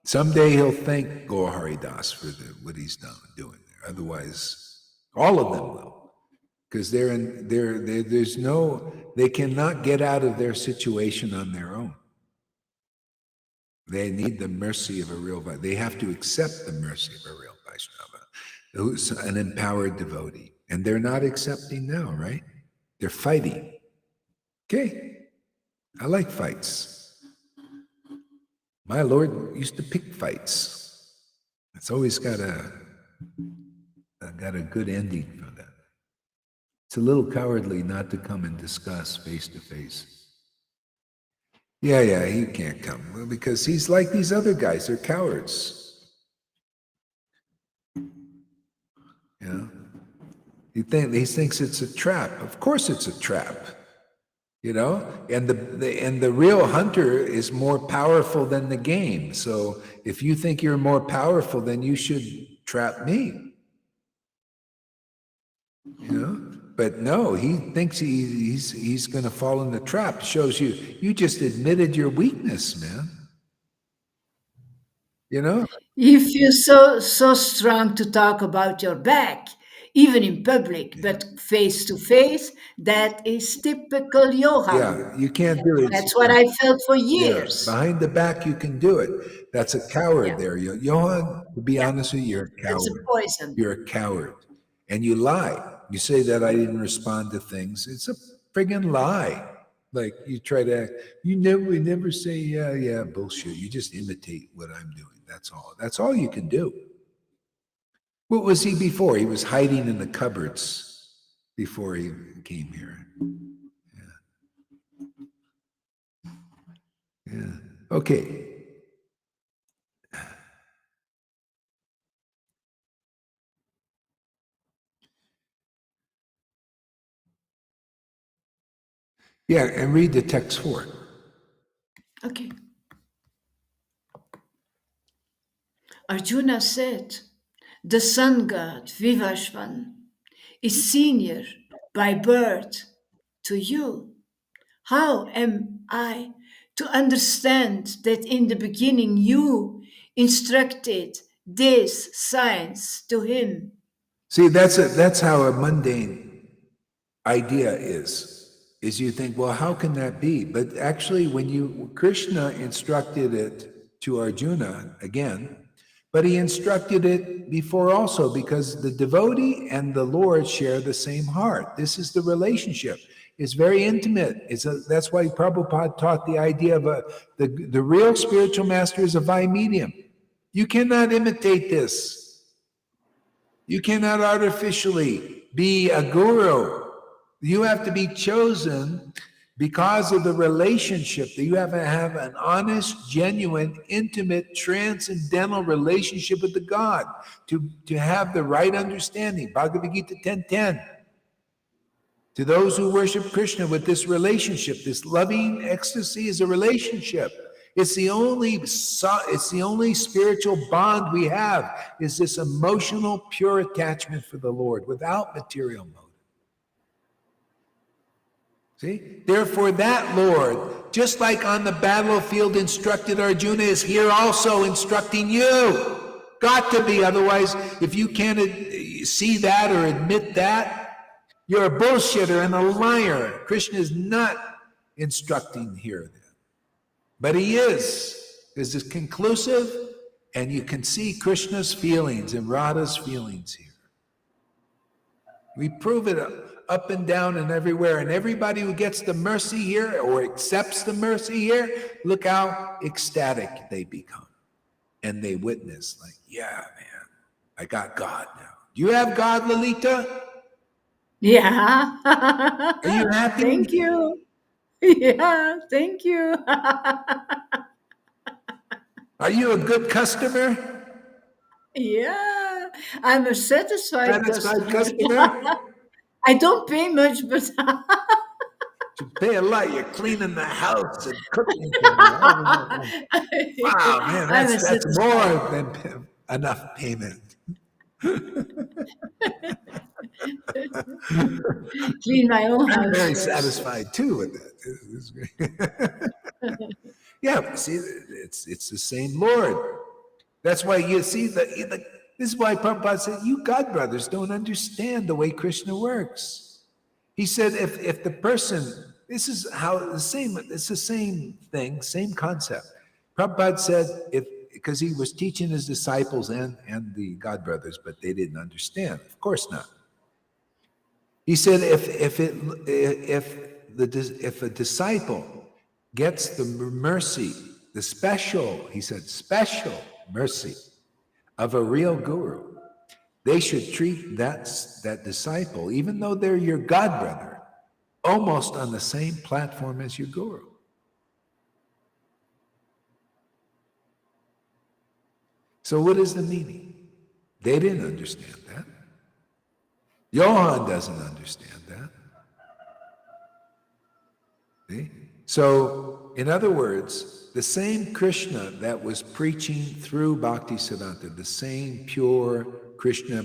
Someday he'll thank Gaur Hari Das for what he's doing there. Otherwise, all of them will. because they cannot get out of their situation on their own. They need the mercy of a real Vaishnava. They have to accept the mercy of a real Vaishnava, who's an empowered devotee. And they're not accepting now, right? They're fighting. Okay, I like fights. My Lord used to pick fights. It's always got a good ending for that. It's a little cowardly not to come and discuss face to face. Yeah, he can't come because he's like these other guys. They're cowards. You know, he thinks it's a trap. Of course, it's a trap. You know, and the real hunter is more powerful than the game. So if you think you're more powerful, then you should trap me. You know. But no, he thinks he's going to fall in the trap. Shows you just admitted your weakness, man. You know? If you're so strong to talk about your back, even in public, but face to face, that is typical Johan. Yeah, you can't do it. That's what I felt for years. Yeah, behind the back, you can do it. That's a coward there. Johan, to be honest with you, you're a coward. It's a poison. You're a coward. And you lie. You say that I didn't respond to things. It's a friggin' lie. Like you try to, we never say, yeah, bullshit. You just imitate what I'm doing. That's all. That's all you can do. What was he before? He was hiding in the cupboards before he came here. Yeah. Okay. Yeah, and read the text for it. Okay. Arjuna said, the sun god, Vivashvan, is senior by birth to you. How am I to understand that in the beginning you instructed this science to him? See, that's how a mundane idea is you think, well, how can that be? But actually, when Krishna instructed it to Arjuna again, but he instructed it before also because the devotee and the Lord share the same heart. This is the relationship. It's very intimate. That's why Prabhupada taught the idea of the real spiritual master is a Vaimedium. You cannot imitate this. You cannot artificially be a guru. You have to be chosen because of the relationship that you have to have an honest, genuine, intimate, transcendental relationship with the God to have the right understanding. Bhagavad Gita 10:10. To those who worship Krishna with this relationship, this loving ecstasy is a relationship. It's the only spiritual bond we have is this emotional, pure attachment for the Lord without material motive. See? Therefore, that Lord, just like on the battlefield instructed Arjuna, is here also instructing you. Got to be, otherwise, if you can't see that or admit that, you're a bullshitter and a liar. Krishna is not instructing here. But he is. This is conclusive, and you can see Krishna's feelings and Radha's feelings here. We prove it up and down and everywhere. And everybody who gets the mercy here or accepts the mercy here, look how ecstatic they become. And they witness, like, yeah, man, I got God now. Do you have God, Lalita? Yeah. Are you happy? Thank you. Yeah, thank you. Are you a good customer? Yeah, I'm a satisfied customer? I don't pay much, but You pay a lot. You're cleaning the house and cooking. Wow, man, that's more than enough payment. Clean my own house. I'm very first. satisfied too with that. This is great. Yeah, but see, it's the same Lord. That's why you see this is why Prabhupada said, you God brothers don't understand the way Krishna works. He said, if the person, this is how it's the same thing, same concept. Prabhupada said, because he was teaching his disciples and the God brothers, but they didn't understand. Of course not. He said, if a disciple gets the mercy, the special, he said, special mercy of a real guru, they should treat that disciple, even though they're your God brother, almost on the same platform as your guru. So what is the meaning? They didn't understand that. Johann doesn't understand that. See? So, in other words, the same Krishna that was preaching through Bhaktisiddhanta, the same pure Krishna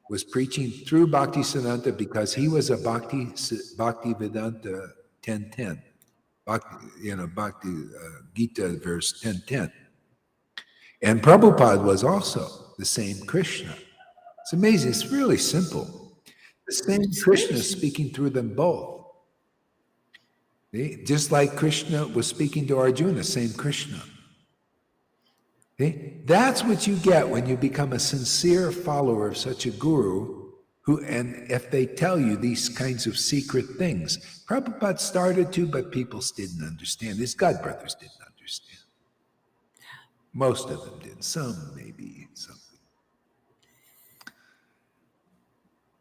was preaching through Bhaktisiddhanta because he was a Bhaktivedanta 10:10. Bhakti Gita verse 10:10. And Prabhupada was also the same Krishna. It's amazing. It's really simple. The same Krishna speaking through them both. See? Just like Krishna was speaking to Arjuna, same Krishna. See? That's what you get when you become a sincere follower of such a guru and if they tell you these kinds of secret things. Prabhupada started to, but people didn't understand. His God brothers didn't understand. Most of them did. Some maybe something.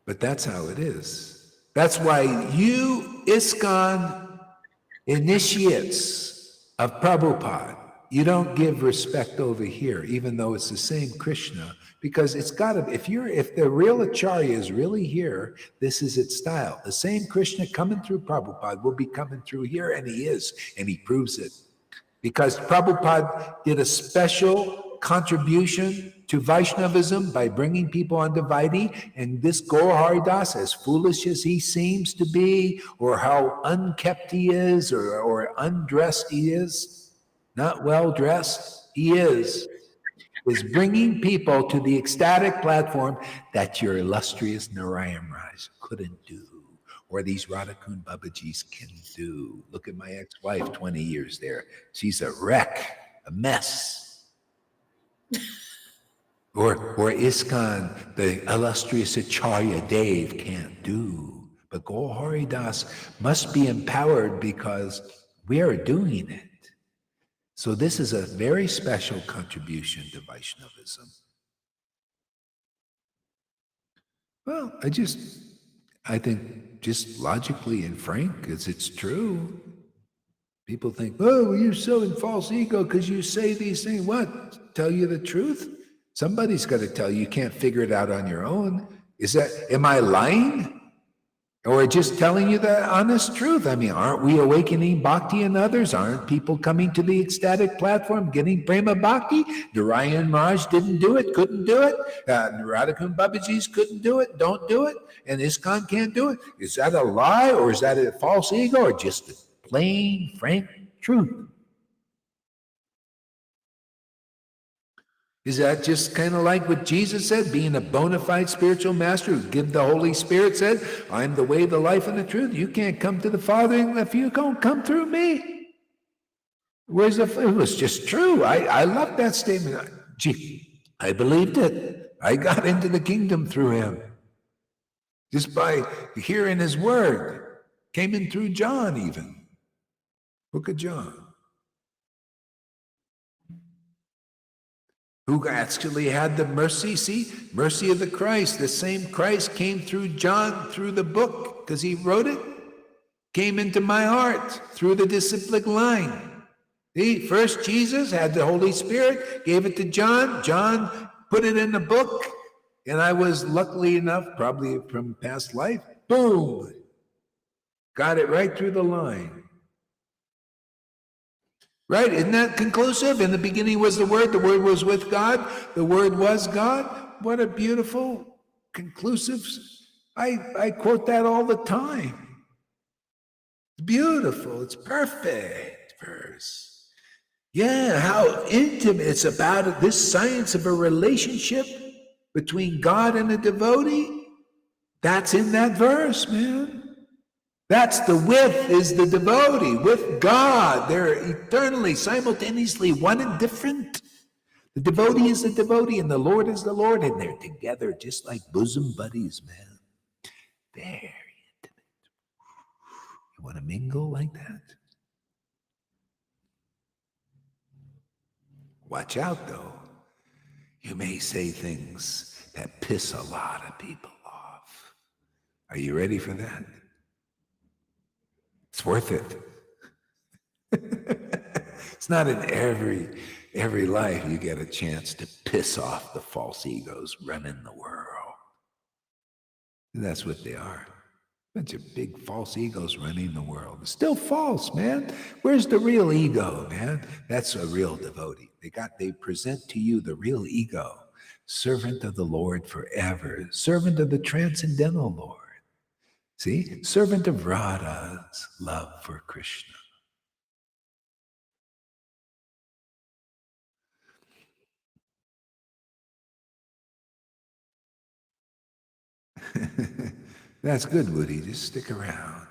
But that's how it is. That's why you, ISKCON initiates of Prabhupada, you don't give respect over here, even though it's the same Krishna, because it's got to, if the real Acharya is really here, this is its style. The same Krishna coming through Prabhupada will be coming through here, and he is, and he proves it. Because Prabhupada did a special contribution to Vaishnavism by bringing people onto Vaidhi, and this Gaur Hari Das, as foolish as he seems to be, or how unkept he is, or undressed he is, not well dressed, he is bringing people to the ecstatic platform that your illustrious Narayan Raj couldn't do, or these Radhakund Babajis can do. Look at my ex-wife, 20 years there. She's a wreck, a mess. Or ISKCON, the illustrious Acharya Dev can't do. But Gaur Hari Das must be empowered because we are doing it. So this is a very special contribution to Vaishnavism. Well, I think just logically and frank, as it's true. People think, oh, you're so in false ego because you say these things. What? Tell you the truth? Somebody's got to tell you. You can't figure it out on your own. Am I lying? Or just telling you the honest truth? I mean, aren't we awakening bhakti in others? Aren't people coming to the ecstatic platform, getting prema bhakti? Narayan Raj didn't do it, couldn't do it. Radhakund Babajis couldn't do it, don't do it. And ISKCON can't do it. Is that a lie, or is that a false ego, or just the plain, frank truth? Is that just kind of like what Jesus said, being a bona fide spiritual master who give the Holy Spirit said, I'm the way, the life, and the truth. You can't come to the Father if you don't come through me. It was just true. I love that statement. Gee, I believed it. I got into the kingdom through him. Just by hearing his word. Came in through John even. Book of John. Who actually had the mercy, mercy of the Christ. The same Christ came through John, through the book, because he wrote it, came into my heart through the disciplic line. See, first Jesus had the Holy Spirit, gave it to John. John put it in the book, and I was luckily enough, probably from past life, boom, got it right through the line. Right? Isn't that conclusive? In the beginning was the Word was with God, the Word was God. What a beautiful, conclusive, I quote that all the time. It's beautiful, it's perfect verse. Yeah, how intimate it's about this science of a relationship between God and a devotee. That's in that verse, man. That's the with is the devotee with God. They're eternally, simultaneously one and different. The devotee is the devotee and the Lord is the Lord, and they're together just like bosom buddies, man. Very intimate. You want to mingle like that? Watch out, though. You may say things that piss a lot of people off. Are you ready for that? It's worth it. It's not in every life you get a chance to piss off the false egos running the world. And that's what they are. A bunch of big false egos running the world. It's still false, man. Where's the real ego, man? That's a real devotee. They present to you the real ego, servant of the Lord forever, servant of the transcendental Lord. See, servant of Radha's love for Krishna. That's good, Woody. Just stick around.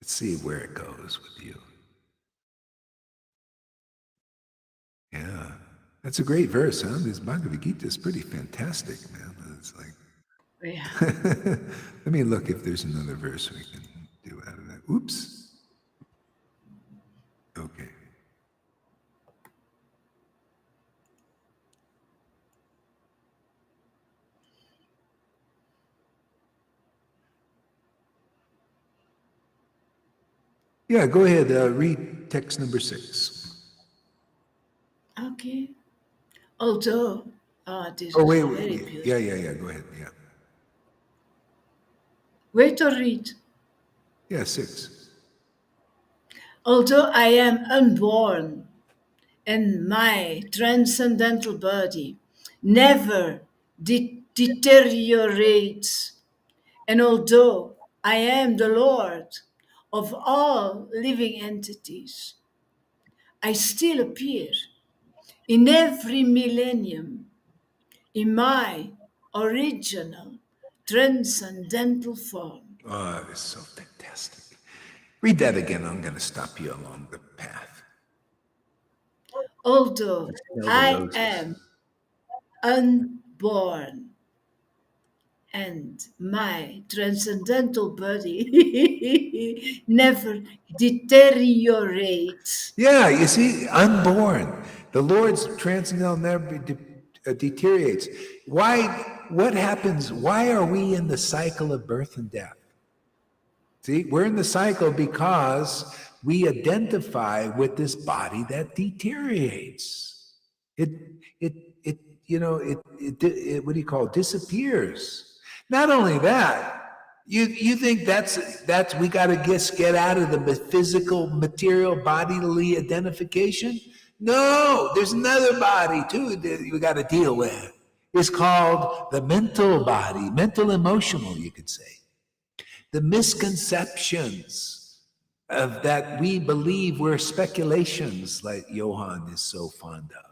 Let's see where it goes with you. Yeah, that's a great verse, huh? This Bhagavad Gita is pretty fantastic, man. It's like, Yeah. let me look if there's another verse we can do out of that. Oops. Okay. Yeah, go ahead. Read text number 6. Okay. Although, this Oh, is wait. very beautiful. Yeah. Go ahead. Yeah. Wait or read. Yeah, 6. Although I am unborn and my transcendental body never deteriorates, and although I am the Lord of all living entities, I still appear in every millennium in my original transcendental form. Oh, it's so fantastic. Read that again. I'm going to stop you along the path. Although Smell the I roses. am unborn and my transcendental body never deteriorates. Yeah, you see, unborn. The Lord's transcendental never deteriorates. Why? What happens? Why are we in the cycle of birth and death? See, we're in the cycle because we identify with this body that deteriorates. It what do you call it? Disappears. Not only that, you think that's we got to get out of the physical, material, bodily identification? No, there's another body too that we got to deal with. It's called the mental body, mental emotional, you could say. The misconceptions of that we believe we're speculations, like Johann is so fond of.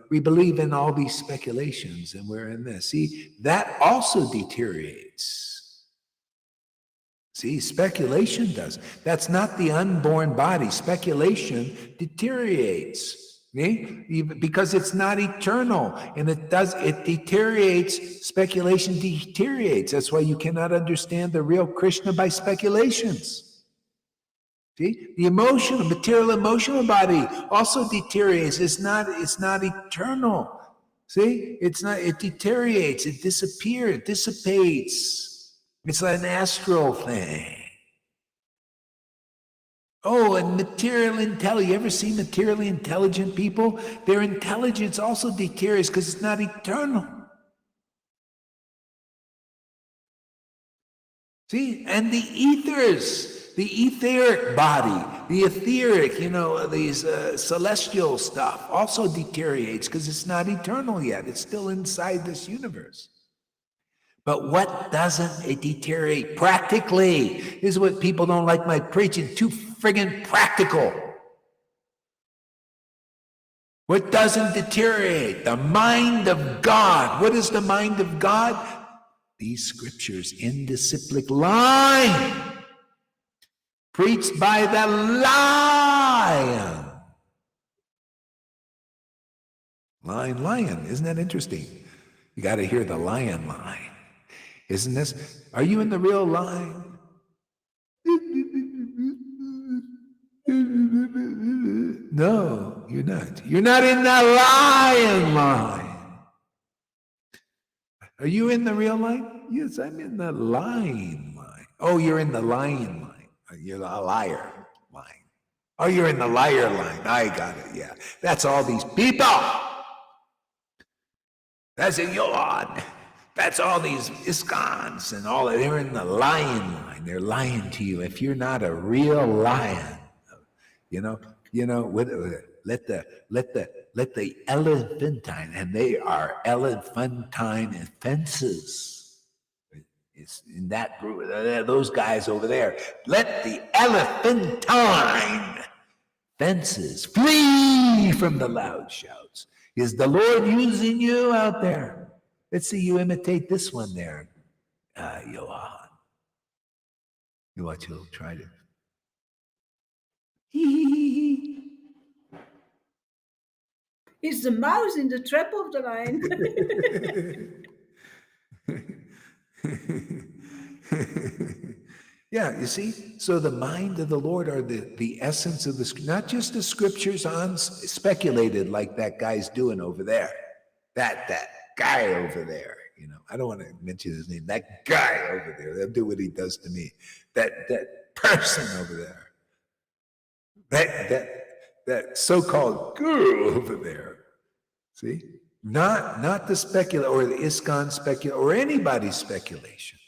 We believe in all these speculations and we're in this. See, that also deteriorates. See, speculation does. That's not the unborn body. Speculation deteriorates. See? Because it's not eternal and it deteriorates. Speculation deteriorates. That's why you cannot understand the real Krishna by speculations. See, the material emotional body also deteriorates. It's not eternal. See, it deteriorates, it disappears, it dissipates. It's like an astral thing. Oh, and material intelligence. You ever see materially intelligent people? Their intelligence also deteriorates because it's not eternal. See, and the ethers. The etheric body, the etheric, these celestial stuff also deteriorates because it's not eternal yet. It's still inside this universe. But what doesn't it deteriorate practically? This is what people don't like my preaching. Too friggin' practical. What doesn't deteriorate? The mind of God. What is the mind of God? these scriptures in disciplic line, preached by the lion. Lion. Isn't that interesting? You got to hear the lion line. Isn't this? Are you in the real line? No, you're not. You're not in the lion line. Are you in the real line? Yes, I'm in the lion line. Oh, you're in the lion line. You're a liar line. Oh, you're in the liar line. I got it. Yeah. That's all these people. That's in Yohan. That's all these ISKCONs and all that. They're in the lion line. They're lying to you. If you're not a real lion, let the elephantine, and they are elephantine fences. It's in that group, those guys over there. Let the elephantine fences flee from the loud shouts. Is the Lord using you out there? Let's see you imitate this one there, Yohan. You watch, you'll try to. Is the mouse in the trap of the lion? Yeah, you see? So the mind of the Lord are the essence of the, not just the scriptures on speculated like that guy's doing over there. That guy over there, I don't want to mention his name. That guy over there, they'll do what he does to me. That person over there. That so-called guru over there. See? Not the specula or the ISKCON specula or anybody's speculations.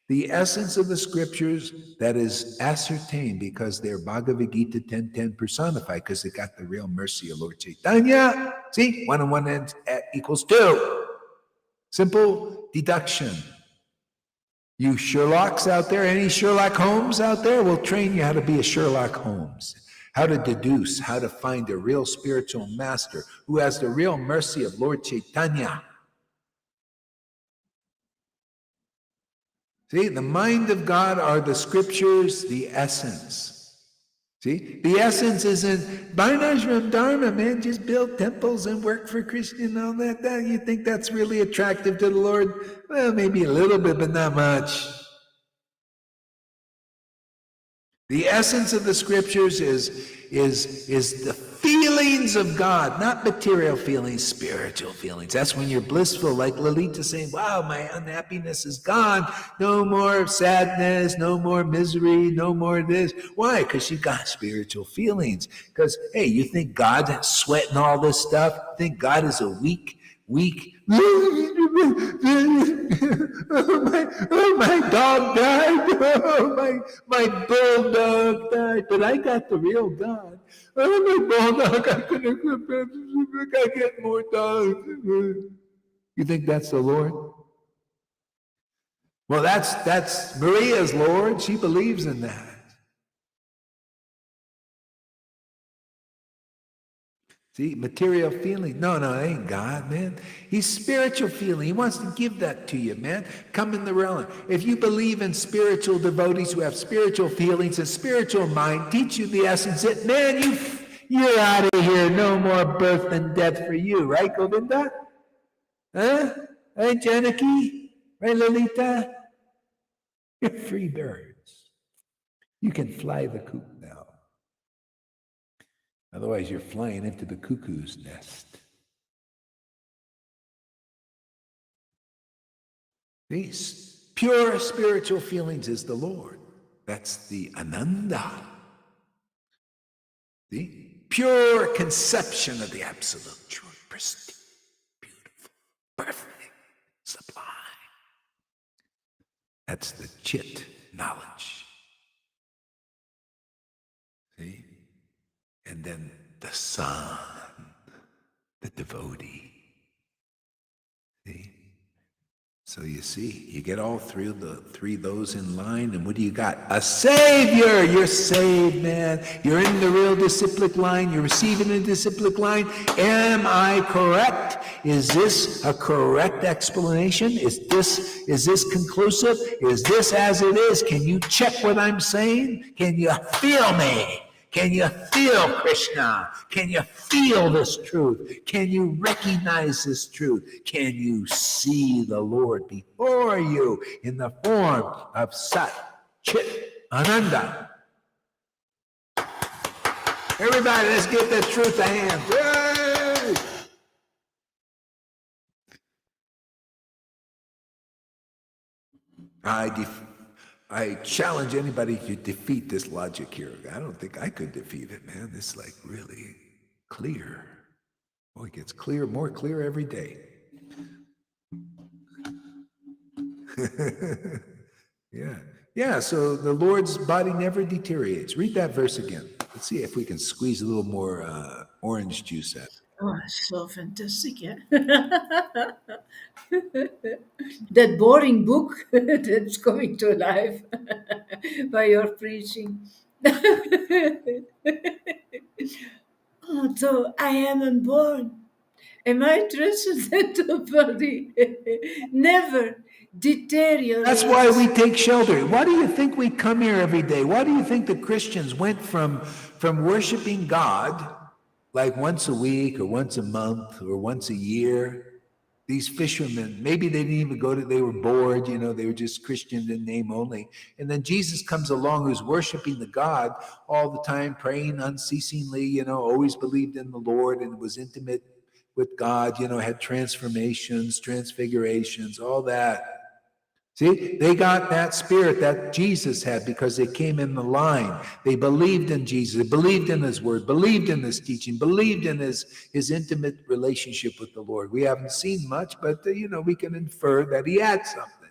The essence of the scriptures that is ascertained because they're Bhagavad Gita 10:10 personified, because they got the real mercy of Lord Chaitanya. See? 1 and 1 equals 2. Simple deduction. You Sherlocks out there, any Sherlock Holmes out there, will train you how to be a Sherlock Holmes. How to deduce, how to find a real spiritual master who has the real mercy of Lord Chaitanya. See, the mind of God are the scriptures, the essence. See, the essence isn't Varnashram Dharma, man, just build temples and work for Krishna and all that. You think that's really attractive to the Lord? Well, maybe a little bit, but not much. The essence of the scriptures is the feelings of God, not material feelings, spiritual feelings. That's when you're blissful, like Lalita saying, wow, my unhappiness is gone. No more sadness, no more misery, no more this. Why? Because she got spiritual feelings. Because, hey, you think God's sweating all this stuff? Think God is a weak my dog died. My bulldog died, but I got the real God. My bulldog, I get more dogs. You think that's the Lord? Well, that's Maria's Lord. She believes in that. See, material feeling. No, it ain't God, man. He's spiritual feeling. He wants to give that to you, man. Come in the realm. If you believe in spiritual devotees who have spiritual feelings and spiritual mind, teach you the essence that, man, you're out of here. No more birth and death for you. Right, Govinda? Huh? Right, Janaki? Right, Lalita? You're free birds. You can fly the coop now. Otherwise, you're flying into the cuckoo's nest. These pure spiritual feelings is the Lord. That's the Ananda. The pure conception of the absolute truth, pristine, beautiful, perfect, sublime. That's the Chit knowledge. See? And then the son, the devotee. See? So you see, you get all three of those in line, and what do you got? A Savior! You're saved, man. You're in the real disciplic line. You're receiving the disciplic line. Am I correct? Is this a correct explanation? Is this conclusive? Is this as it is? Can you check what I'm saying? Can you feel me? Can you feel Krishna? Can you feel this truth? Can you recognize this truth? Can you see the Lord before you in the form of Sat Chit Ananda? Everybody, let's give that truth a hand. Yay! I challenge anybody to defeat this logic here. I don't think I could defeat it, man. It's like really clear. Oh, it gets clear, more clear every day. Yeah, so the Lord's body never deteriorates. Read that verse again. Let's see if we can squeeze a little more orange juice out. Oh, so fantastic, yeah. That boring book that's coming to life by your preaching. Although I am unborn, am I trusted that the body never deteriorates? That's why we take shelter. Why do you think we come here every day? Why do you think the Christians went from worshiping God like once a week or once a month or once a year? These fishermen, maybe they didn't even go to, they were bored, they were just Christian in name only. And then Jesus comes along who's worshiping the God all the time, praying unceasingly, always believed in the Lord and was intimate with God, had transformations, transfigurations, all that. See, they got that spirit that Jesus had because they came in the line. They believed in Jesus, believed in his word, believed in his teaching, believed in his intimate relationship with the Lord. We haven't seen much, but we can infer that he had something.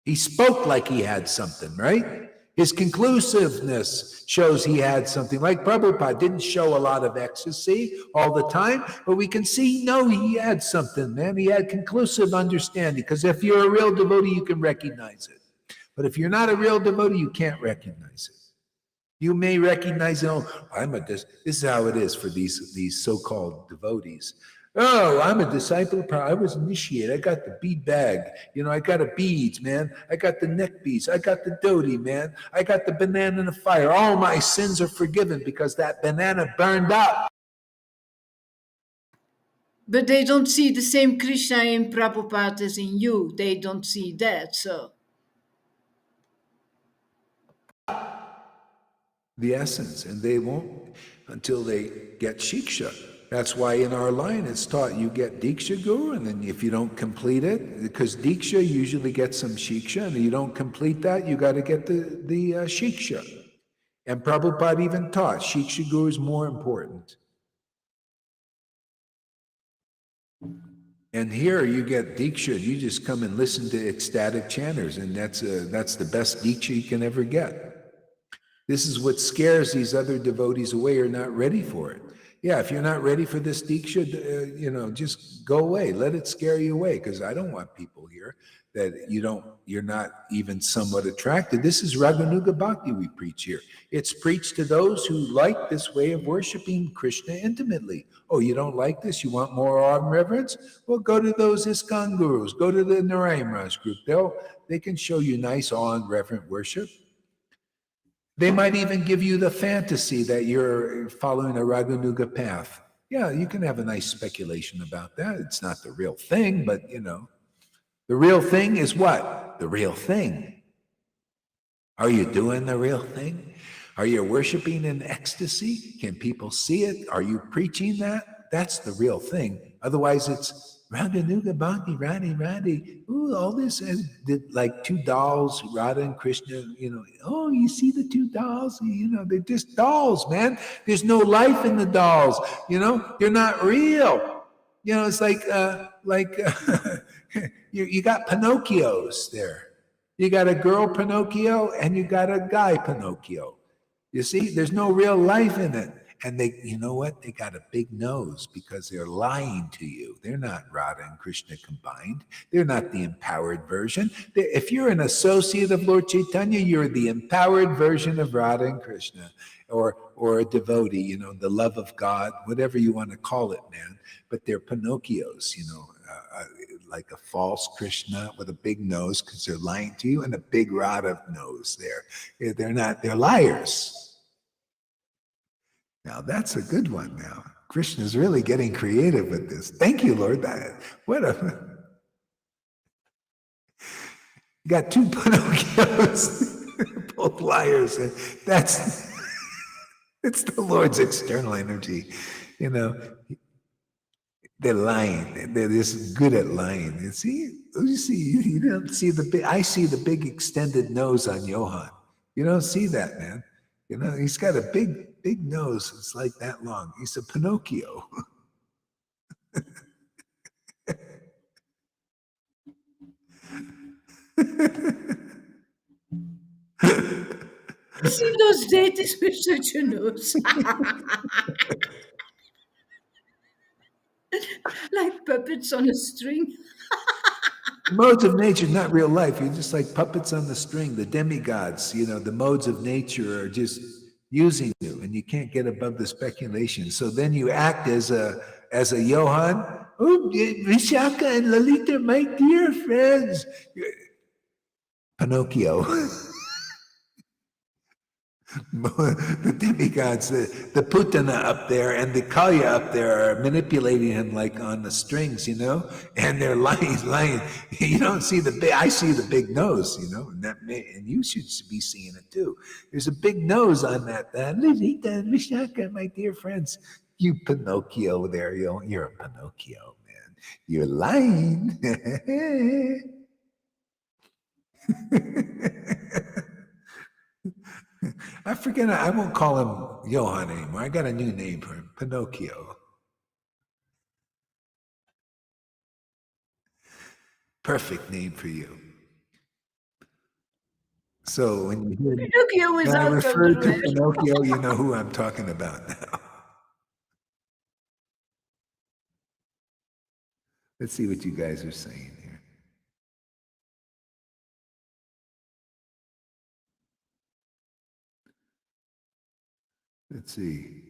He spoke like he had something, right? His conclusiveness shows he had something. Like Prabhupada didn't show a lot of ecstasy all the time, but we can see, no, he had something, man. He had conclusive understanding, because if you're a real devotee, you can recognize it. But if you're not a real devotee, you can't recognize it. You may recognize, this is how it is for these so-called devotees. Oh, I'm a disciple of Prabhupada. I was initiated. I got the bead bag. I got a beads, man. I got the neck beads. I got the dhoti, man. I got the banana in the fire. All my sins are forgiven because that banana burned up. But they don't see the same Krishna in Prabhupada as in you. They don't see that, so. The essence, and they won't until they get shiksha. That's why in our line it's taught you get Diksha Guru, and then if you don't complete it, because Diksha usually gets some Shiksha, and if you don't complete that, you got to get the Shiksha. And Prabhupada even taught Shiksha Guru is more important. And here you get Diksha, you just come and listen to ecstatic chanters, and that's the best Diksha you can ever get. This is what scares these other devotees away, or not ready for it. Yeah, if you're not ready for this Diksha, just go away. Let it scare you away, because I don't want people here that you're not even somewhat attracted. This is Raganuga Bhakti we preach here. It's preached to those who like this way of worshiping Krishna intimately. Oh, you don't like this? You want more awe and reverence? Well, go to those ISKCON gurus. Go to the Narayan Raj group. They can show you nice awe and reverent worship. They might even give you the fantasy that you're following a Raganuga path. Yeah, you can have a nice speculation about that. It's not the real thing, but the real thing is what? The real thing. Are you doing the real thing? Are you worshiping in ecstasy? Can people see it? Are you preaching that? That's the real thing. Otherwise, it's Raganuga Bhakti, Radhi. Ooh, all this like two dolls, Radha and Krishna, oh, you see the two dolls? They're just dolls, man. There's no life in the dolls. You're not real. It's like you got Pinocchios there. You got a girl Pinocchio and you got a guy Pinocchio. You see, there's no real life in it. And they, you know what? They got a big nose because they're lying to you. They're not Radha and Krishna combined. They're not the empowered version. If you're an associate of Lord Chaitanya, you're the empowered version of Radha and Krishna, or a devotee, you know, the love of God, whatever you want to call it, man. But they're Pinocchios, you know, like a false Krishna with a big nose because they're lying to you, and a big Radha nose there. They're not, they're liars. Now that's a good one now. Krishna's really getting creative with this. Thank you, Lord. What a... You got two Pinocchios, both liars. That's... It's the Lord's external energy. You know, they're lying. They're just good at lying. You see, you don't see the big, I see the big extended nose on Johan. You don't see that, man. You know, he's got a big nose. It's like that long. He's a Pinocchio. See those deities with such a nose. Like puppets on a string. Modes of nature, not real life. You're just like puppets on the string. The demigods, you know, the modes of nature are just using you, and you can't get above the speculation. So then you act as a Johan. Oh, Vishaka and Lalita, my dear friends. Pinocchio. The demigods, the Putana up there and the Kalya up there are manipulating him like on the strings, you know, and they're lying. You don't see the big, I see the big nose, you know, and you should be seeing it too. There's a big nose on that. Lalita, Vishaka, my dear friends, you Pinocchio there, you're a Pinocchio, man. You're lying. I forget. I won't call him Johan anymore. I got a new name for him, Pinocchio. Perfect name for you. So when you hear Pinocchio is when I out refer of the to red. Pinocchio, you know who I'm talking about now. Let's see what you guys are saying here. Let's see.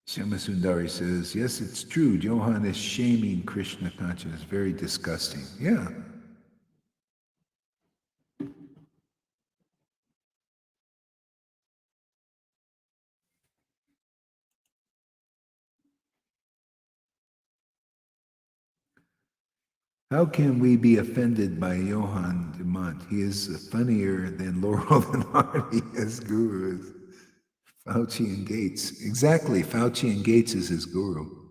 Shama Sundari says, yes, it's true. Johan is shaming Krishna consciousness. Very disgusting. Yeah. How can we be offended by Johan de Mont? He is funnier than Laurel and Hardy as gurus. Fauci and Gates. Exactly. Fauci and Gates is his guru.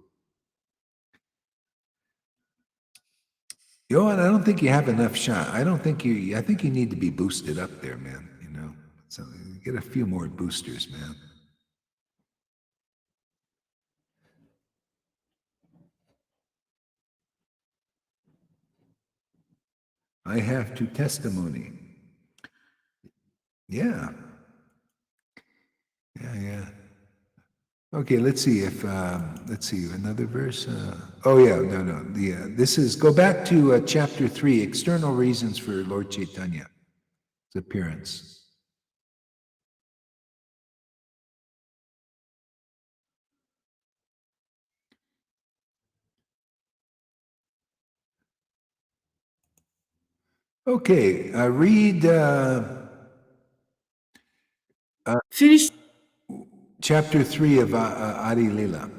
Johan, I don't think you have enough shot. I think you need to be boosted up there, man. You know, so get a few more boosters, man. I have to testimony. Yeah. Yeah. Okay, let's see another verse. Oh yeah, no. This is go back to chapter 3, external reasons for Lord Chaitanya's appearance. Okay, read Finish. chapter 3 of Adi Lila.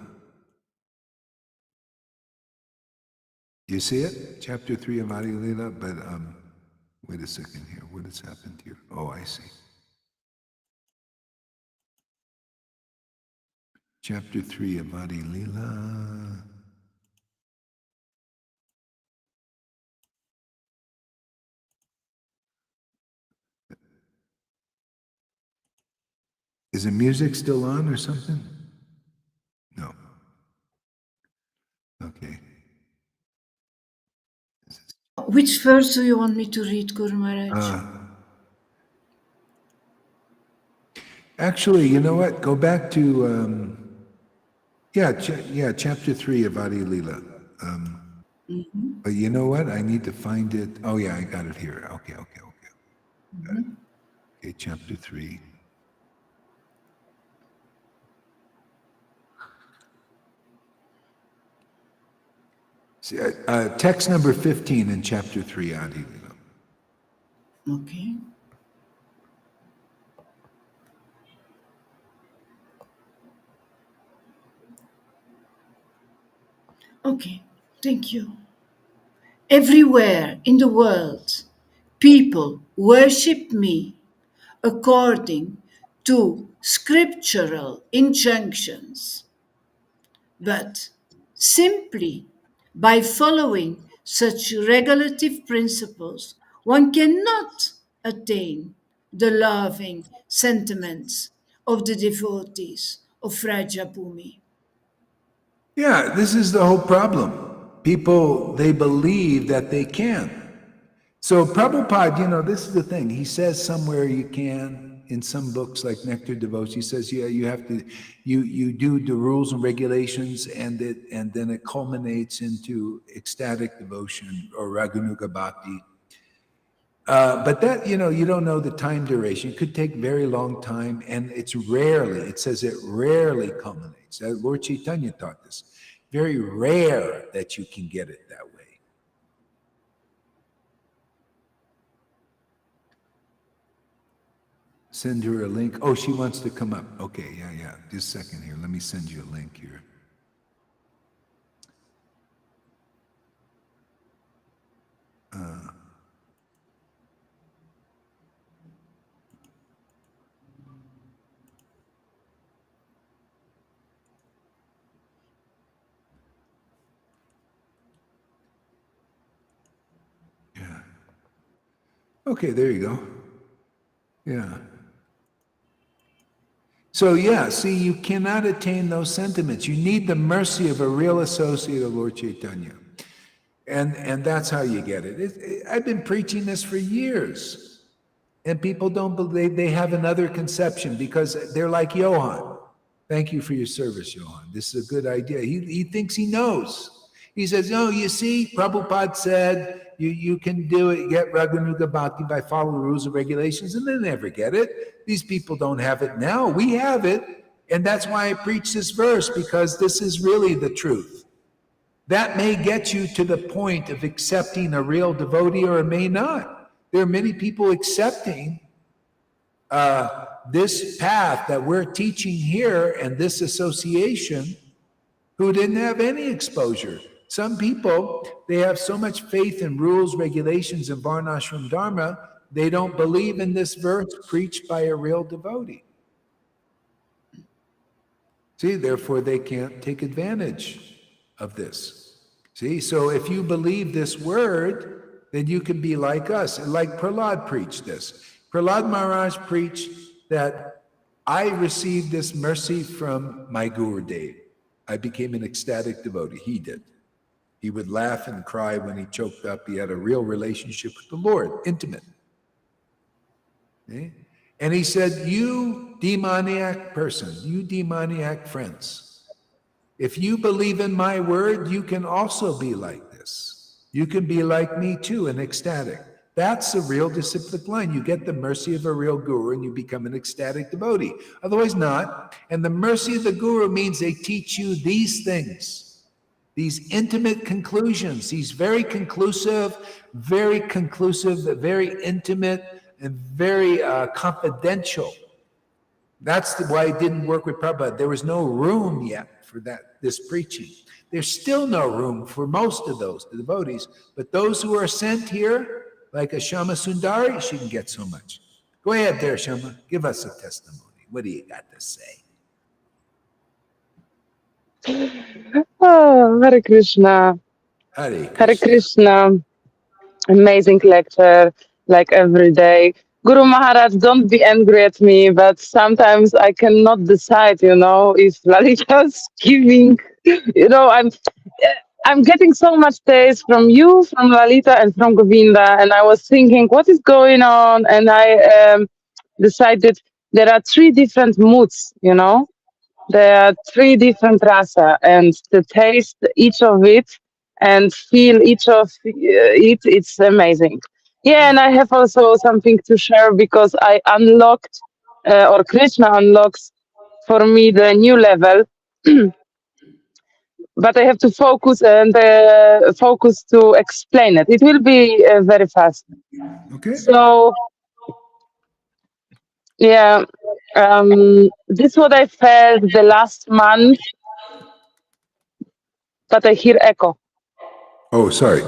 You see it? Chapter 3 of Adi Lila, but wait a second here. What has happened here? Oh, I see. Chapter 3 of Adi Lila. Is the music still on or something? No. Okay. Which verse do you want me to read, Guru Maharaj? Actually, you know what? Go back to chapter 3 of Adi Lila. But you know what? I need to find it. Oh yeah, I got it here. Okay. Got it. Okay, chapter 3. See, text number 15 in chapter 3, Adi Lila. Okay. Okay, thank you. Everywhere in the world, people worship me according to scriptural injunctions, but simply by following such regulative principles, one cannot attain the loving sentiments of the devotees of Rajabhumi. Yeah, this is the whole problem. People, they believe that they can. So Prabhupada, this is the thing. He says somewhere you can, in some books like Nectar Devotion, he says, yeah, you have to, you do the rules and regulations, and then it culminates into ecstatic devotion or Raganuga Bhakti. But that, you don't know the time duration. It could take very long time, and it says it rarely culminates. Lord Chaitanya taught this. Very rare that you can get it that way. Send her a link. Oh, she wants to come up. Okay, yeah. Just a second here. Let me send you a link here. Yeah. Okay, there you go. Yeah. So yeah, see, you cannot attain those sentiments. You need the mercy of a real associate of Lord Chaitanya. And that's how you get it. I've been preaching this for years. And people don't believe, they have another conception because they're like Johan. Thank you for your service, Johan. This is a good idea. He thinks he knows. He says, no, you see, Prabhupada said you can do it, get Raganuga Bhakti by following the rules and regulations, and they never get it. These people don't have it now. We have it. And that's why I preach this verse, because this is really the truth. That may get you to the point of accepting a real devotee, or it may not. There are many people accepting this path that we're teaching here and this association who didn't have any exposure. Some people, they have so much faith in rules, regulations, and Varnashram Dharma, they don't believe in this verse preached by a real devotee. See, therefore they can't take advantage of this. See, so if you believe this word, then you can be like us. And like Prahlad preached this. Prahlad Maharaj preached that I received this mercy from my Gurudev. I became an ecstatic devotee. He did. He would laugh and cry when he choked up. He had a real relationship with the Lord, intimate. Okay? And he said, you demoniac person, you demoniac friends, if you believe in my word, you can also be like this. You can be like me too, an ecstatic. That's a real disciplic line. You get the mercy of a real guru and you become an ecstatic devotee. Otherwise not. And the mercy of the guru means they teach you these things. These intimate conclusions, these very conclusive, very intimate, and very confidential. That's why it didn't work with Prabhupada. There was no room yet for this preaching. There's still no room for most of those devotees, but those who are sent here, like a Shama Sundari, she can get so much. Go ahead there, Shama. Give us a testimony. What do you got to say? Oh, Hare Krishna. Hare Krishna. Hare Krishna. Amazing lecture, like every day. Guru Maharaj, don't be angry at me, but sometimes I cannot decide, if Lalita's giving, I'm getting so much taste from you, from Lalita, and from Govinda. And I was thinking, what is going on? And I decided there are three different moods, you know? There are three different rasa, and to taste each of it and feel each of it, it's amazing. Yeah, and I have also something to share because I unlocked, or Krishna unlocks for me the new level, but I have to focus and focus to explain it. It will be very fast. Okay. So yeah, this is what I felt the last month, but I hear echo. Oh, sorry.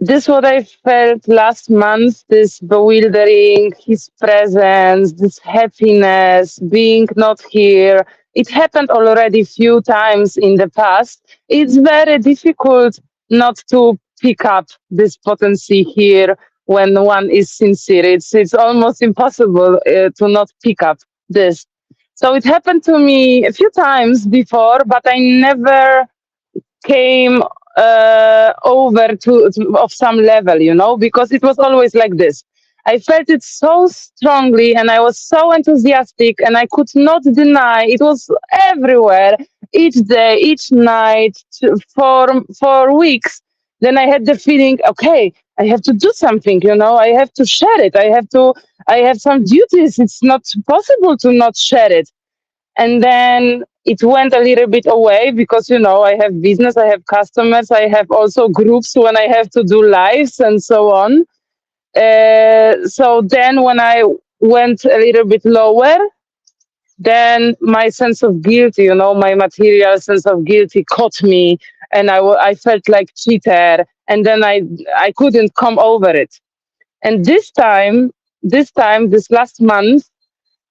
This what I felt last month, this bewildering, his presence, this happiness, being not here. It happened already few times in the past. It's very difficult not to pick up this potency here when one is sincere. It's almost impossible to not pick up this. So it happened to me a few times before, but I never came over to of some level, you know, because it was always like this. I felt it so strongly and I was so enthusiastic and I could not deny it was everywhere, each day, each night, for weeks. Then I had the feeling, okay, I have to do something, you know, I have to share it. I have some duties. It's not possible to not share it. And then it went a little bit away because you know I have business, I have customers, I have also groups when I have to do lives and so on. So then when I went a little bit lower, then my sense of guilt, you know, my material sense of guilty caught me, and I felt like cheater, and then I couldn't come over it. And this last month,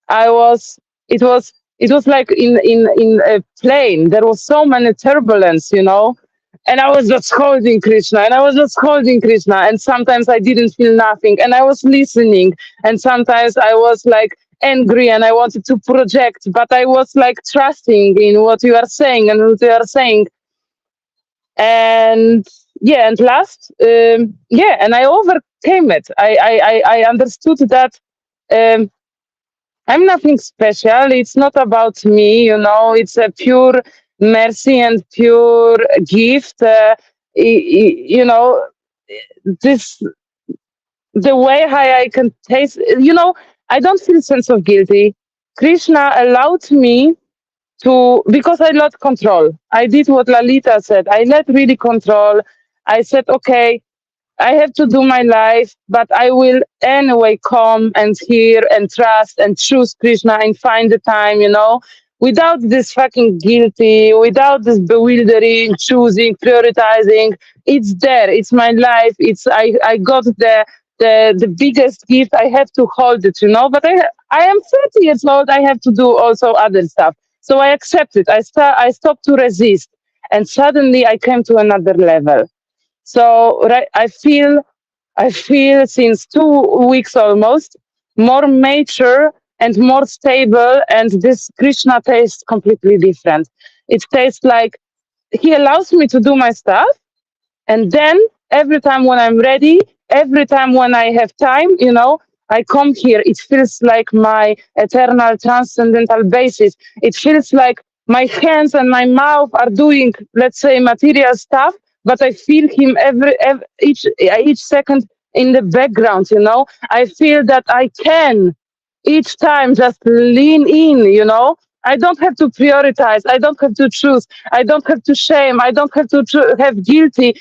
I was it was like in a plane. There was so many turbulence, you know, and I was just holding Krishna, and I was just holding Krishna, and sometimes I didn't feel nothing, and I was listening, and sometimes I was like angry and I wanted to project, but I was like trusting in what you are saying and what you are saying, and yeah, and last, yeah, and I overcame it. I understood that. Um, I'm nothing special. It's not about me, you know. It's a pure mercy and pure gift. You know, this the way how I can taste. You know, I don't feel sense of guilty. Krishna allowed me to because I let control. I did what Lalita said. I let really control. I said, okay, I have to do my life, but I will anyway come and hear and trust and choose Krishna and find the time, you know, without this fucking guilty, without this bewildering, choosing, prioritizing. It's there. It's my life. I got the biggest gift. I have to hold it, you know, but I am 30 years old. I have to do also other stuff. So I accept it. I stopped to resist. And suddenly I came to another level. So right, I feel since 2 weeks almost more mature and more stable, and this Krishna tastes completely different. It tastes like he allows me to do my stuff, and then every time when I'm ready, every time when I have time, you know, I come here. It feels like my eternal transcendental basis. It feels like my hands and my mouth are doing, let's say, material stuff, but I feel him each second in the background. You know, I feel that I can each time just lean in. You know, I don't have to prioritize. I don't have to choose. I don't have to shame. I don't have to have guilty.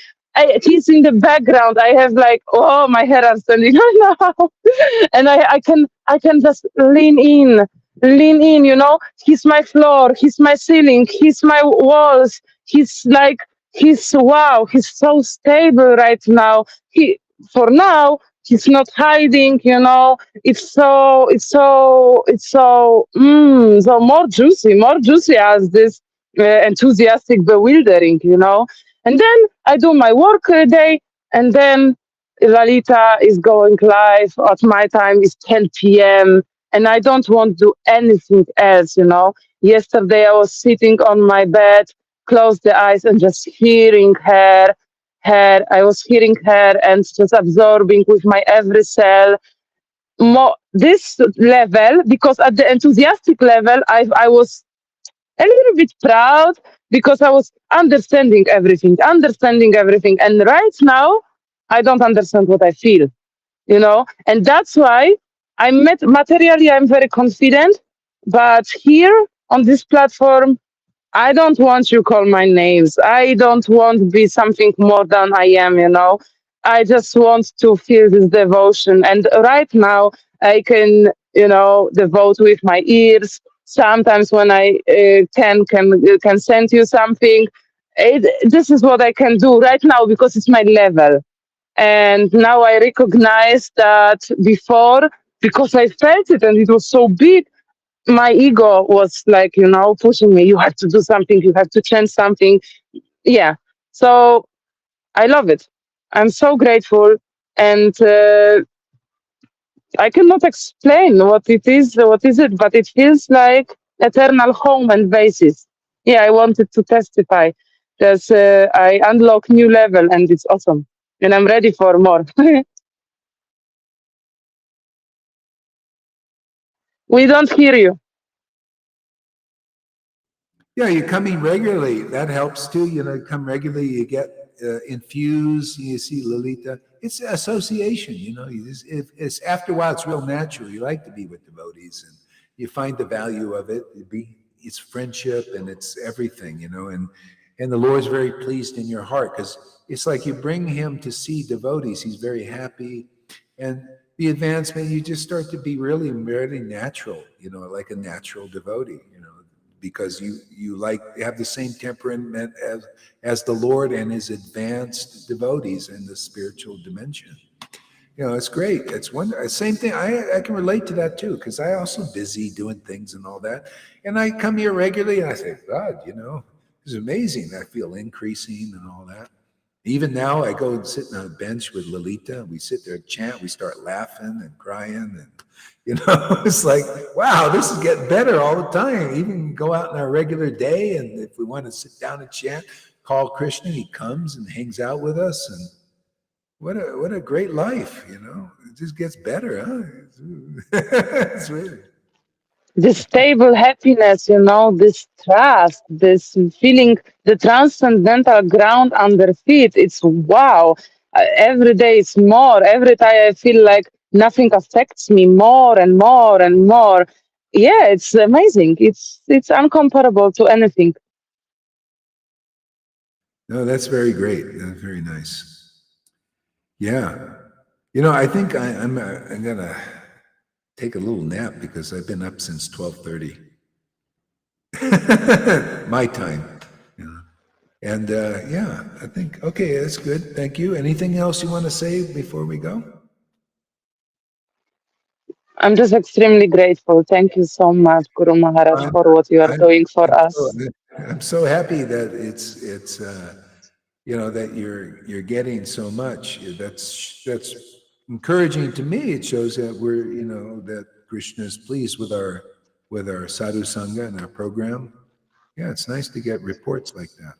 He's in the background. I have like, oh, my hair are standing right now, and I can just lean in. You know, he's my floor, he's my ceiling, he's my walls. He's like, he's wow, he's so stable right now. He for now. He's not hiding, you know. So more juicy as this enthusiastic bewildering, you know. And then I do my work day, and then Lalita is going live at my time is 10 p.m. and I don't want to do anything else, you know. Yesterday I was sitting on my bed, closed the eyes and just hearing her. I was hearing her and just absorbing with my every cell. More this level, because at the enthusiastic level, I was a little bit proud because I was understanding everything. And right now, I don't understand what I feel, and that's why materially, I'm very confident. But here on this platform, I don't want you call my names. I don't want to be something more than I am. I just want to feel this devotion. And right now I can devote with my ears. Sometimes when I can send you something. This is what I can do right now because it's my level. And now I recognize that before, because I felt it and it was so big, my ego was like, pushing me. You have to do something. You have to change something. Yeah. So I love it. I'm so grateful. And I cannot explain what is it, but it feels like eternal home and basis. Yeah, I wanted to testify that I unlock new level and it's awesome. And I'm ready for more. We don't hear you. Yeah, you're coming regularly. That helps too. Come regularly. You get infused. You see Lolita. It's association. It's after a while, it's real natural. You like to be with devotees, and you find the value of it. It's friendship, and it's everything. And the Lord's very pleased in your heart because it's like you bring Him to see devotees. He's very happy, and the advancement, you just start to be really, really natural. Like a natural devotee. Because you have the same temperament as the Lord and His advanced devotees in the spiritual dimension. It's great. It's wonderful. Same thing. I can relate to that too because I also busy doing things and all that, and I come here regularly and I say, God, this is amazing. I feel increasing and all that. Even now, I go and sit on a bench with Lolita. We sit there and chant. We start laughing and crying, and it's like, wow, this is getting better all the time. Even go out in our regular day, and if we want to sit down and chant, call Krishna, he comes and hangs out with us, and what a great life. It just gets better, huh? It's really. This stable happiness, this trust, this feeling, the transcendental ground under feet. It's wow. Every day it's more. Every time I feel like nothing affects me more and more and more. Yeah, it's amazing. It's uncomparable to anything. No, that's very great. That's very nice. Yeah. I think I'm gonna take a little nap because I've been up since 12:30. My time. And yeah, I think, okay, that's good. Thank you. Anything else you want to say before we go? I'm just extremely grateful. Thank you so much, Guru Maharaj, I'm, for what you are I'm, doing for I'm so, us. I'm so happy that it's that you're getting so much. That's encouraging to me. It shows that that Krishna is pleased with our sadhu sangha and our program. Yeah, it's nice to get reports like that.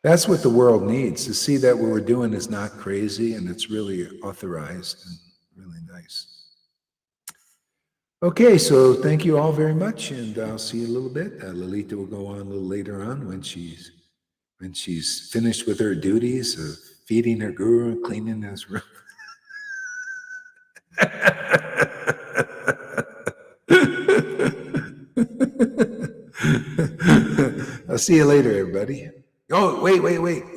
That's what the world needs, to see that what we're doing is not crazy and it's really authorized and really nice. Okay, so thank you all very much, and I'll see you in a little bit. Lolita will go on a little later on when she's finished with her duties of feeding her guru and cleaning his room. I'll see you later, everybody. Oh, wait.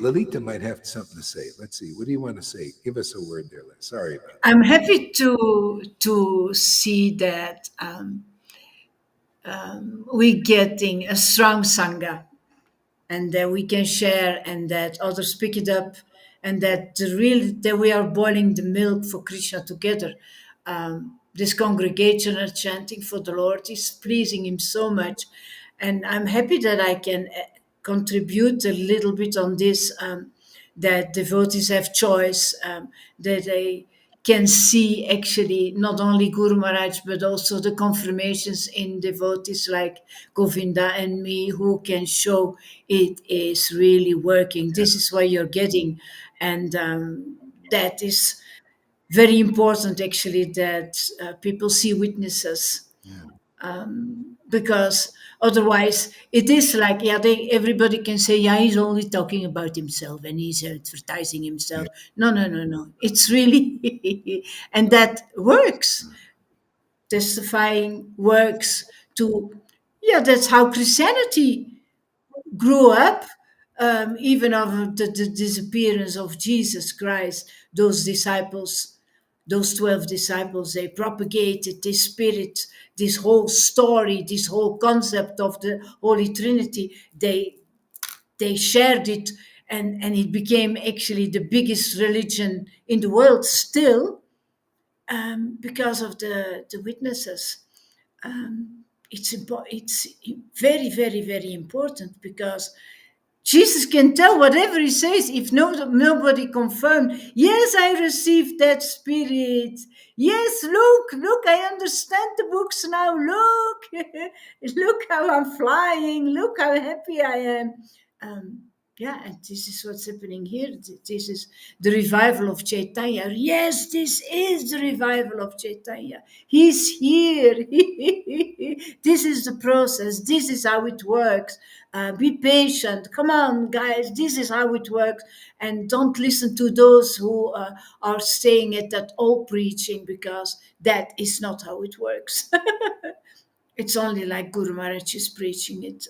Lolita might have something to say. Let's see. What do you want to say? Give us a word there. Sorry about that. I'm happy to see that we're getting a strong sangha, and that we can share, and that others pick it up, and that that we are boiling the milk for Krishna together. This congregation are chanting for the Lord is pleasing Him so much, and I'm happy that I can contribute a little bit on this. That devotees have choice, that they can see actually not only Guru Maharaj but also the confirmations in devotees like Govinda and me, who can show it is really working. This is what you're getting, and that is very important actually, that people see witnesses, Yeah. because otherwise it is like, yeah, everybody can say, yeah, he's only talking about himself and he's advertising Yeah. himself. No, no, no, no, it's really and that works. Testifying works to, yeah, that's how Christianity grew up. Even of the disappearance of Jesus Christ, those disciples, those 12 disciples, they propagated this spirit, this whole story, this whole concept of the Holy Trinity. They shared it, and it became actually the biggest religion in the world still, because of the witnesses. It's very, very, very important, because Jesus can tell whatever he says. If nobody confirmed, yes, I received that spirit. Yes, look, I understand the books now. Look, look how I'm flying. Look how happy I am. Um, yeah, and this is what's happening here. This is the revival of Chaitanya. Yes, this is the revival of Chaitanya. He's here. This is the process. This is how it works. Be patient. Come on, guys. This is how it works. And don't listen to those who are staying at that old preaching, because that is not how it works. It's only like Guru Maharaj is preaching it.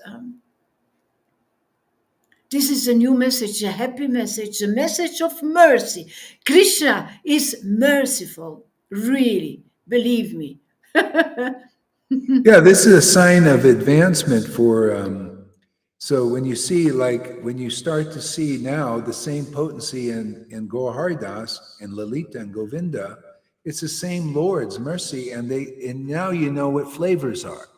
This is a new message, a happy message, a message of mercy. Krishna is merciful, really, believe me. Yeah, this is a sign of advancement for. So when you see, like, when you start to see now the same potency in Gaur Haridas and Lalita and Govinda, it's the same Lord's mercy, and now you know what flavors are.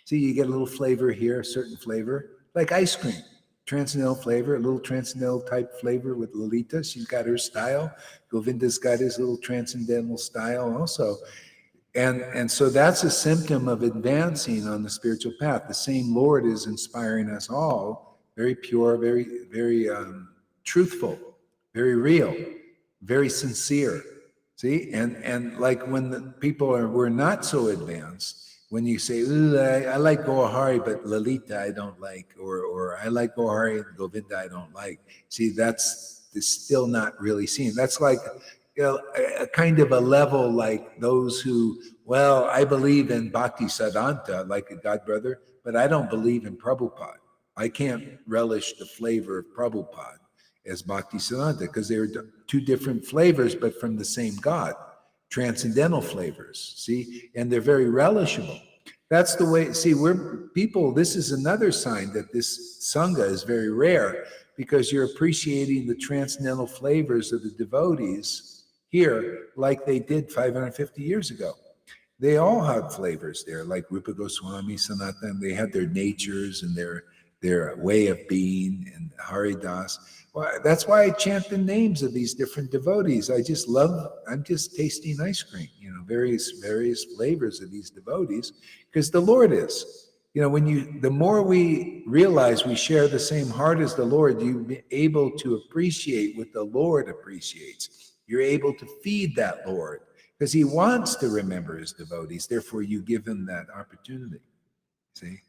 See, you get a little flavor here, a certain flavor, like ice cream, transcendental flavor, a little transcendental type flavor with Lalita. She's got her style. Govinda's got his little transcendental style also. And so that's a symptom of advancing on the spiritual path. The same Lord is inspiring us all, very pure, very, very truthful, very real, very sincere. See, and like when the people were not so advanced, when you say, I like Gohari, but Lalita I don't like, or I like Gohari and Govinda I don't like. See, that's still not really seen. That's like, you know, a kind of a level like those who, well, I believe in Bhakti Siddhanta, like a God brother, but I don't believe in Prabhupada. I can't relish the flavor of Prabhupada as Bhakti Siddhanta, because they're two different flavors, but from the same God, transcendental flavors, see? And they're very relishable. That's the way, see, we're people, this is another sign that this Sangha is very rare, because you're appreciating the transcendental flavors of the devotees here like they did 550 years ago. They all have flavors there, like Rupa Goswami, Sanatan. They had their natures and their way of being, and Haridas. Well, that's why I chant the names of these different devotees. I'm just tasting ice cream, various flavors of these devotees, because the Lord is. The more we realize we share the same heart as the Lord, you'll be able to appreciate what the Lord appreciates. You're able to feed that Lord, because he wants to remember his devotees. Therefore, you give him that opportunity. See,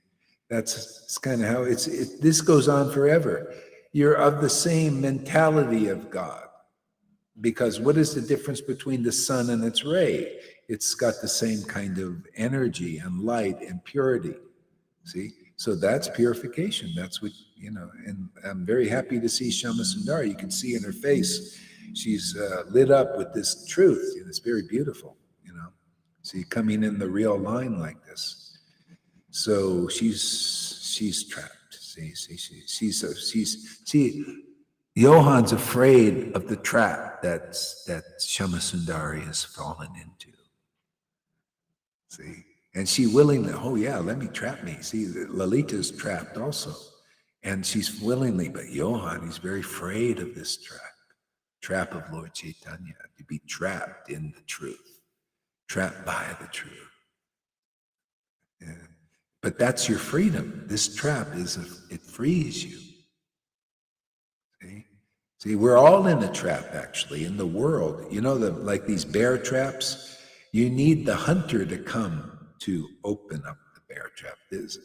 it's kind of how this goes on forever. You're of the same mentality of God, because what is the difference between the sun and its ray? It's got the same kind of energy and light and purity. See, so that's purification. That's what, and I'm very happy to see Shama Sundar. You can see in her face, she's lit up with this truth. It's very beautiful, See, coming in the real line like this. So she's trapped. See, Johan's afraid of the trap that Shama Sundari has fallen into. See, and she willingly, oh yeah, let me trap me. See, Lalita's trapped also, and she's willingly, but Johan, he's very afraid of this trap. trap of Lord Chaitanya, to be trapped in the truth, trapped by the truth. Yeah. But that's your freedom. This trap it frees you. See, we're all in a trap, actually, in the world. You know, like these bear traps, you need the hunter to come to open up the bear trap. This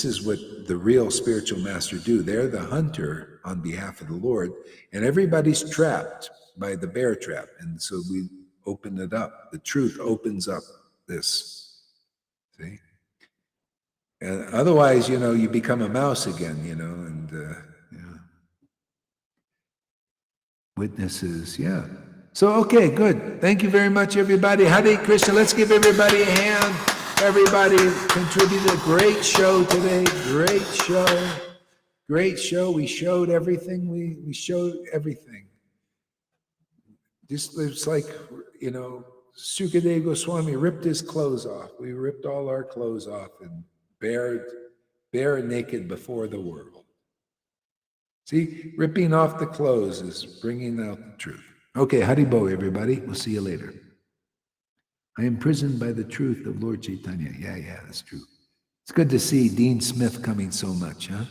is what the real spiritual master do. They're the hunter on behalf of the Lord, and everybody's trapped by the bear trap. And so we open it up. The truth opens up this. See? And otherwise, you become a mouse again, and witnesses, yeah. So, okay, good. Thank you very much, everybody. Hare Krishna. Let's give everybody a hand. Everybody contributed a great show today. Great show. Great show. We showed everything. We showed everything. Just it's like, Sukadeva Goswami ripped his clothes off. We ripped all our clothes off and bare naked before the world. See, ripping off the clothes is bringing out the truth. Okay, Haribo, everybody. We'll see you later. I am imprisoned by the truth of Lord Chaitanya. Yeah, that's true. It's good to see Dean Smith coming so much, huh?